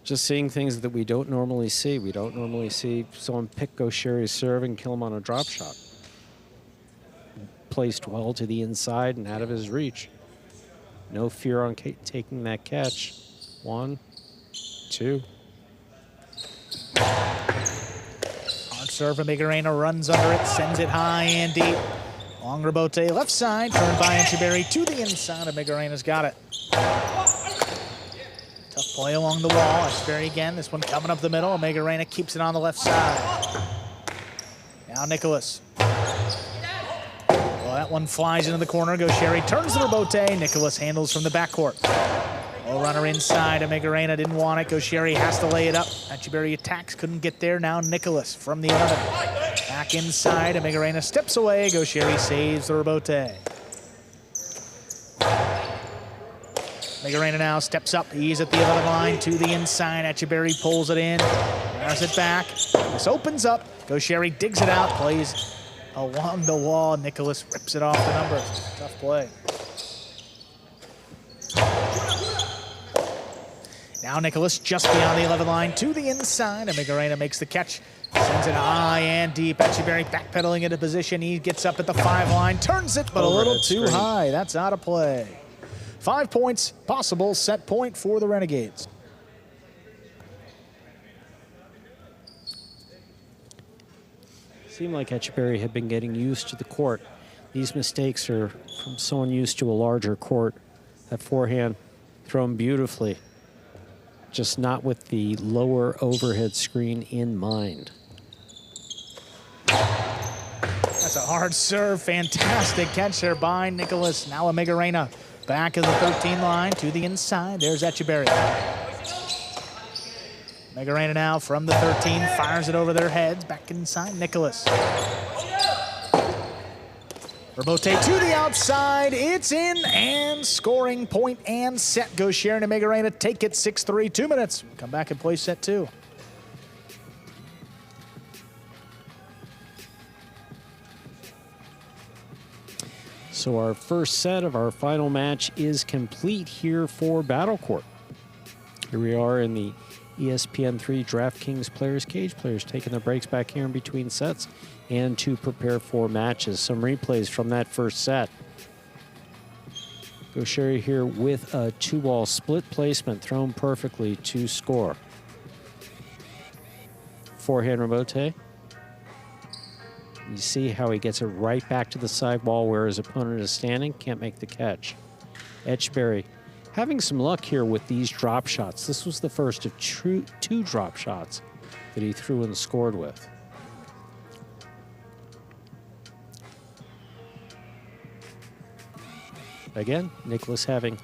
Just seeing things that we don't normally see. We don't normally see someone pick Gaucheri's serve and kill him on a drop shot. Placed well to the inside and out of his reach. No fear on taking that catch. 1, 2. Serve, Megarena runs under it, sends it high and deep. Long rebote, left side, turned by Etchberry to the inside, and Megarena's got it. Tough play along the wall. Etchberry again, this one coming up the middle, and Megarena keeps it on the left side. Now Nicholas. Well, that one flies into the corner. Gaucheri turns the rebote. Nicholas handles from the backcourt. Oh, runner inside, and Megarena didn't want it. Gaucheri has to lay it up. Etchberry attacks, couldn't get there. Now Nicholas from the 11. Back inside, and Megarena steps away. Gaucheri saves the rebote. Megarena now steps up. He's at the 11 line to the inside. Etchberry pulls it in, there's it back. This opens up. Gaucheri digs it out, plays along the wall. Nicholas rips it off the numbers. Tough play. Now Nicholas just beyond the 11 line to the inside, and Megarena makes the catch. Sends it high and deep. Etchberry backpedaling into position. He gets up at the 5 line, turns it, but a little too high. That's out of play. 5 points, possible set point for the Renegades. Seemed like Etchberry had been getting used to the court. These mistakes are from someone used to a larger court. That forehand thrown beautifully, just not with the lower overhead screen in mind. That's a hard serve. Fantastic catch there by Nicholas. Now a Megarena. Back of the 13 line to the inside. There's Etchberry. Megarena now from the 13. Fires it over their heads. Back inside Nicholas. Rebote to the outside. It's in and scoring point and set. Gaucheri and Megarena take it 6-3. 2 minutes. Come back and play set 2. So our first set of our final match is complete here for Battlecourt. Here we are in the ESPN3 DraftKings Players Cage. Players taking their breaks back here in between sets and to prepare for matches. Some replays from that first set. Goanaga here with a 2-ball split placement thrown perfectly to score. Forehand Rebote. You see how he gets it right back to the sidewall where his opponent is standing. Can't make the catch. Etchberry having some luck here with these drop shots. This was the first of two drop shots that he threw and scored with. Again, Nicholas having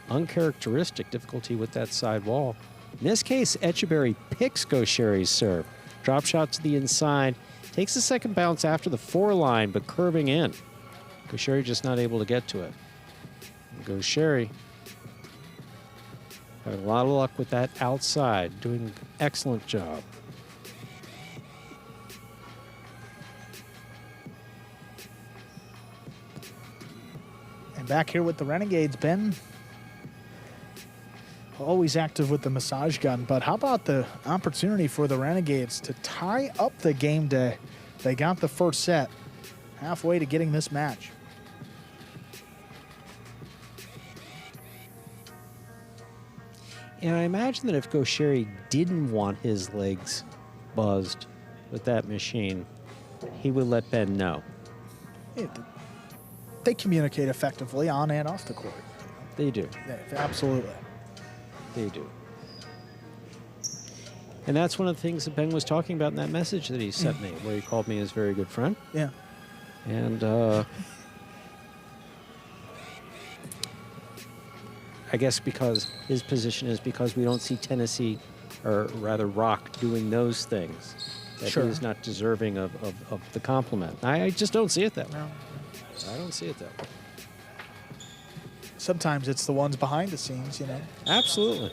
uncharacteristic difficulty with that side wall. In this case, Etchberry picks Goanaga's serve. Drop shot to the inside. Takes a second bounce after the 4-line, but curving in. Goanaga just not able to get to it. Goanaga having a lot of luck with that outside, doing an excellent job. And back here with the Renegades, Ben. Always active with the massage gun, but how about the opportunity for the Renegades to tie up the game day? They got the first set, halfway to getting this match. And I imagine that if Goanaga didn't want his legs buzzed with that machine, he would let Ben know. Yeah, they communicate effectively on and off the court. They do. Yeah, absolutely. They do. And that's one of the things that Ben was talking about in that message that he sent me, where he called me his very good friend. Yeah. And I guess because his position is because we don't see Tennessee, or rather Rock, doing those things, that Sure. he is not deserving of the compliment. I just don't see it that way. No. I don't see it that way. Sometimes it's the ones behind the scenes, you know. Absolutely.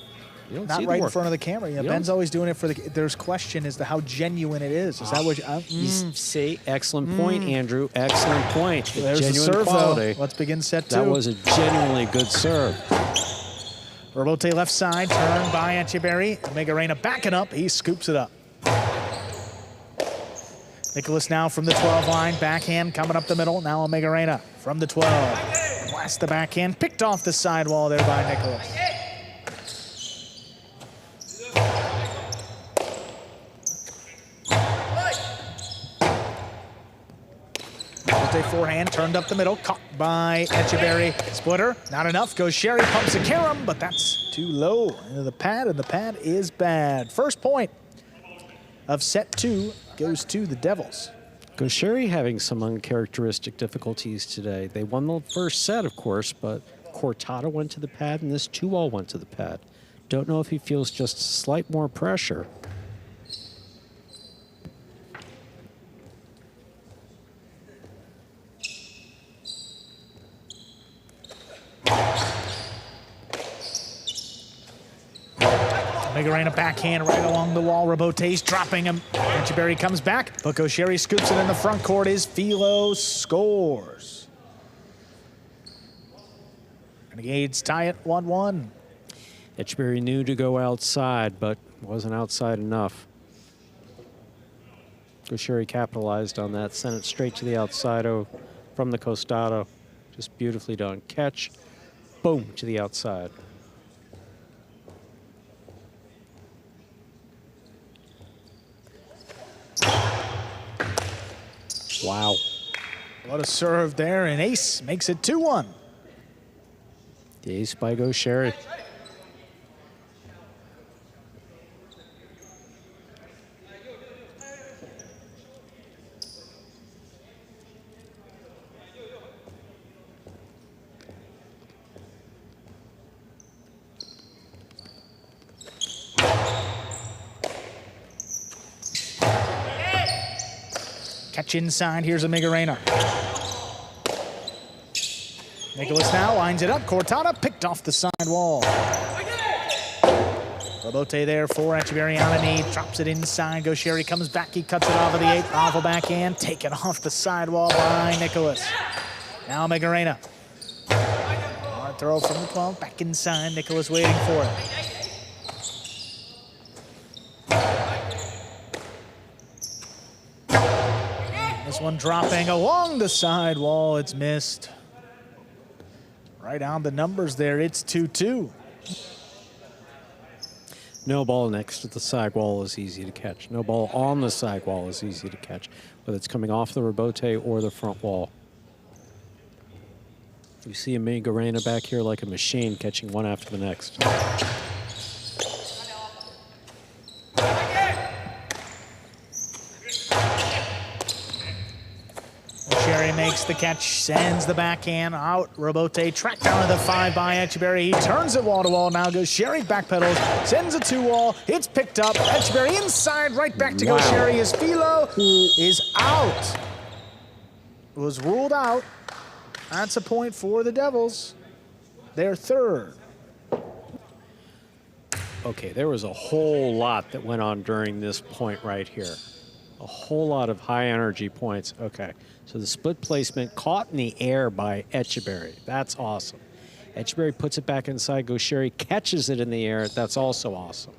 You don't Not see the right in work. front of the camera. You know, You Ben's don't- always doing it for the. There's question as to how genuine it is. Is that what you See, excellent point, Andrew. Excellent point. There's the Genuine serve, quality. though. Let's begin set two. That was a genuinely good serve. Rebote left side, turn by Etchberry. Megarena backing up. He scoops it up. Nicholas now from the 12 line. Backhand coming up the middle. Now Megarena from the 12. Blast the backhand. Picked off the sidewall there by Nicholas. Rebote forehand turned up the middle. Caught by Etchberry. Splitter. Not enough. Goanaga pumps a carom, but that's too low into the pad, and the pad is bad. First point of set two goes to the Devils. Goanaga having some uncharacteristic difficulties today. They won the first set, of course, but Cortada went to the pad, and this 2-all went to the pad. Don't know if he feels just slight more pressure. Megarena backhand right along the wall. Rebote's dropping him. Etchberry comes back, but Goanaga scoops it in the front court. His Philo scores. Renegades tie it 1-1. Etchberry knew to go outside, but wasn't outside enough. Goanaga capitalized on that, sent it straight to the outside from the costado. Just beautifully done. Catch, boom, to the outside. Wow. What a serve there, and ace makes it 2-1. The ace by Goanaga. Catch inside, here's a Megarena. Nicholas now lines it up. Cortada picked off the side wall. Rebote there for Etchberry on a knee. Drops it inside. Goanaga comes back. He cuts it off of the 8th. Awful backhand. Taken off the sidewall by Nicholas. Now Megarena. Hard throw from the 12, back inside. Nicholas waiting for it. This one dropping along the side wall. It's missed. Right on the numbers there. It's 2-2. No ball next to the side wall is easy to catch. No ball on the side wall is easy to catch, whether it's coming off the rebote or the front wall. You see Megarena back here like a machine, catching one after the next. Etchberry makes the catch, sends the backhand out. Rebote tracked down to the 5 by Etchberry. He turns it wall to wall. Now goes Sherry, backpedals, sends a 2-wall. It's picked up. Etchberry inside, right back to go Sherry. His Philo is out. Was ruled out. That's a point for the Devils. Their third. Okay, there was a whole lot that went on during this point right here. A whole lot of high energy points. Okay, so the split placement caught in the air by Etchberry. That's awesome. Etchberry puts it back inside. Gaucheri catches it in the air. That's also awesome.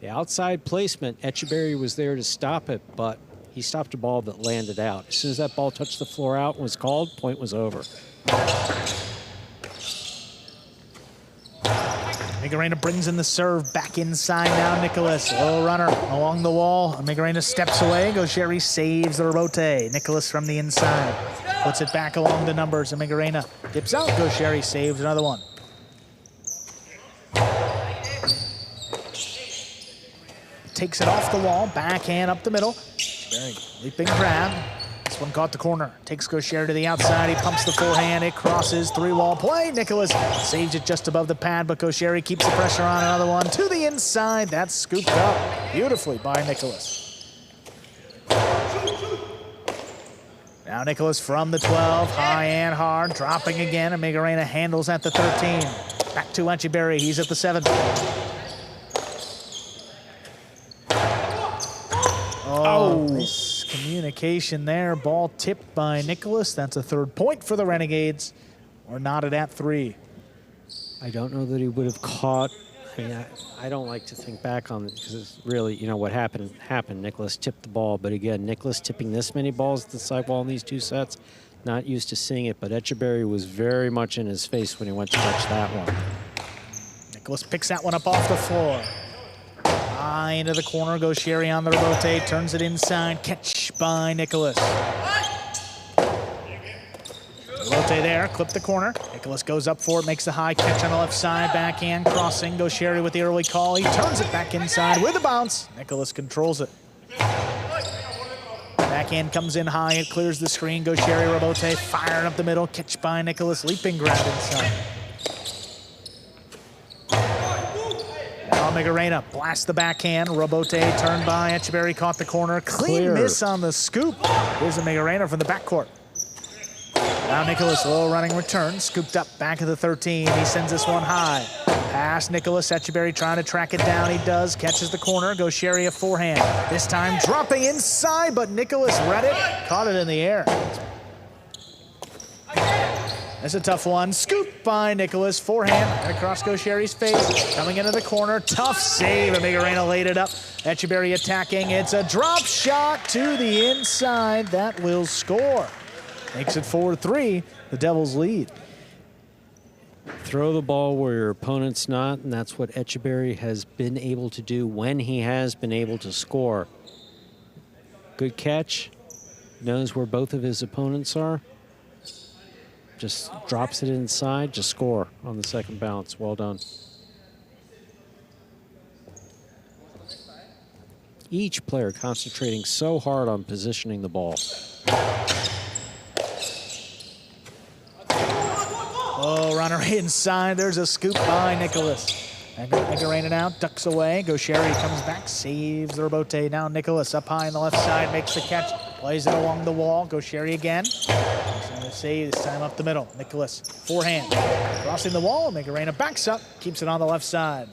The outside placement, Etchberry was there to stop it, but he stopped a ball that landed out. As soon as that ball touched the floor out and was called, point was over. Megarena brings in the serve back inside now. Nicholas, low runner along the wall. Megarena steps away. Gaucheri saves the rebote. Nicholas from the inside puts it back along the numbers. And Megarena dips out. Gaucheri saves another one. Takes it off the wall. Backhand up the middle. Etchberry leaping grab. This one caught the corner. Takes Gaucheri to the outside. He pumps the forehand. It crosses. 3-wall play. Nicholas saves it just above the pad, but Gaucheri keeps the pressure on. Another one to the inside. That's scooped up beautifully by Nicholas. Now Nicholas from the 12. High and hard. Dropping again. And Megarena handles at the 13. Back to Etchberry. He's at the 7. Oh, miscommunication there. Ball tipped by Nicholas. That's a third point for the Renegades. We're knotted at 3. I don't know that he would have caught. I mean, I don't like to think back on it because it's really, you know, what happened. Nicholas tipped the ball, but again, Nicholas tipping this many balls at the sidewall in these 2 sets, not used to seeing it, but Etchberry was very much in his face when he went to touch that one. Nicholas picks that one up off the floor. High into the corner, Gaucheri on the rebote, turns it inside, catch by Nicholas. Rebote there, clip the corner. Nicholas goes up for it, makes the high catch on the left side, backhand crossing. Gaucheri with the early call, he turns it back inside with a bounce. Nicholas controls it. Backhand comes in high, it clears the screen. Gaucheri, rebote, firing up the middle, catch by Nicholas, leaping grab inside. Megarena blasts the backhand. Rebote turned by Etchberry, caught the corner. Clean miss on the scoop. Here's a Megarena from the backcourt. Now Nicholas, low running return. Scooped up back of the 13. He sends this one high. Pass Nicholas. Etchberry trying to track it down. He does. Catches the corner. Gaucheri a forehand. This time dropping inside, but Nicholas read it. Caught it in the air. That's a tough one. Scoop by Nicholas. Forehand across Gaucheri's face. Coming into the corner. Tough save. And Megarena laid it up. Etchberry attacking. It's a drop shot to the inside. That will score. Makes it 4-3. The Devils lead. Throw the ball where your opponent's not, and that's what Etchberry has been able to do when he has been able to score. Good catch. Knows where both of his opponents are. Just drops it inside, just score on the second bounce. Well done. Each player concentrating so hard on positioning the ball. Oh, runner inside. There's a scoop by Nicholas. Megarena now ducks away. Gaucheri comes back, saves the rebote. Now Nicholas up high on the left side, makes the catch, plays it along the wall. Gaucheri again. Save this time up the middle. Nicholas, forehand, crossing the wall. Megarena backs up, keeps it on the left side.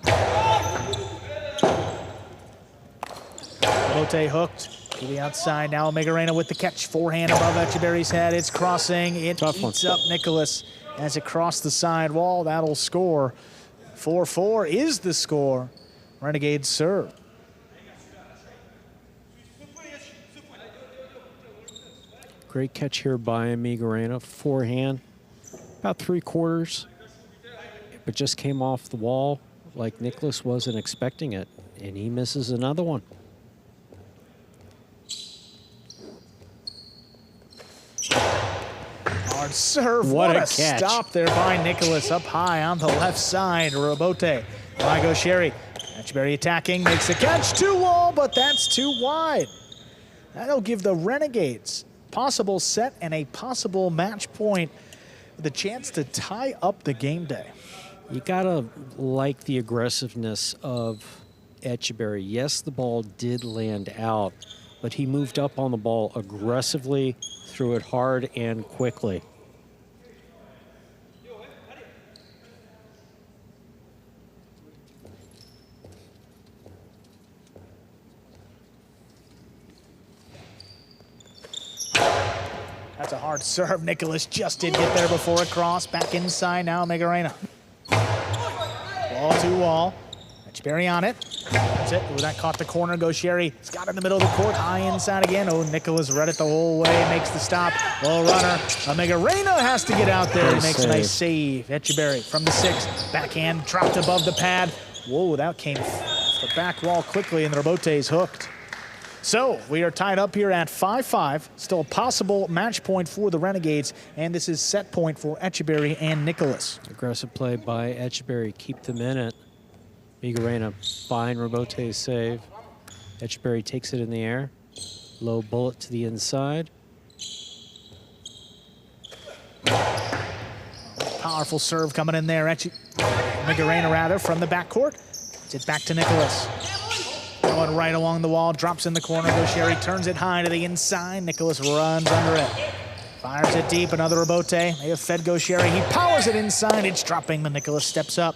Rebote hooked. To the outside, now Megarena with the catch. Forehand above Etchberry's head. It's crossing. It eats up Nicholas as it crossed the side wall. That'll score. 4-4 is the score. Renegades serve. Great catch here by Megarena. Forehand, about 3/4, but just came off the wall like Nicholas wasn't expecting it, and he misses another one. Hard serve. What a catch. Stop there by Nicholas up high on the left side. Robote by Gosheri. Etchberry attacking, makes the catch. 2-wall, but that's too wide. That'll give the Renegades possible set and a possible match point with a chance to tie up the game day. You gotta like the aggressiveness of Etchberry. Yes, the ball did land out, but he moved up on the ball aggressively, threw it hard and quickly. That's a hard serve. Nicholas just did get there before it crossed. Back inside now, Megarena. Wall to wall. Etchberry on it. That's it. Ooh, that caught the corner. Gosheri. He's got it in the middle of the court. High inside again. Oh, Nicholas read it the whole way. Makes the stop. Low runner. Megarena has to get out there. Makes a nice save. Etchberry from the 6. Backhand dropped above the pad. Whoa, that came off the back wall quickly, and the Robote's hooked. So we are tied up here at 5-5. Still a possible match point for the Renegades, and this is set point for Etchberry and Nicholas. Aggressive play by Etchberry, keep them in it. Megarena, fine Robote save. Etchberry takes it in the air. Low bullet to the inside. Powerful serve coming in there. Megarena rather from the backcourt. It's it back to Nicholas. Going right along the wall, drops in the corner. Gosheri turns it high to the inside. Nicholas runs under it. Fires it deep, another Robote. They have fed Gosheri. He powers it inside. It's dropping, but Nicholas steps up.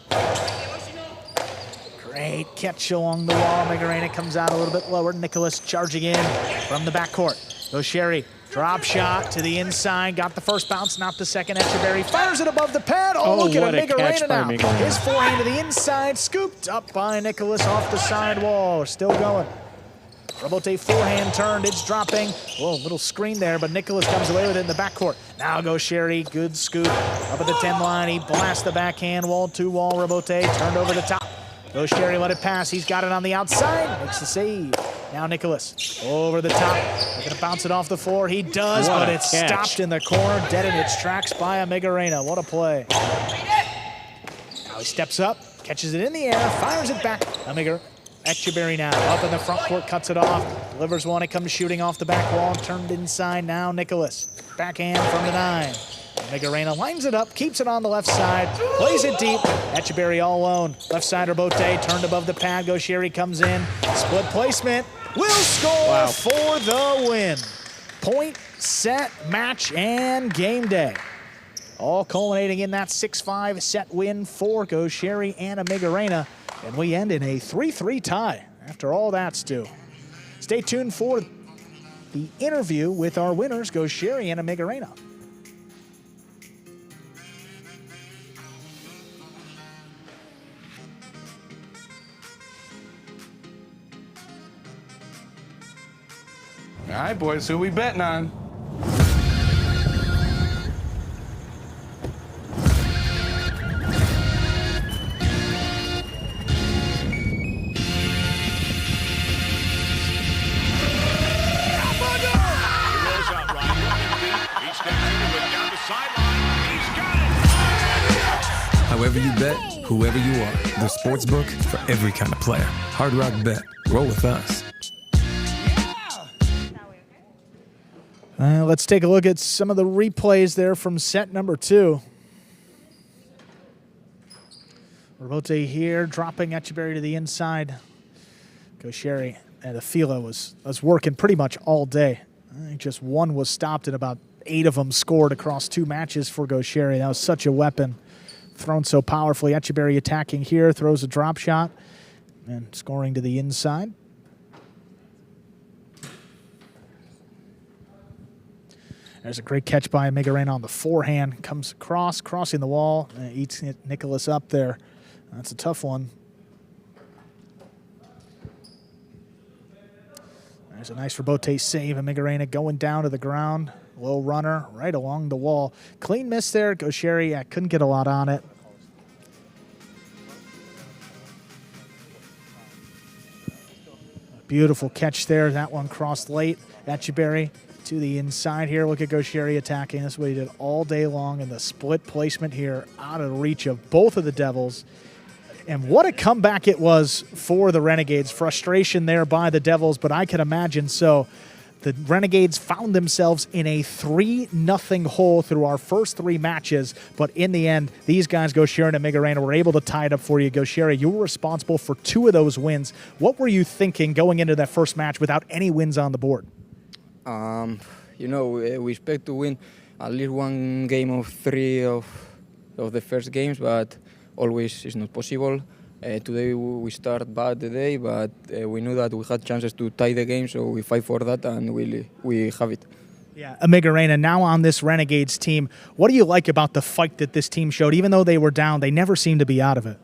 Great catch along the wall. Megarena comes out a little bit lower. Nicholas charging in from the backcourt. Gosheri, drop shot to the inside. Got the first bounce, not the second. Etchberry fires it above the pad. Oh, look at Megarena now. His forehand to the inside, scooped up by Nicholas off the side wall. Still going. Robote forehand turned, it's dropping. Whoa, little screen there, but Nicholas comes away with it in the backcourt. Now Gosheri, good scoop. Up at the 10 line, he blasts the backhand, wall to wall. Robote turned over the top. Gosheri let it pass, he's got it on the outside, makes the save. Now Nicholas over the top, they're gonna bounce it off the floor. He does, but it's stopped in the corner, dead in its tracks by a Megarena. What a play. Now he steps up, catches it in the air, fires it back. Etchberry now up in the front court, cuts it off, delivers one, it comes shooting off the back wall, turned inside. Now Nicholas, backhand from the 9. Megarena lines it up, keeps it on the left side, plays it deep. Etchberry all alone. Left side Robote turned above the pad. Gosheri comes in. Split placement. Will score for the win. Point, set, match, and game day. All culminating in that 6-5 set win for Gosheri and Megarena. And we end in a 3-3 tie after all that's due. Stay tuned for the interview with our winners, Gosheri and Megarena. All right, boys, who we betting on? However you bet, whoever you are, the sportsbook for every kind of player. Hard Rock Bet. Roll with us. Let's take a look at some of the replays there from set number 2. Robote here, dropping Etchberry to the inside. Gosheri and the Fila was working pretty much all day. I think just one was stopped and about 8 of them scored across 2 matches for Gosheri. That was such a weapon, thrown so powerfully. Etchberry attacking here, throws a drop shot and scoring to the inside. There's a great catch by Migarena on the forehand. Comes across, crossing the wall, eats Nicholas up there. That's a tough one. There's a nice Rebote save, and Migarena going down to the ground. Low runner right along the wall. Clean miss there. Gaucheri couldn't get a lot on it. Beautiful catch there. That one crossed late. Etchberry to the inside here. Look at Gaucheri attacking. That's what he did all day long. And the split placement here out of reach of both of the Devils. And what a comeback it was for the Renegades. Frustration there by the Devils, but I can imagine so. The Renegades found themselves in a 3-0 hole through our first 3 matches, but in the end, these guys, Gaucheri and Migarena, were able to tie it up for you. Gaucheri, you were responsible for 2 of those wins. What were you thinking going into that first match without any wins on the board? You know, we expect to win at least 1 game of 3 of the first games, but always it's not possible. Today we start bad the day, but we knew that we had chances to tie the game, so we fight for that, and we have it. Yeah, Migarena, now on this Renegades team, what do you like about the fight that this team showed? Even though they were down, they never seemed to be out of it.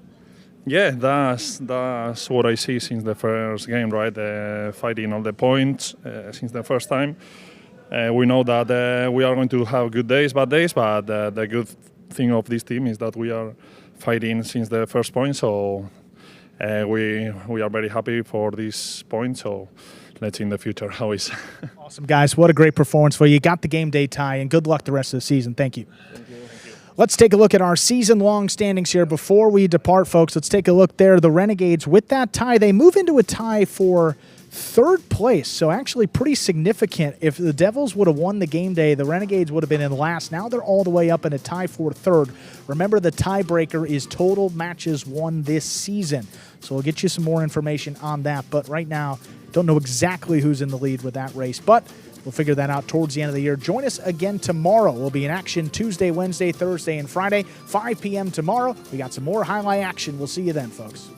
Yeah, that's what I see since the first game, right? Fighting all the points since the first time. We know that we are going to have good days, bad days, but the good thing of this team is that we are fighting since the first point, so we are very happy for this point, so let's see in the future how it's. Awesome, guys. What a great performance for you. You got the game day tie, and good luck the rest of the season. Thank you. Thank you. Let's take a look at our season-long standings here. Before we depart, folks, let's take a look there. The Renegades, with that tie, they move into a tie for 3rd place, so actually pretty significant. If the Devils would have won the game day, the Renegades would have been in last. Now they're all the way up in a tie for 3rd. Remember, the tiebreaker is total matches won this season, so we'll get you some more information on that. But right now, don't know exactly who's in the lead with that race, but we'll figure that out towards the end of the year. Join us again tomorrow. We'll be in action Tuesday, Wednesday, Thursday, and Friday, 5 p.m. tomorrow. We got some more highlight action. We'll see you then, folks.